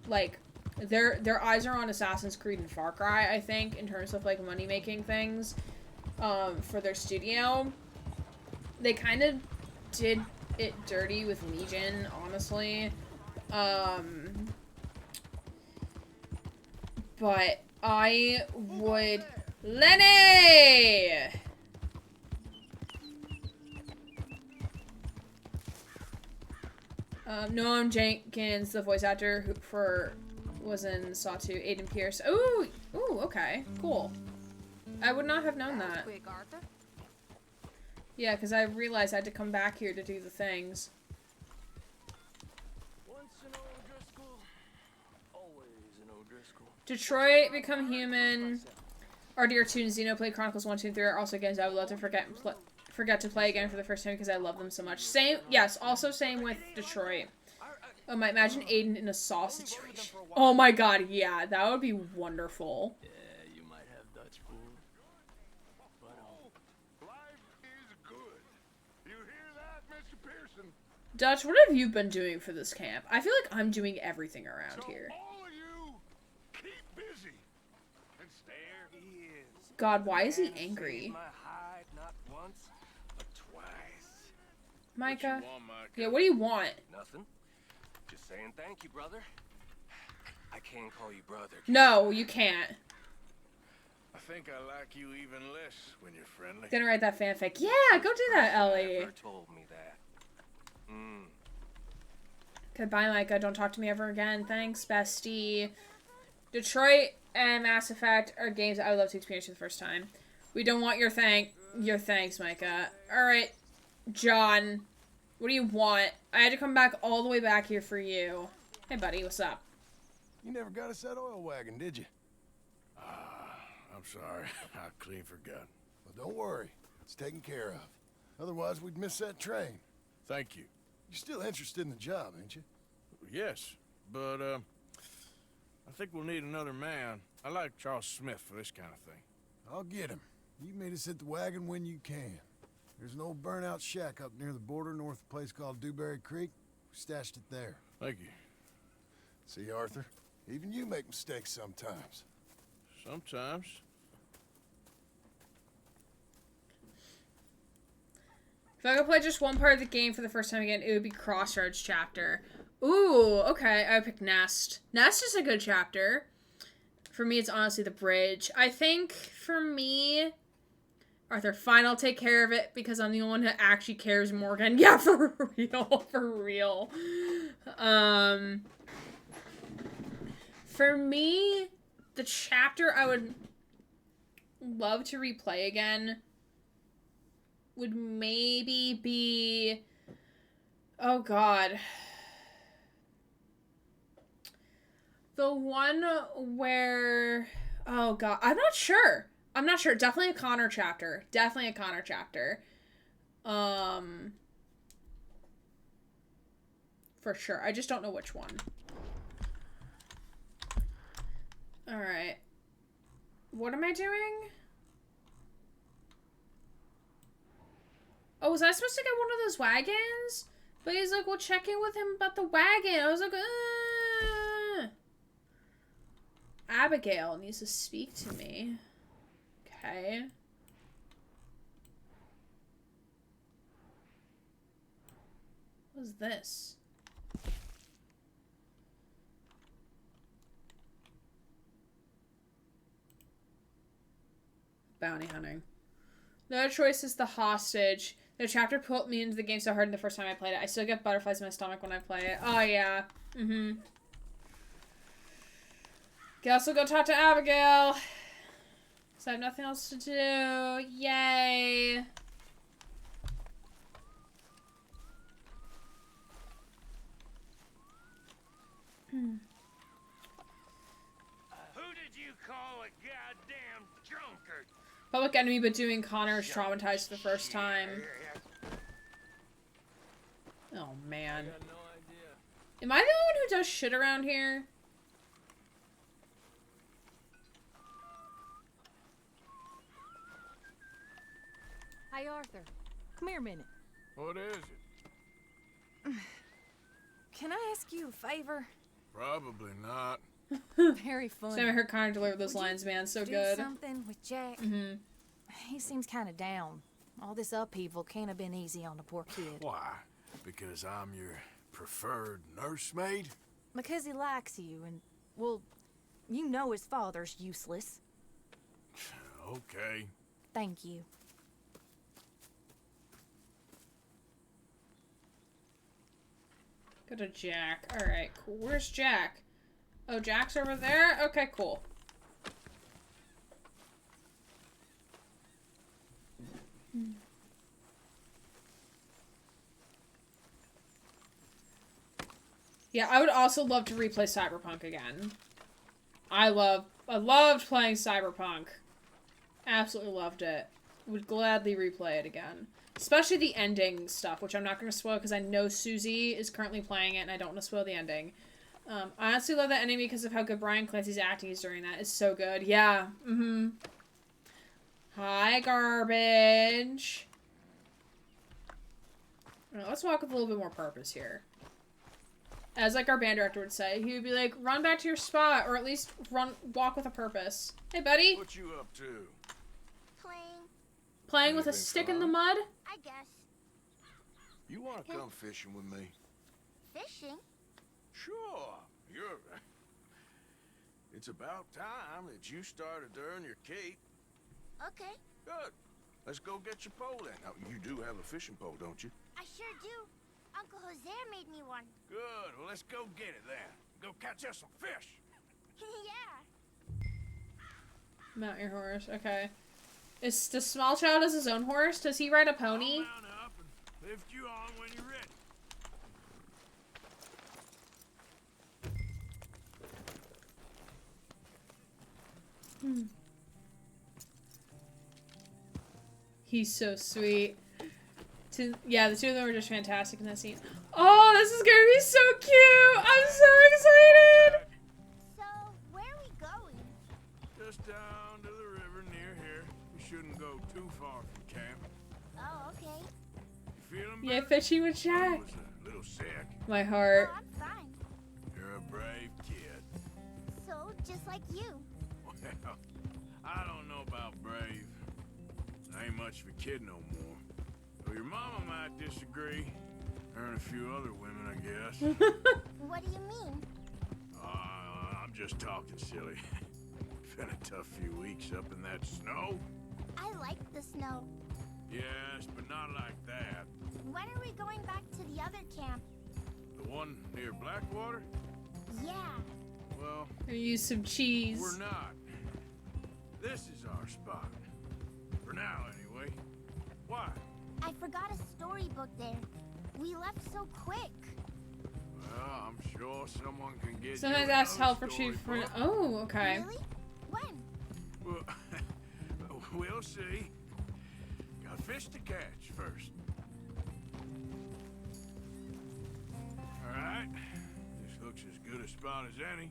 A: like, their eyes are on Assassin's Creed and Far Cry, I think, in terms of, like, money-making things, for their studio. They kind of did it dirty with Legion, honestly. But I would... Lenny! Noam Jenkins, the voice actor who was in Saw 2, Aiden Pierce. Ooh, okay, cool. I would not have known that. Yeah, because I realized I had to come back here to do the things.
G: Once an O'Driscoll, always an O'Driscoll.
A: Detroit, Become Human, RDR2 and Xenoblade Chronicles 1, 2, and 3 are also games I would love to forget to play again for the first time because I love them so much. Same, yes, also same with Detroit. Oh my, imagine Aiden in a Saw situation. Oh my god, yeah, that would be wonderful.
G: Yeah, you might have Dutch food. But,
C: life is good. You hear that, Mr. Pearson?
A: Dutch, what have you been doing for this camp? I feel like I'm doing everything around here.
C: All of you, keep busy. And
M: There he is.
A: God, why is he angry?
M: My hide not once, but twice.
A: Micah?
C: want, Micah?
A: Yeah, what do you want?
M: Nothing. Just saying thank you, brother. I can't call you brother.
A: No, you can't.
C: I think I like you even less when you're friendly.
A: Gonna write that fanfic. Yeah, go do that, Ellie.
M: Never told me that.
A: Goodbye, Micah. Don't talk to me ever again. Thanks, bestie. Detroit and Mass Effect are games I would love to experience for the first time. We don't want your thanks, Micah. Alright, John. What do you want? I had to come back all the way back here for you. Hey, buddy, what's up?
F: You never got us that oil wagon, did you?
C: I'm sorry. I clean forgot.
F: Well, don't worry. It's taken care of. Otherwise, we'd miss that train.
C: Thank you.
F: You're still interested in the job, ain't you?
C: Yes, but, I think we'll need another man. I like Charles Smith for this kind of thing.
F: I'll get him. You meet us at the wagon when you can. There's an old burnout shack up near the border north of a place called Dewberry Creek. We stashed it there.
C: Thank you.
F: See, Arthur? Even you make mistakes sometimes.
C: Sometimes.
A: If I could play just one part of the game for the first time again, it would be Crossroads chapter. Ooh, okay. I would pick Nest. Nest is a good chapter. For me, it's honestly the bridge. I think, for me, Arthur, fine, I'll take care of it because I'm the only one who actually cares more again. Yeah, for real. For real. For me, the chapter I would love to replay again would maybe be... Oh, God. The one where... Oh, God. I'm not sure. Definitely a Connor chapter. For sure. I just don't know which one. Alright. What am I doing? Oh, was I supposed to get one of those wagons? But he's like, well, check in with him about the wagon. I was like, Abigail needs to speak to me. Okay. What is this? Bounty hunting. No choice is the hostage. The chapter put me into the game so hard the first time I played it. I still get butterflies in my stomach when I play it. Oh, yeah. Mm-hmm. Guess we'll go talk to Abigail. Because I have nothing else to do. Yay.
M: Who did you call a goddamn drunkard?
A: Public enemy, but doing Connor is traumatized for the first time. Oh, man. Am I the one who does shit around here?
O: Hey, Arthur. Come here a minute.
C: What is it?
O: Can I ask you a favor?
C: Probably not.
O: Very funny.
A: So I heard Connor deliver those lines, man. So
O: do
A: good.
O: Something with Jack?
A: Mm-hmm.
O: He seems kind of down. All this upheaval can't have been easy on the poor kid.
C: Why? Because I'm your preferred nursemaid?
O: Because he likes you and, well, you know his father's useless.
C: Okay.
O: Thank you.
A: Go to Jack. Alright, cool. Where's Jack? Oh, Jack's over there? Okay, cool. Yeah, I would also love to replay Cyberpunk again. I loved playing Cyberpunk. Absolutely loved it. Would gladly replay it again. Especially the ending stuff, which I'm not going to spoil because I know Susie is currently playing it and I don't want to spoil the ending. I honestly love that ending because of how good Brian Clancy's acting is during that. It's so good. Yeah. Mm-hmm. Hi, Garbage. Right, let's walk with a little bit more purpose here. As like our band director would say, he would be like, run back to your spot, or at least walk with a purpose. Hey, buddy.
C: What you up to?
A: Playing with a stick in the mud?
E: I guess.
C: You want to come fishing with me?
E: Fishing?
C: Sure. It's about time that you started to earn your keep.
E: Okay.
C: Good. Let's go get your pole then. Now, you do have a fishing pole, don't you?
E: I sure do. Uncle Jose made me one.
C: Good. Well, let's go get it then. Go catch us some fish.
E: Yeah.
A: Mount your horse. Okay. Does Small Child has his own horse? Does he ride a pony?
C: I'll mount up and lift you on when you're ready.
A: He's so sweet. Yeah, the two of them are just fantastic in that scene. Oh, this is gonna be so cute! I'm so excited!
E: So, where are we going?
C: Just down to the river near here. We shouldn't go too far from camp.
E: Oh, okay.
C: You feeling
A: Yeah,
C: better?
A: fishing with
C: I
A: Jack.
C: was a little sick.
A: My heart.
E: Oh, I'm fine.
C: You're a brave kid.
E: So, just like you.
C: Well, I don't know about brave. I ain't much of a kid no more. Well, your mama might disagree. Her and a few other women, I guess.
E: What do you mean?
C: I'm just talking silly. Been a tough few weeks up in that snow.
E: I like the snow.
C: Yes, but not like that.
E: When are we going back to the other camp?
C: The one near Blackwater?
E: Yeah.
C: Well,
A: Or use some cheese.
C: we're not. This is our spot. For now, anyway. Why?
E: I forgot a storybook there. We left so quick.
C: Well, I'm sure someone can get
A: Sometimes
C: you
A: that's
C: another
A: help retrieve for.
C: storybook.
A: Oh, okay.
E: Really? When?
C: Well, we'll see. Got fish to catch first. All right. This looks as good a spot as any.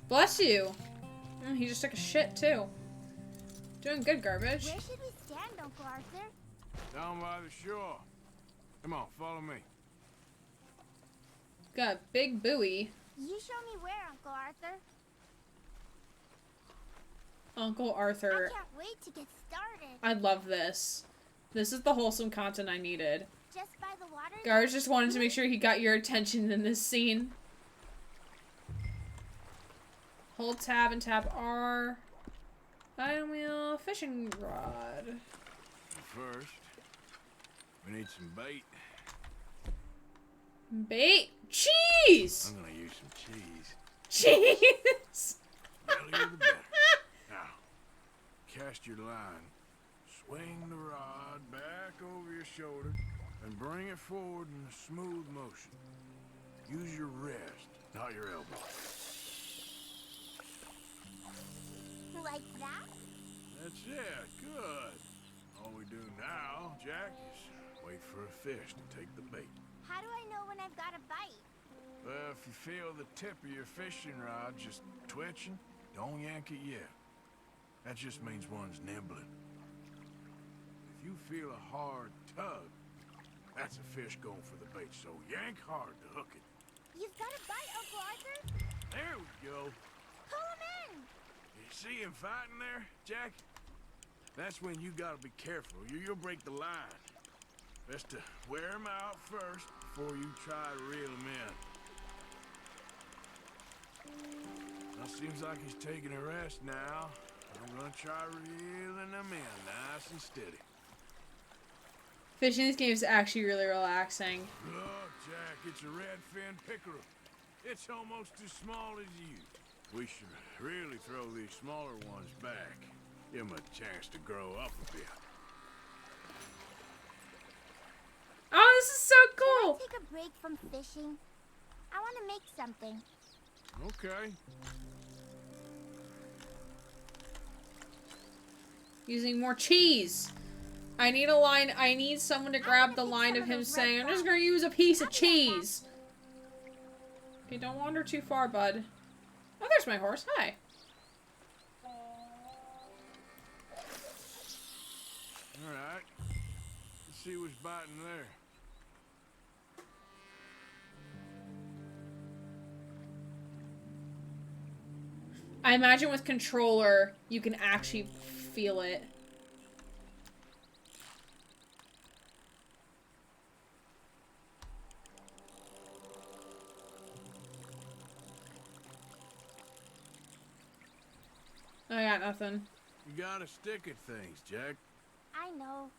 A: Bless you. He just took a shit too. Doing good, Garbage.
E: Where should we stand, Uncle Arthur?
C: Down by the shore. Come on, follow me.
A: Got a big buoy.
E: You show me where, Uncle Arthur.
A: Uncle Arthur.
E: I can't wait to get started.
A: I love this. This is the wholesome content I needed.
E: Just by the water?
A: Garbage just wanted to make sure he got your attention in this scene. Hold tab and tap R. Item wheel, fishing rod.
C: First, we need some bait.
A: Bait? Cheese!
C: I'm gonna use some cheese.
A: Cheese!
C: Earlier the better. Now, cast your line. Swing the rod back over your shoulder and bring it forward in a smooth motion. Use your wrist, not your elbow.
E: Like that?
C: That's it. Good. All we do now, Jack, is wait for a fish to take the bait.
E: How do I know when I've got a bite?
C: Well, if you feel the tip of your fishing rod just twitching, don't yank it yet. That just means one's nibbling. If you feel a hard tug, that's a fish going for the bait, so yank hard to hook it.
E: You've got a bite, Uncle Arthur.
C: There we go.
E: Pull him in.
C: You see him fighting there, Jack? That's when you gotta be careful. You'll break the line. Best to wear him out first before you try to reel him in. Well, seems like he's taking a rest now. I'm gonna try reeling him in nice and steady.
A: Fishing this game is actually really relaxing.
C: Look, Jack, it's a redfin pickerel. It's almost as small as you. We should really throw these smaller ones back. Give them a chance to grow up a bit.
P: break from fishing? I want to make something.
C: Okay.
A: Using more cheese. I need a line. I need someone to grab the line of him saying, I'm just gonna use a piece of cheese. Okay, don't wander too far, bud. Oh, there's my horse. Hi.
C: Alright. Let's see what's biting there.
A: I imagine with controller, you can actually feel it. I got nothing.
C: You gotta stick at things, Jack.
P: I know.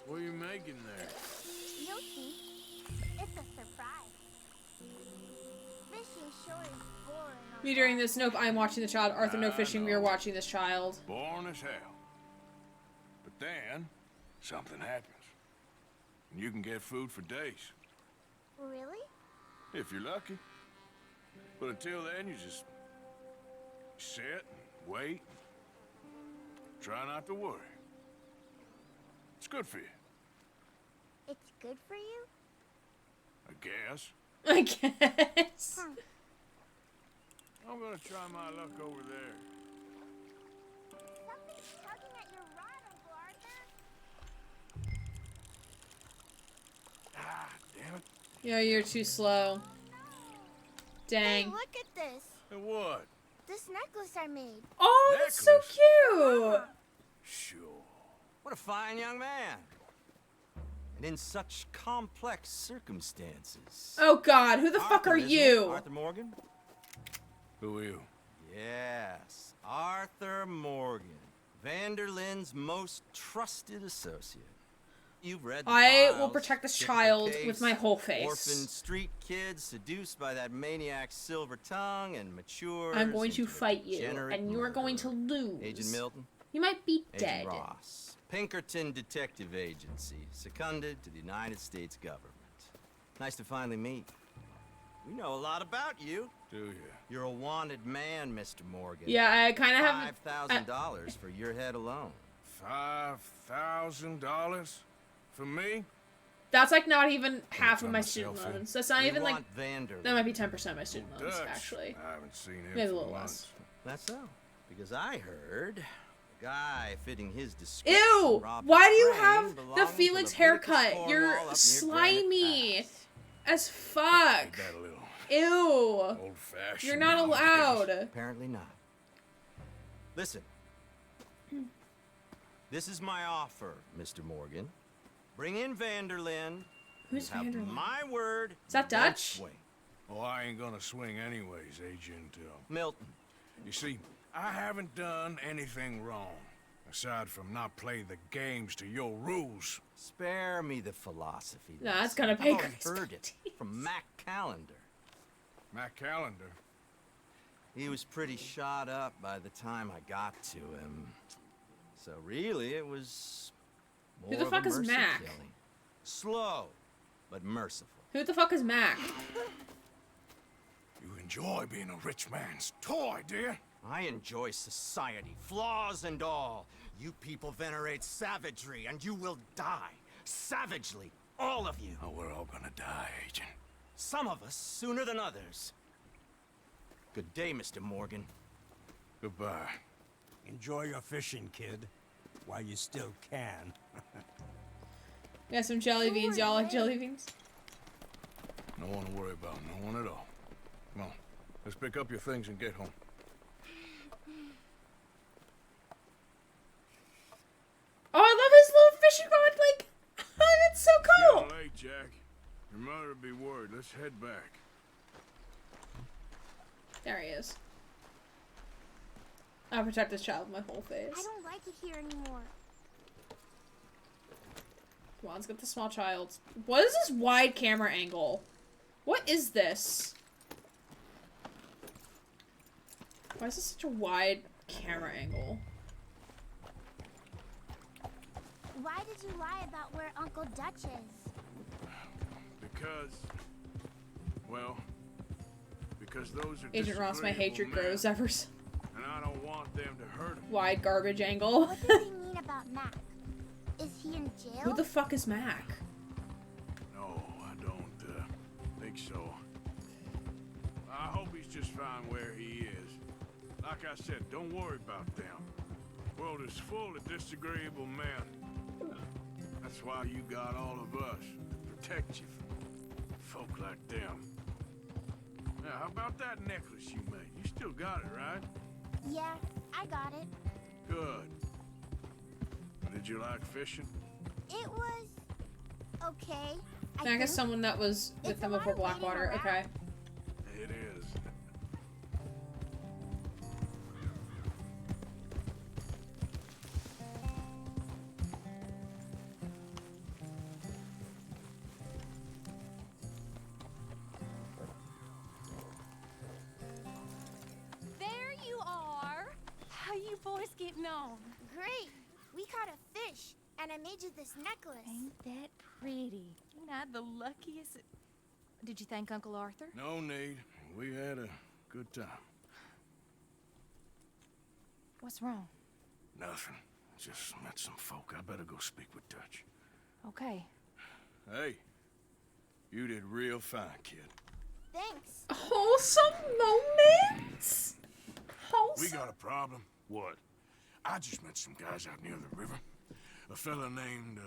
C: What are you making there?
P: You'll see. It's a surprise. Fishing sure is boring.
A: Me during this. Nope, I'm watching the child. Arthur, no fishing. We are watching this child.
C: Boring as hell. But then, something happens. And you can get food for days.
P: Really?
C: If you're lucky. But until then, you just sit and wait. Try not to worry. It's good for you.
P: It's good for you?
C: I guess.
A: I guess.
P: Huh.
C: I'm gonna try my luck over there.
P: Something's tugging at your rod, Uncle Arthur.
C: Ah, damn it.
A: Yeah, you're too slow. Dang.
P: Hey, look at this.
C: And what?
P: This necklace I made.
A: Oh, that's so cute.
C: Sure.
G: What a fine young man. And in such complex circumstances.
A: Oh God, who the fuck are
G: Arthur, isn't it?
A: you?
G: Arthur Morgan?
C: Who are you?
G: Yes, Arthur Morgan. Vanderlyn's most trusted associate. You've read the
A: I will
G: files,
A: protect this
G: typical
A: child
G: case,
A: with my whole face.
G: Orphan street kids seduced by that maniac's silver tongue and matures.
A: I'm going to
G: into a
A: fight you,
G: degenerate
A: and you are going to lose.
G: Agent Milton?
A: You might be
G: Agent
A: dead.
G: Ross. Pinkerton Detective Agency, seconded to the United States government. Nice to finally meet. We know a lot about you.
C: Do you?
G: You're a wanted man, Mr. Morgan.
A: Yeah, I kind of have
G: $5,000 for your head alone.
C: $5,000 for me?
A: That's like not even half of my
C: myself
A: student
C: in.
A: loans. That's not
G: We
A: even like.
G: want Vanderlyn.
A: That might be 10% of my student loans,
C: Dutch.
A: actually.
C: I haven't seen him
A: Maybe a
C: for
A: little
C: months.
A: less.
G: That's so. Because I heard a guy fitting his description.
A: Ew!
G: robbed
A: Why
G: a
A: do you
G: train
A: have the
G: belonging to
A: Felix
G: Leviticus
A: haircut?
G: Cornwall
A: You're
G: up near
A: slimy
G: Granite
A: as fuck.
C: That a little
A: Ew.
C: old-fashioned.
A: You're not allowed.
G: Apparently not. Listen. This is my offer, Mr. Morgan. Bring in Vanderlyn.
A: Who's
G: You have
A: Vanderlyn?
G: my word.
A: Is that
G: you won't
A: Dutch?
G: swing.
C: Oh, I ain't gonna swing anyways, Agent.
G: Milton.
C: You see, I haven't done anything wrong. Aside from not play the games to your rules.
G: Spare me the philosophy.
A: Nah, it's
G: lesson.
A: gonna pay
G: I've already
A: Chris
G: heard it from Mac Callender.
C: Mac Callender.
G: He was pretty shot up by the time I got to him. So really, it was more
A: Who the
G: of
A: fuck
G: a
A: is
G: mercy
A: Mac?
G: killing. Slow, but merciful.
A: Who the fuck is Mac?
C: You enjoy being a rich man's toy, dear.
G: I enjoy society, flaws and all. You people venerate savagery, and you will die. Savagely, all of you.
C: Oh, we're all gonna die, Agent.
G: Some of us sooner than others. Good day, Mr. Morgan.
C: Goodbye.
M: Enjoy your fishing, kid, while you still can.
A: Got some jelly beans. Y'all like jelly beans?
C: No one to worry about, no one at all. Come on, let's pick up your things and get home.
A: Oh, I love his little fishing rod. Like, oh, that's so cool.
C: Getting late, Jack. Your mother would be worried. Let's head back.
A: There he is. I'll protect this child with my whole face.
P: I don't like it here anymore.
A: Come on, let's get the small child. What is this wide camera angle? What is this? Why is this such a wide camera angle?
P: Why did you lie about where Uncle Dutch is?
C: Because those are
A: Agent Ross, my hatred
C: disagreeable
A: grows
C: men,
A: ever.
C: and I don't want them to hurt him.
A: Wide garbage angle.
P: What does he mean about Mac? Is he in jail?
A: Who the fuck is Mac?
C: No, I don't think so. I hope he's just fine where he is. Like I said, don't worry about them. The world is full of disagreeable men. That's why you got all of us to protect you from folk like them. Now, how about that necklace you made? You still got it, right?
P: Yeah, I got it.
C: Good. Did you like fishing?
P: It was okay.
A: I guess someone that was with them before Blackwater. Okay.
C: It is.
E: There you are. How you boys getting on?
P: Great. We caught a fish, and I made you this necklace.
O: Ain't that pretty? Ain't I the luckiest? Did you thank Uncle Arthur?
C: No need. We had a good time.
O: What's wrong?
C: Nothing. Just met some folk. I better go speak with Dutch.
O: Okay.
C: Hey, you did real fine, kid.
P: Thanks.
A: Wholesome moments.
C: We got a problem. What? I just met some guys out near the river. A fella named,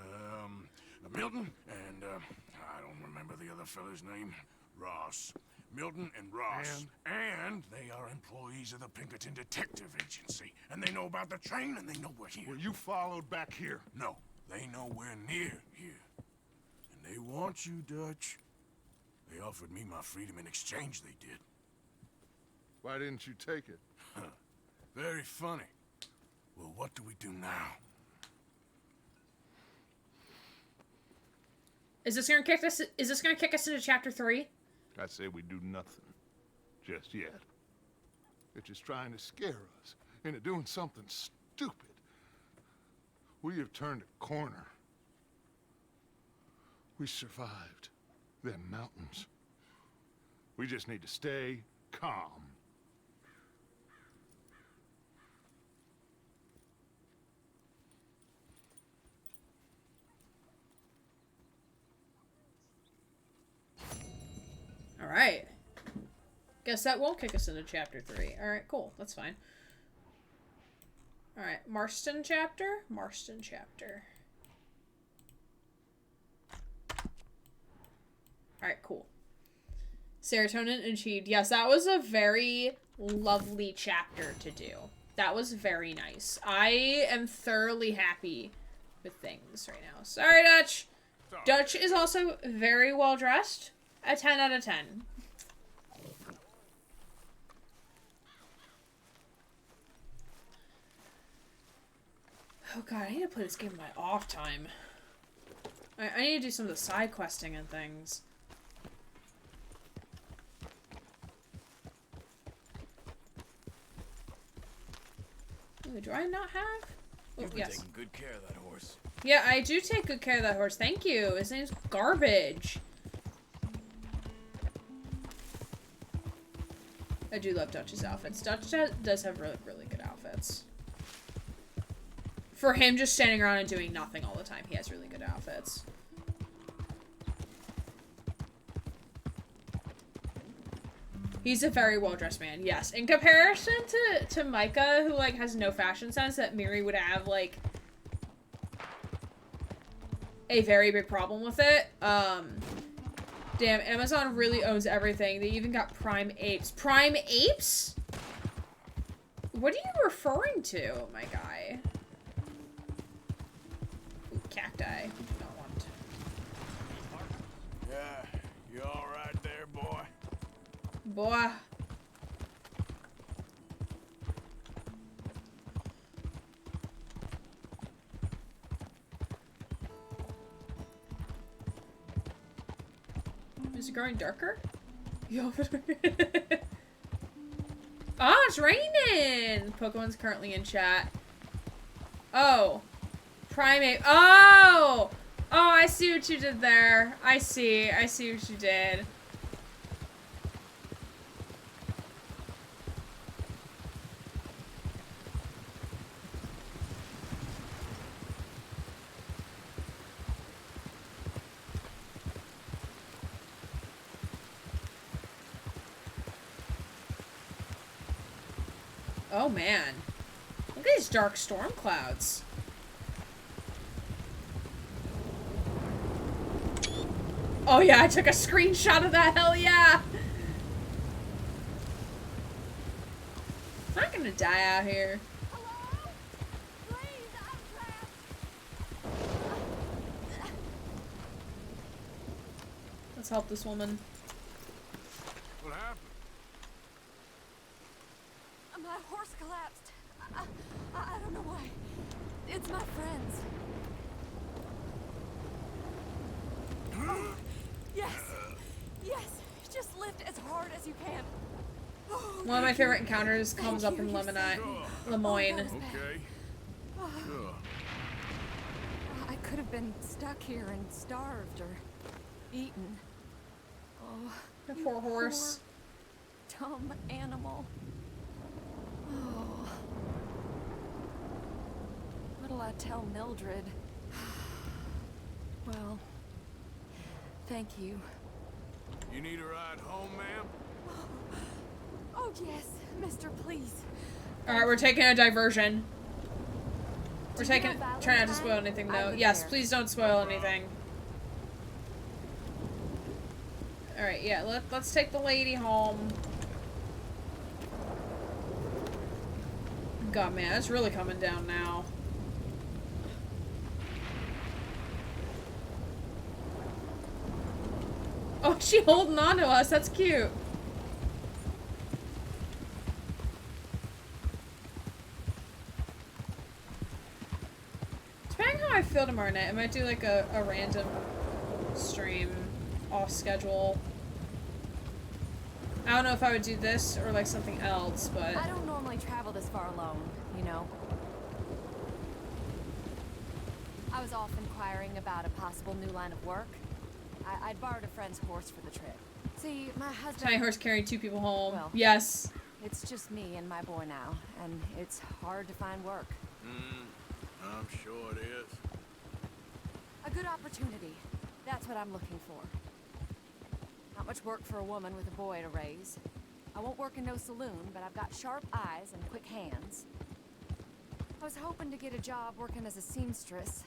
C: Milton, and, I don't remember the other fella's name. Ross. Milton and Ross. And they are employees of the Pinkerton Detective Agency. And they know about the train, and they know we're here.
Q: Were you followed back here?
C: No, they know we're near here. And they want you, Dutch. They offered me my freedom in exchange, they did.
Q: Why didn't you take it?
C: Very funny. Well, what do we do now?
A: Is this gonna kick us? Is this gonna kick us into chapter 3?
Q: I say we do nothing. Just yet. They're just trying to scare us into doing something stupid. We have turned a corner. We survived them mountains. We just need to stay calm.
A: Alright. Guess that won't kick us into chapter 3. Alright, cool. That's fine. Alright, Marston chapter? Marston chapter. Alright, cool. Serotonin achieved. Yes, that was a very lovely chapter to do. That was very nice. I am thoroughly happy with things right now. Sorry, Dutch. Dutch is also very well dressed. A 10 out of 10. Oh god, I need to play this game in my off time. I need to do some of the side questing and things. Ooh, do I not have? Oh,
B: You've been
A: yes.
B: taking good care of that horse.
A: Yeah, I do take good care of that horse. Thank you. His name's Garbage. I do love Dutch's outfits. Dutch does have really, really good outfits. For him just standing around and doing nothing all the time, he has really good outfits. He's a very well-dressed man, yes. In comparison to Micah, who, like, has no fashion sense, that Miri would have, like, a very big problem with it. Damn, Amazon really owns everything. They even got Prime Apes. Prime Apes? What are you referring to, my guy? Ooh, cacti. I do not want.
C: Yeah, you all right there, boy?
A: Boy. Is it growing darker? Yo. Oh, it's raining! Pokemon's currently in chat. Oh. Primate. Oh! Oh, I see what you did there. I see what you did. Oh man. Look at these dark storm clouds. Oh yeah, I took a screenshot of that, hell yeah! I'm not gonna die out here. Let's help this woman.
C: What happened?
E: My horse collapsed. I don't know why. It's my friends. Oh, yes. Yes. Just lift as hard as you can. Oh,
A: One of my favorite encounters comes up in Lemoyne.
C: Okay. Sure.
E: I could have been stuck here and starved or eaten. Oh,
A: The poor horse.
E: Poor, dumb animal. Oh. What'll I tell Mildred? Well, thank you.
C: You need a ride home, ma'am?
E: Oh, yes, mister, please.
A: Alright, we're taking a diversion. We're taking- trying not to spoil anything though. Yes, please don't spoil anything. Alright, yeah, let's take the lady home. God, man, it's really coming down now. Oh, she holding on to us. That's cute. Depending how I feel tomorrow night, I might do like a random stream off schedule. I don't know if I would do this or like something else, but
E: I don't normally travel this far alone, you know. I was off inquiring about a possible new line of work. I'd borrowed a friend's horse for the trip. See, my husband...
A: tiny horse carrying 2 people home.
E: Well,
A: yes.
E: It's just me and my boy now, and it's hard to find work.
C: I'm sure it is.
E: A good opportunity. That's what I'm looking for. Not much work for a woman with a boy to raise. I won't work in no saloon, but I've got sharp eyes and quick hands. I was hoping to get a job working as a seamstress.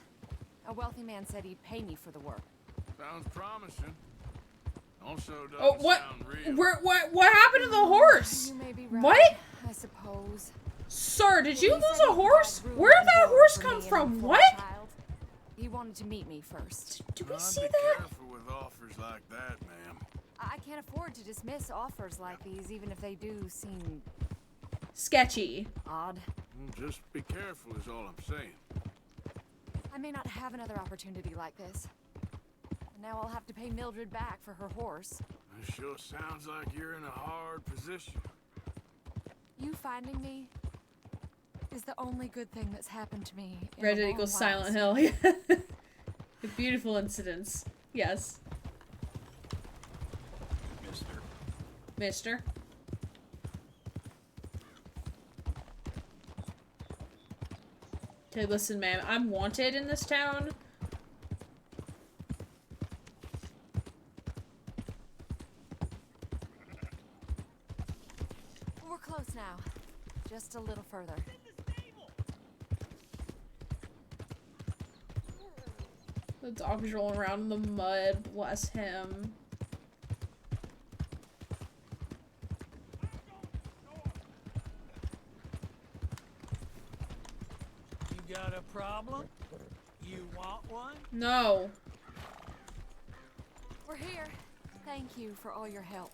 E: A wealthy man said he'd pay me for the work.
C: Sounds promising. Also doesn't
A: Oh, what?
C: sound real.
A: What happened to the horse?
E: You may be right,
A: What?
E: I suppose.
A: Sir, did you lose a horse? Where did that horse come from? What?
E: He wanted to meet me first.
A: Do we see
C: Be
A: that?
C: careful with offers like that, ma'am.
E: I can't afford to dismiss offers like these, even if they do seem
A: Sketchy.
E: odd.
C: Just be careful is all I'm saying.
E: I may not have another opportunity like this. And now I'll have to pay Mildred back for her horse.
C: It sure sounds like you're in a hard position.
E: You finding me is the only good thing that's happened to me. in a
A: Red Dead
E: long
A: equals
E: while.
A: Silent Hill. A beautiful incidents. Yes. Mister. Okay, listen, ma'am. I'm wanted in this town.
E: We're close now. Just a little further.
A: The dog's rolling around in the mud. Bless him.
D: You got a problem? You want one?
A: No.
E: We're here. Thank you for all your help.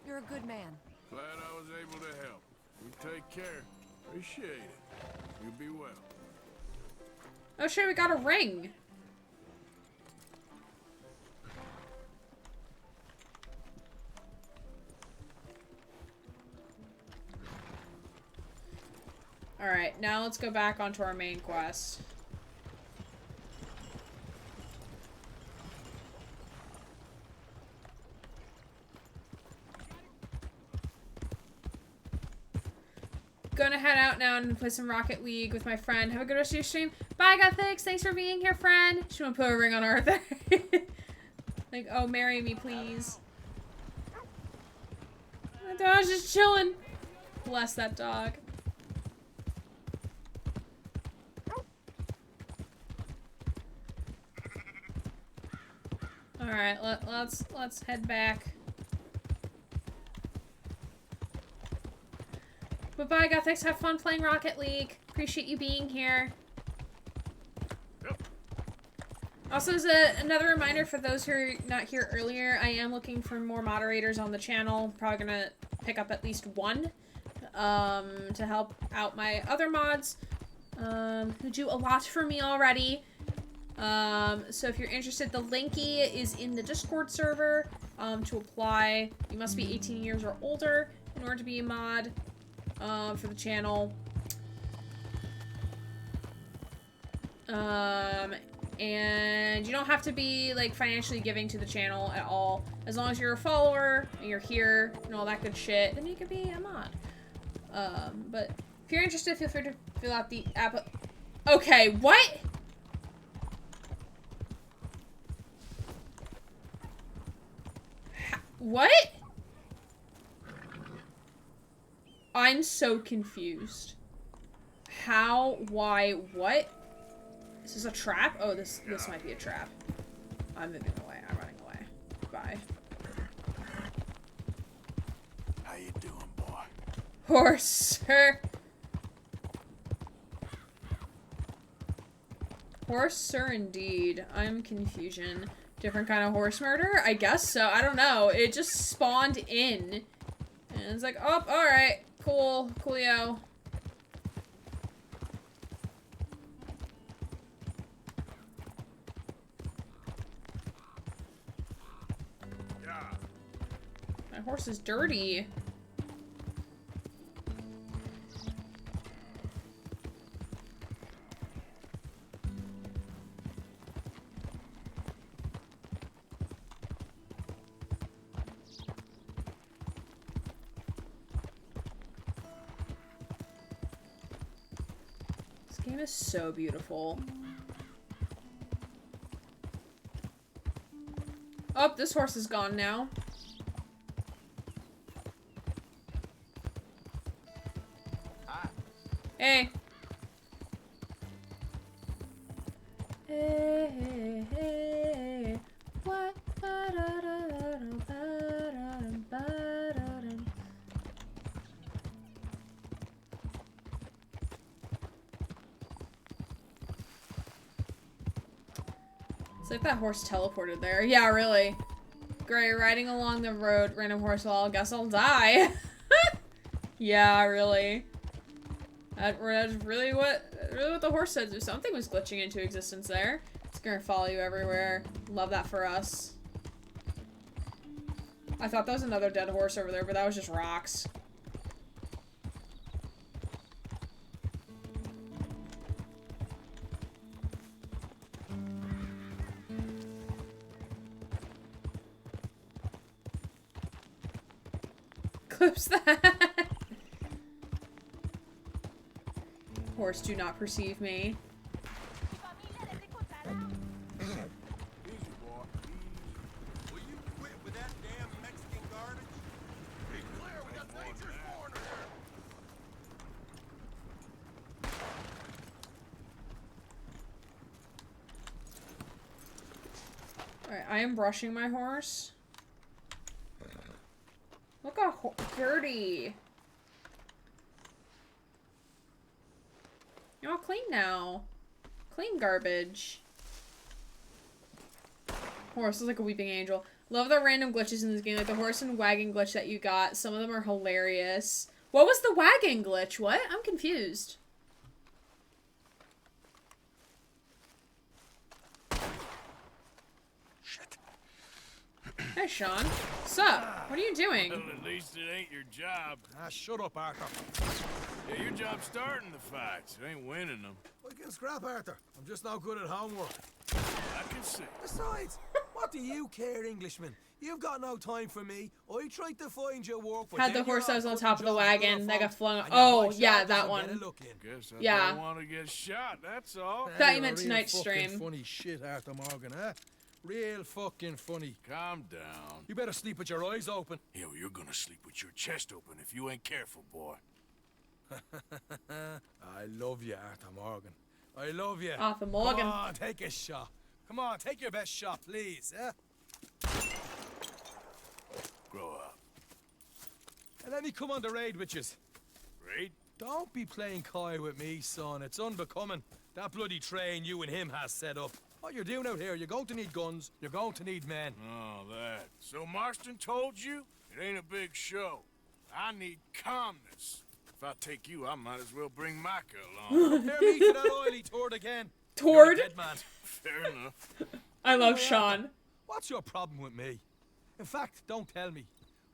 E: You're a good man.
C: Glad I was able to help. You take care. Appreciate it. You be well.
A: Oh shit, we got a ring. Alright, now let's go back onto our main quest. gonna head out now and play some Rocket League with my friend. Have a good rest of your stream. Bye, Gothics. Thanks for being here, friend. She wanna put a ring on Arthur. Like, oh, marry me, please. My dog's just chilling. Bless that dog. All right, let's head back. But bye, Gothics. Have fun playing Rocket League. Appreciate you being here. Also, as another reminder for those who are not here earlier, I am looking for more moderators on the channel. Probably gonna pick up at least one to help out my other mods who do a lot for me already. So if you're interested, the linky is in the Discord server to apply. You must be 18 years or older in order to be a mod for the channel. And you don't have to be like financially giving to the channel at all. As long as you're a follower and you're here and all that good shit, then you can be a mod. But if you're interested, feel free to fill out the app. Okay, what? What? I'm so confused. How? Why? What? Is this a trap? Oh, this might be a trap. I'm moving away. I'm running away. Bye.
I: How you doing, boy?
A: Horse, sir. Horse, sir, indeed. I'm confusion. Different kind of horse murder? I guess so. I don't know. It just spawned in. And it's like, oh, alright. Cool. Coolio. My horse is dirty. This game is so beautiful. Oh, this horse is gone now. Hey. Hey, hey, what? It's like that horse teleported there. Yeah, really. Great, riding along the road, random horse, well, I guess I'll die. Yeah, really. That's really what the horse said. Something was glitching into existence there. It's gonna follow you everywhere. Love that for us. I thought that was another dead horse over there, but that was just rocks. Clips that. Horse, do not perceive me. Alright, I am brushing my horse. Look how dirty. You're all clean now. Clean garbage. Horse is like a weeping angel. Love the random glitches in this game, like the horse and wagon glitch that you got. Some of them are hilarious. What was the wagon glitch? What? I'm confused.
C: Shit.
A: Hey, Sean. What's up? What are you doing?
C: Well, at least it ain't your job.
R: Shut up, Arthur.
C: Yeah, your job's starting the fights. It ain't winning them.
R: We can scrap, Arthur. I'm just not good at homework.
C: I can see.
R: Besides, what do you care, Englishman? You've got no time for me. I tried to find your work, but
A: Had the
R: then
A: horse
R: you're
A: that was on
R: off
A: top of the
R: cutting jobs
A: wagon
R: with
A: that
R: other
A: got flung.
R: folk, and your
A: Oh,
R: boy
A: yeah,
R: Shot
A: that
R: doesn't
A: one.
R: get a look in.
C: Guess I
A: Yeah.
C: don't want to get shot, that's all.
A: Thought you meant
R: You're a real
A: tonight's
R: fucking
A: stream.
R: funny shit, Arthur Morgan, huh? Real fucking funny.
C: Calm down.
R: You better sleep with your eyes open.
C: Yeah, well, you're gonna sleep with your chest open if you ain't careful, boy.
R: I love you, Arthur Morgan. I love you.
A: Arthur Morgan.
R: Come on, take a shot. Come on, take your best shot, please, huh?
C: Grow up.
R: And let me come on the raid with yous.
C: Raid?
R: Don't be playing coy with me, son. It's unbecoming. That bloody train you and him has set up. What you're doing out here, you're going to need guns, you're going to need men.
C: Oh, that. So Marston told you? It ain't a big show. I need calmness. If I take you, I might as well bring Micah along.
R: Compare me to that oily Tord again.
A: Tord?
R: You're a dead man.
C: Fair enough.
A: I love Sean.
R: What's your problem with me? In fact, don't tell me.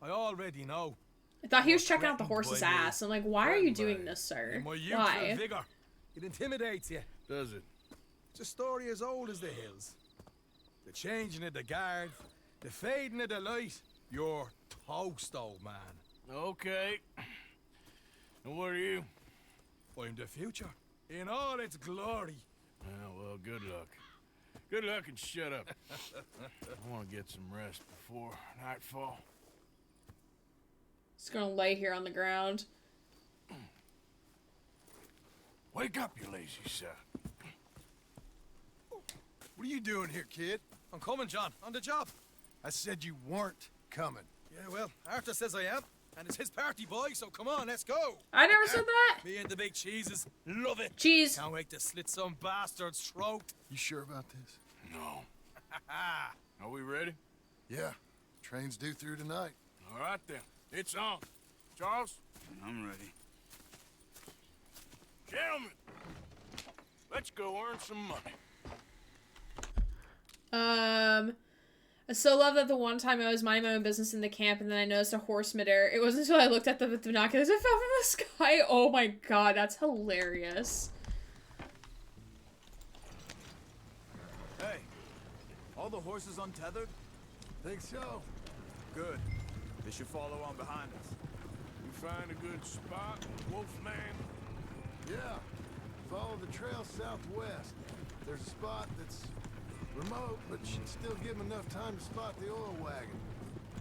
R: I already know.
A: I thought he was checking out the
R: Threatened
A: horse's
R: by me.
A: ass. I'm like, why are you doing this, sir?
R: In my youth
A: Why?
R: and vigor. It intimidates you.
C: Does it?
R: It's a story as old as the hills. The changing of the guard, the fading of the light. You're toast, old man.
C: Okay. And what are you?
R: I'm the future. In all its glory.
C: Well, good luck. Good luck and shut up. I want to get some rest before nightfall.
A: Just gonna lay here on the ground.
C: Wake up, you lazy son.
F: What are you doing here, kid?
R: I'm coming, John. On the job.
F: I said you weren't coming.
R: Yeah, well, Arthur says I am. And it's his party, boy, so come on, let's go.
A: I never said that.
R: Me and the big cheeses. Love it.
A: Cheese.
R: Can't wait to slit some bastard's throat.
F: You sure about this?
C: No. Are we ready?
F: Yeah. Train's due through tonight.
C: All right, then. It's on. Charles?
L: I'm ready.
C: Gentlemen, let's go earn some money.
A: I still love that the one time I was minding my own business in the camp and then I noticed a horse midair. It wasn't until I looked at the binoculars it fell from the sky. Oh my god, that's hilarious.
S: Hey, all the horses untethered?
F: Think so.
S: Good. They should follow on behind us.
C: You find a good spot, Wolfman?
F: Yeah. Follow the trail southwest. There's a spot that's remote, but should still give them enough time to spot the oil wagon.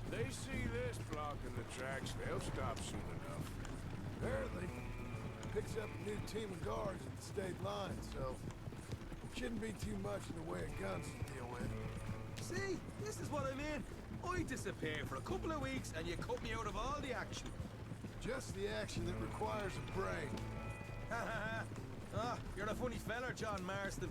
C: They see this blocking the tracks, they'll stop soon enough.
F: Apparently, picks up a new team of guards at the state line, so shouldn't be too much in the way of guns to deal with.
R: See, this is what I mean. I disappear for a couple of weeks and you cut me out of all the action.
F: Just the action that requires a brain.
R: You're a funny feller, John Marston.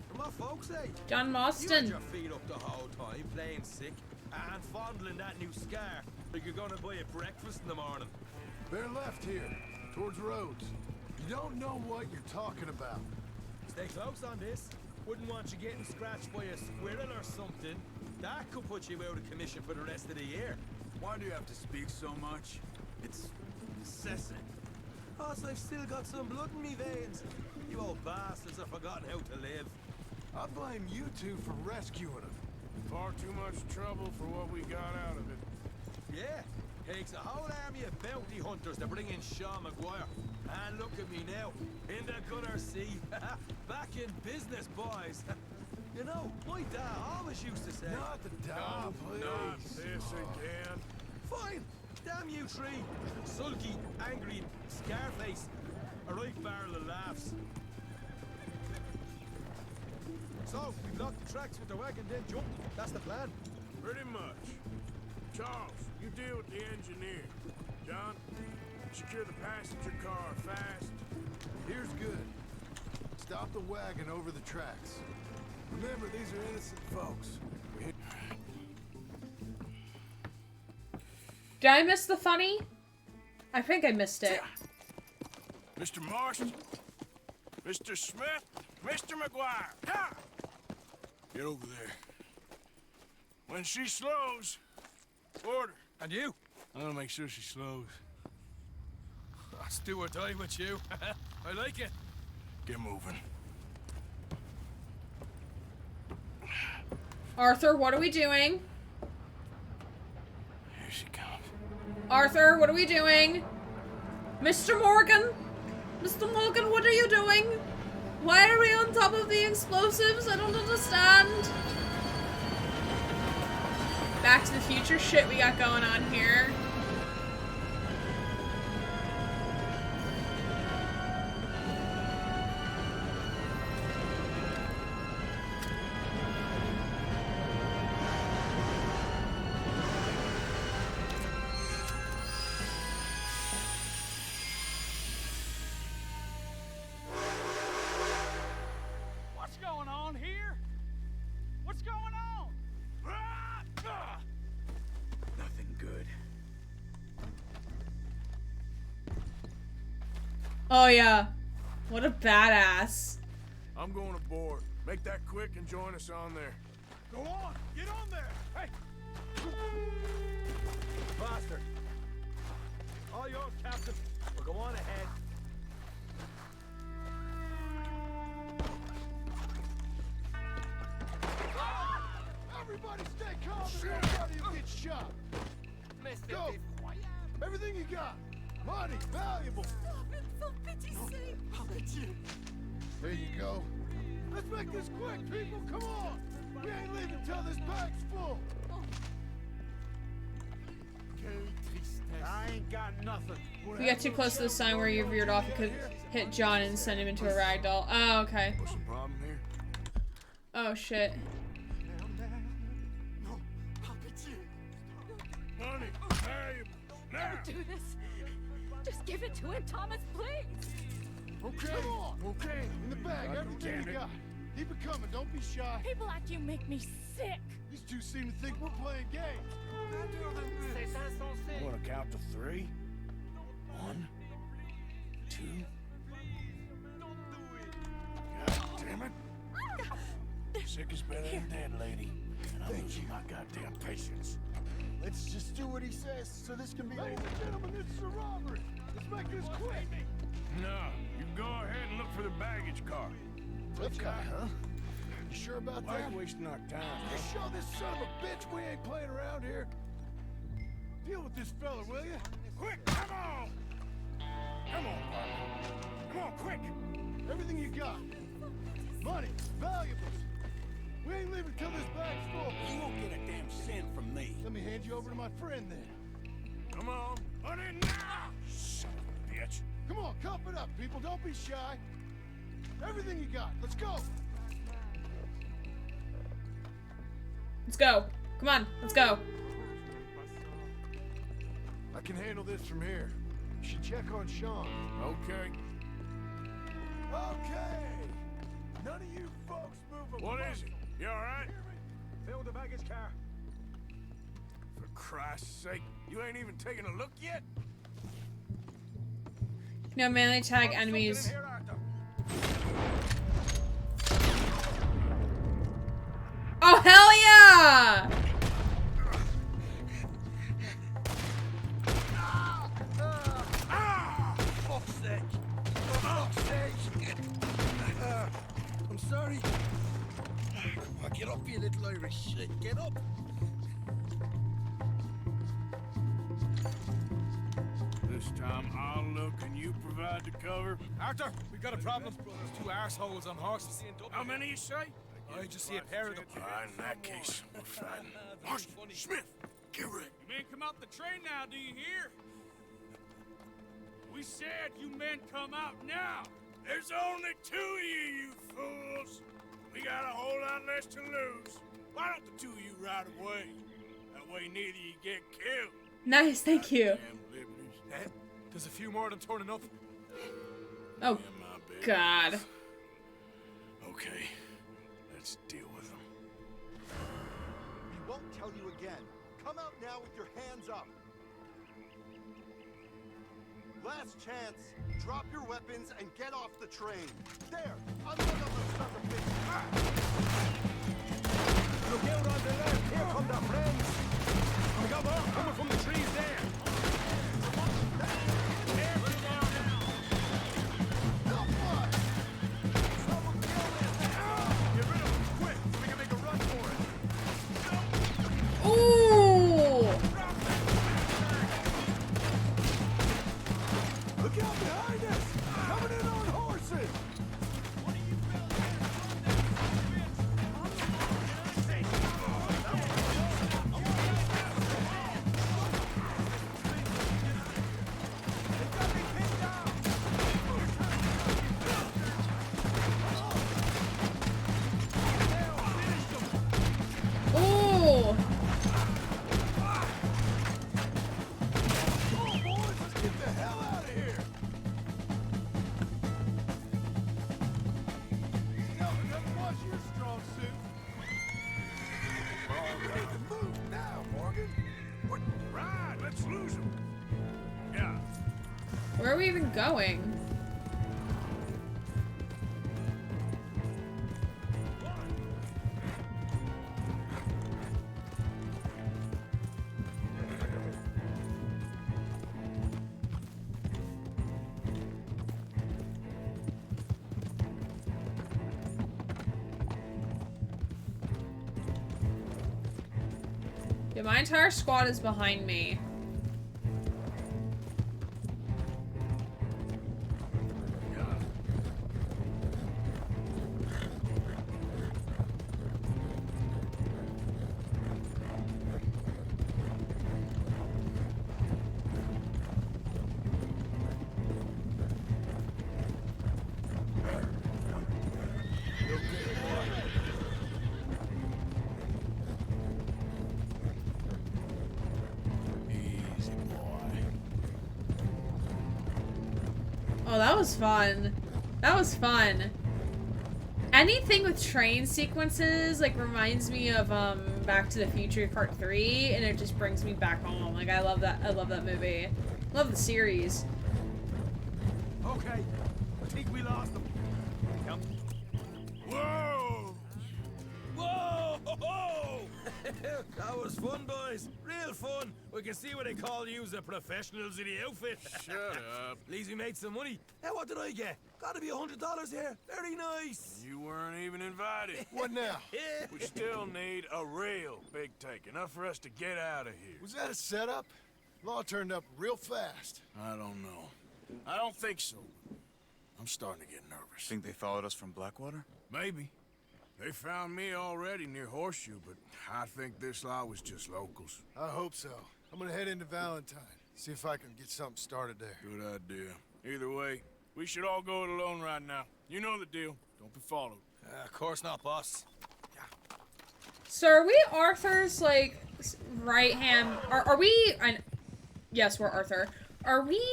R: From what folks say.
A: John
R: You had
A: Marston.
R: your feet up the whole time, playing sick, and fondling that new scar like you're gonna buy a breakfast in the morning.
F: They're left here, towards Rhodes. You don't know what you're talking about.
R: Stay close on this. Wouldn't want you getting scratched by a squirrel or something. That could put you out of commission for the rest of the year.
S: Why do you have to speak so much? It's incessant.
R: Plus, I've still got some blood in me veins. You old bastards have forgotten how to live.
F: I blame you two for rescuing him.
C: Far too much trouble for what we got out of it.
R: Yeah, takes a whole army of bounty hunters to bring in Sean Maguire. And look at me now, in the gutter sea. Back in business, boys. You know, my dad always used to say...
F: Not the dad, please.
C: Not this again.
R: Fine. Damn you three. Sulky, angry, Scarface. A right barrel of laughs. So, we block the tracks with the wagon, then jump. That's the plan.
C: Pretty much. Charles, you deal with the engineer. John, secure the passenger car fast.
F: Here's good. Stop the wagon over the tracks. Remember, these are innocent folks.
A: Did I miss the funny? I think I missed it.
C: Mr. Marston, Mr. Smith, Mr. McGuire, ha! Get over there. When she slows, order.
R: And you?
C: I'm gonna make sure she slows.
R: Let's do or die with you. I like it.
C: Get moving.
A: Arthur, what are we doing?
B: Here she comes.
A: Arthur, what are we doing? Mr. Morgan? Mr. Morgan, what are you doing? Why are we on top of the explosives? I don't understand. Back to the Future shit we got going on here.
L: What's going on here? What's going on?
R: Nothing good.
A: Oh yeah. What a badass.
C: I'm going aboard. Make that quick and join us on there.
R: Go on! Get on there! Hey! Faster! All yours, Captain. We'll go on ahead.
F: Everybody stay calm and nobody will get shot. Go! Everything you got. Money, valuables. There you go. Let's make this quick, people. Come on. We ain't leaving till this bag's full.
R: I ain't got nothing.
A: If you got too close to the sign where you veered off, you could hit John and send him into a ragdoll. Oh, okay.
C: What's the problem here?
A: Oh shit.
C: Money, valuables. Now.
E: Don't do this. Just give it to him, Thomas, please.
F: Okay. Come on. Okay. In the bag, everything you got. Keep it coming. Don't be shy.
E: People like you make me sick.
F: These two seem to think we're playing games.
B: I want to count to 3. 1, 2. God damn it. Sick is better than dead, lady. And I'm losing my goddamn patience.
F: Let's just do what he says so this can be. Ladies and gentlemen, this is a robbery. Let's make this quick.
C: No, you go ahead and look for the baggage car.
F: Tough guy, huh? You sure about
C: Why
F: that?
C: are you wasting our time?
F: Just show this son of a bitch we ain't playing around here. Deal with this fella, will you?
C: Quick, come on! Come on, partner. Come on, quick!
F: Everything you got. Money, valuables. We ain't leaving till this bag's full.
B: You won't get a damn cent from me.
F: Let me hand you over to my friend then.
C: Come on, put in now!
B: Son of a bitch.
F: Come on, cuff it up, people. Don't be shy. Everything you got. Let's go.
A: Let's go. Come on, let's go.
F: I can handle this from here. You should check on Sean.
C: Okay.
F: Okay. None of you folks move a
C: What is it? You alright?
R: Fill the baggage car.
C: For Christ's sake, you ain't even taking a look yet?
A: No melee tag enemies. Oh hell yeah!
R: Fuck's sake! For fuck's sake! I'm sorry. Oh, get up, you little Irish shit. Get up.
C: This time I'll look and you provide the cover.
R: Arthur, we got a problem. There's 2 arseholes on horses.
C: How many you say?
R: I just see a pair of them.
C: In that case, we're fighting. Marston, Smith, get ready.
L: You men come out the train now, do you hear? We said you men come out now.
C: There's only 2 of you fools. We got a whole lot less to lose. Why don't the 2 of you ride away? That way neither of you get killed.
A: Nice, thank you.
C: Damn liberties.
R: Dad, there's a few more than turning up.
A: Oh, God.
C: Okay, let's deal with them.
T: We won't tell you again. Come out now with your hands up. Last chance. Drop your weapons and get off the train. There! Unload on those sons of bitches!
R: Look out on the left. Here come the friends. We got more coming from the trees there.
T: Get rid of them quick so we can make a run for it!
A: Where are we even going? Yeah, my entire squad is behind me. Oh, that was fun. That was fun. Anything with train sequences, like, reminds me of, Back to the Future Part 3, and it just brings me back home. Like, I love that movie. Love the series.
R: Okay, I think we lost them. Come. Whoa! Whoa! Ho-ho! That was fun, boys. Real fun. We can see what they call you the professionals in the outfit.
C: Shut up.
R: At least we made some money. Hey, what did I get? Gotta be $100 here. Very nice.
C: You weren't even invited.
F: What now?
C: We still need a real big take. Enough for us to get out of here.
F: Was that a setup? Law turned up real fast.
C: I don't know. I don't think so. I'm starting to get nervous.
S: Think they followed us from Blackwater?
C: Maybe. They found me already near Horseshoe, but I think this lot was just locals.
F: I hope so. I'm gonna head into Valentine. See if I can get something started there.
C: Good idea. Either way, we should all go it alone right now. You know the deal. Don't be followed.
R: Of course not, boss.
A: So are we Arthur's, like, right hand? Are we? Yes, we're Arthur. Are we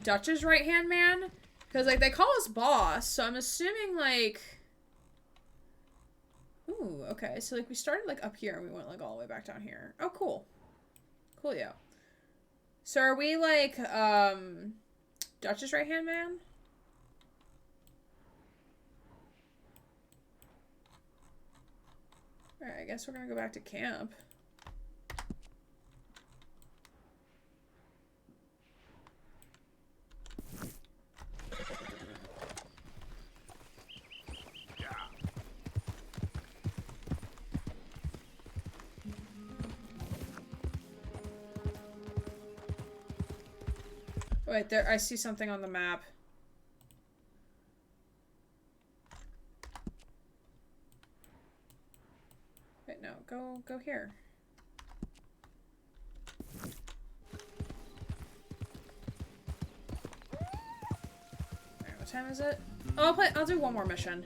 A: Dutch's right hand man? Because, like, they call us boss, so I'm assuming, like. Ooh, okay. So, like, we started, like, up here and we went, like, all the way back down here. Oh, cool. Cool, yeah. So are we, like, Dutch's right hand man? Alright, I guess we're gonna go back to camp. Wait, there, I see something on the map. Wait, no, go here. Alright, what time is it? Oh, I'll do one more mission.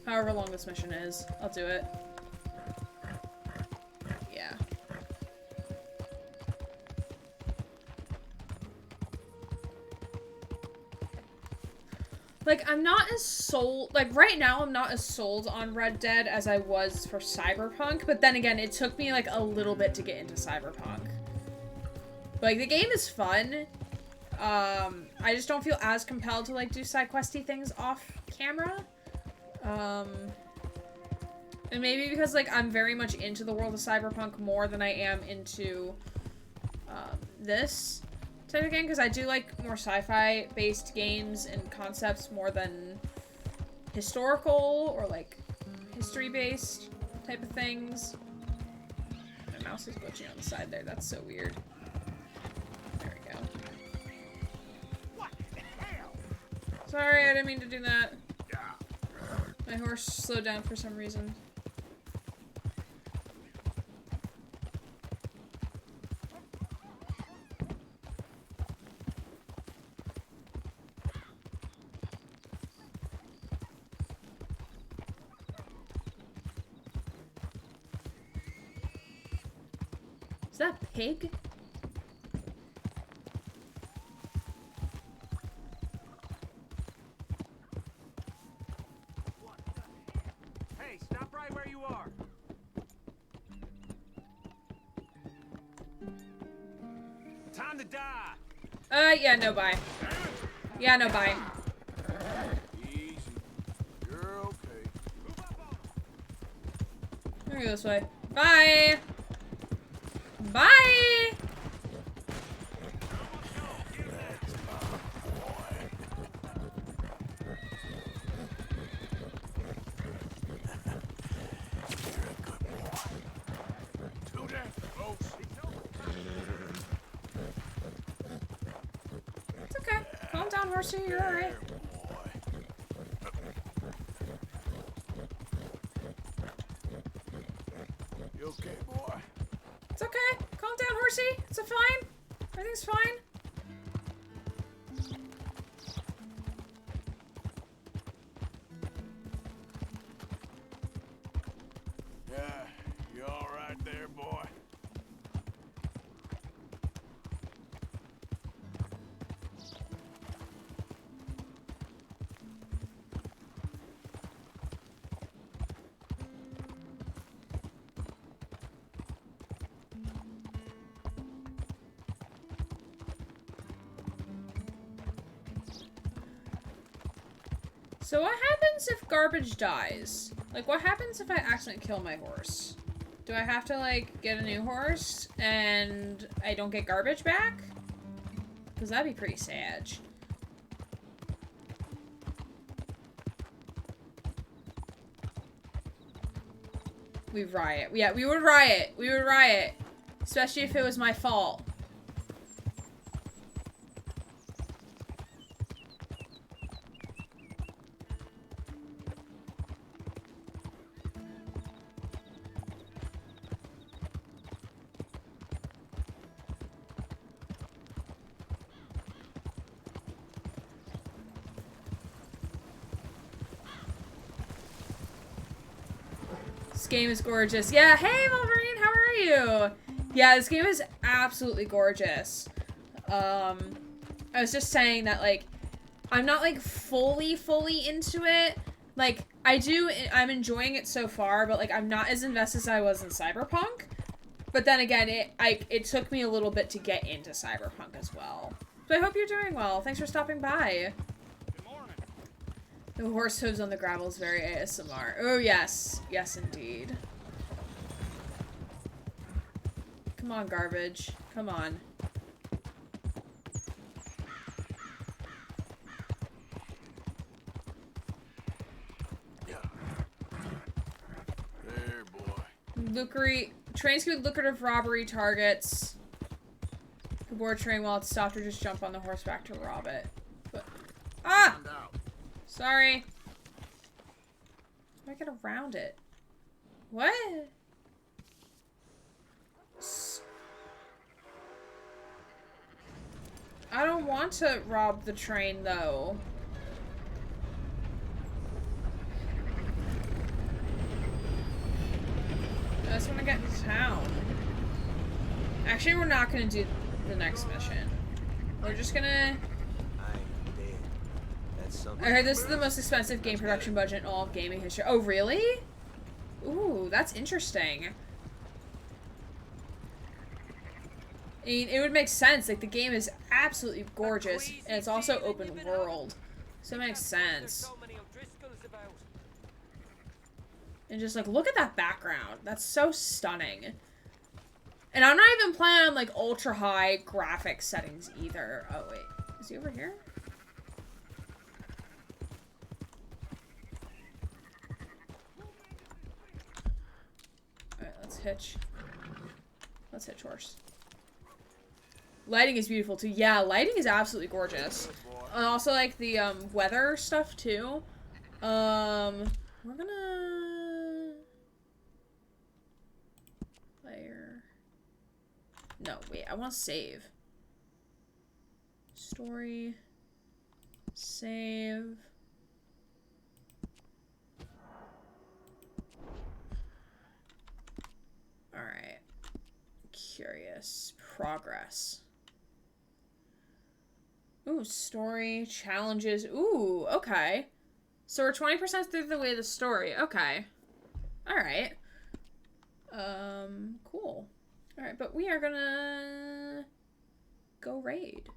A: However long this mission is, I'll do it. Yeah. Like, I'm not as sold, like, right now I'm not as sold on Red Dead as I was for Cyberpunk, but then again, it took me, like, a little bit to get into Cyberpunk. But, like, the game is fun. I just don't feel as compelled to, like, do side questy things off camera. And maybe because, like, I'm very much into the world of Cyberpunk more than I am into, this type of game, because I do like more sci-fi based games and concepts more than historical or like history based type of things. My mouse is glitching on the side there, that's so weird. There we go.
R: What the hell?
A: Sorry, I didn't mean to do that. My horse slowed down for some reason. Is that a pig?
M: Hey, stop right where you are. Time to die.
A: Yeah, no, bye.
C: Hey,
A: Yeah, no, bye.
C: Easy. You're okay.
A: I'm gonna go this way. Bye! Bye!
C: Too damn close.
A: It's okay. Calm down, horsey. You're alright.
C: You okay, boy?
A: It's okay. Calm down, horsey. It's fine. Everything's fine.
C: Yeah, you all right there, boy?
A: So what happens if Garbage dies? Like, what happens if I accidentally kill my horse? Do I have to, like, get a new horse and I don't get Garbage back? Because that'd be pretty sad. We riot. Yeah, we would riot. We would riot. Especially if it was my fault. This game is gorgeous. Yeah, hey Wolverine, how are you? Yeah, this game is absolutely gorgeous. I was just saying that, like, I'm not, like, fully into it. Like, I'm enjoying it so far, but, like, I'm not as invested as I was in Cyberpunk. But then again, it took me a little bit to get into Cyberpunk as well. So I hope you're doing well. Thanks for stopping by. The horse hooves on the gravel is very ASMR. Oh, yes. Yes, indeed. Come on, Garbage. Come on.
C: There, boy.
A: Trains could lucrative robbery targets. Could board a train while it's stopped or just jump on the horseback to rob it. But, ah! Sorry. How do I get around it? What? I don't want to rob the train, though. I just want to get into town. Actually, we're not going to do the next mission. We're just gonna... I heard this is the most expensive game production budget in all of gaming history. Oh, really? Ooh, that's interesting. I mean, it would make sense. Like, the game is absolutely gorgeous, and it's also open world. So it makes sense. And just, like, look at that background. That's so stunning. And I'm not even playing on, like, ultra-high graphics settings either. Oh, wait. Is he over here? Alright, let's hitch. Let's hitch horse. Lighting is beautiful, too. Yeah, lighting is absolutely gorgeous. I also like the, weather stuff, too. We're gonna... Player... No, wait, I want to save. Story. Save. Alright. Curious. Progress. Ooh, story, challenges. Ooh, okay. So we're 20% through the way of the story. Okay. Alright. Cool. Alright, but we are gonna go raid.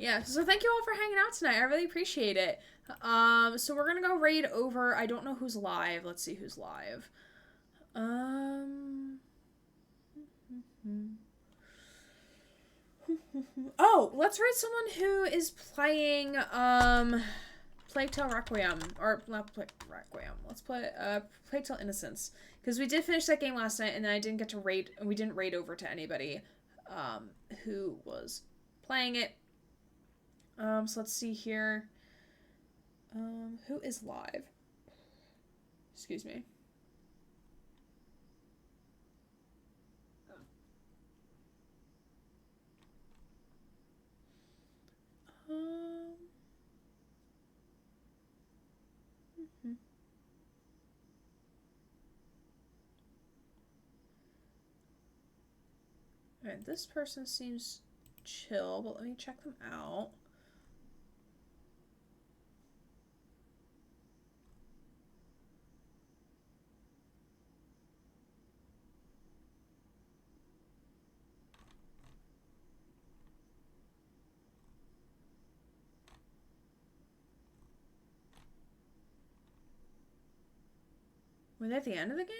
A: Yeah, so thank you all for hanging out tonight. I really appreciate it. So we're gonna go raid over. I don't know who's live. Let's see who's live. Oh, let's raid someone who is playing Plague Tale Requiem, or not Requiem. Let's play Plague Tale Innocence, because we did finish that game last night, and then I didn't get to raid. We didn't raid over to anybody who was playing it. So let's see here. Who is live? Excuse me. Alright, this person seems chill, but let me check them out. Were they at the end of the game?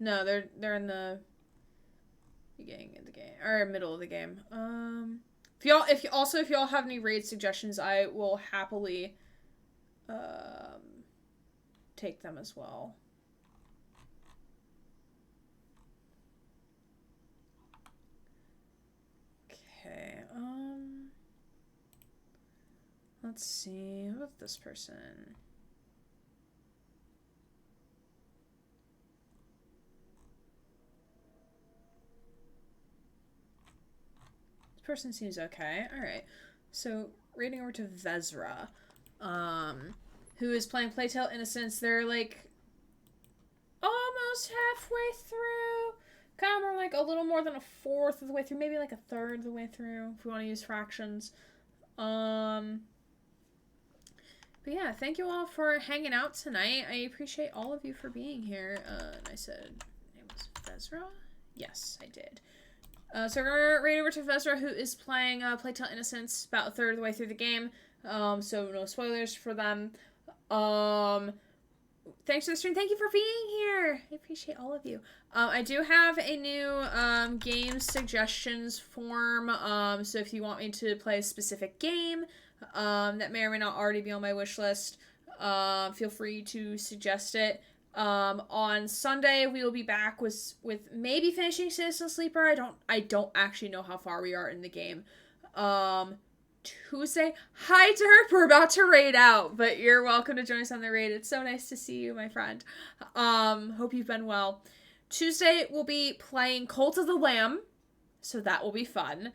A: No, they're in the beginning of the game, or middle of the game. If y'all have any raid suggestions, I will happily take them as well. Okay. Let's see. What about this person? Person seems okay. Alright. So, raiding over to Vezra, who is playing Plague Tale Innocence. They're, like, almost halfway through. Kind of more like a little more than a fourth of the way through. Maybe like a third of the way through, if we want to use fractions. But yeah, thank you all for hanging out tonight. I appreciate all of you for being here. And I said, name was Vezra? Yes, I did. So we're gonna raid over to Vezra, who is playing Plague Tale Innocence, about a third of the way through the game. So no spoilers for them. Thanks for the stream. Thank you for being here. I appreciate all of you. I do have a new game suggestions form. So if you want me to play a specific game that may or may not already be on my wish list, feel free to suggest it. On Sunday we will be back with maybe finishing Citizen Sleeper. I don't actually know how far we are in the game. Tuesday, hi Derp, we're about to raid out, but you're welcome to join us on the raid. It's so nice to see you, my friend. Hope you've been well. Tuesday we'll be playing Cult of the Lamb, so that will be fun.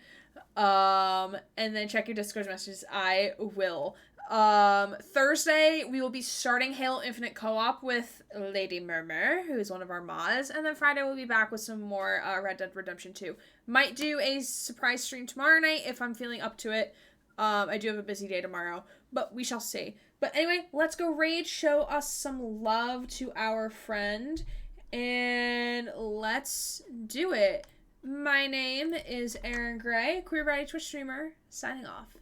A: And then check your Discord messages. I will. Thursday, we will be starting Halo Infinite Co-op with Lady Murmur, who is one of our mods, and then Friday we'll be back with some more Red Dead Redemption 2. Might do a surprise stream tomorrow night if I'm feeling up to it. I do have a busy day tomorrow, but we shall see. But anyway, let's go raid, show us some love to our friend, and let's do it. My name is Aaron Gray, Queer Variety Twitch streamer, signing off.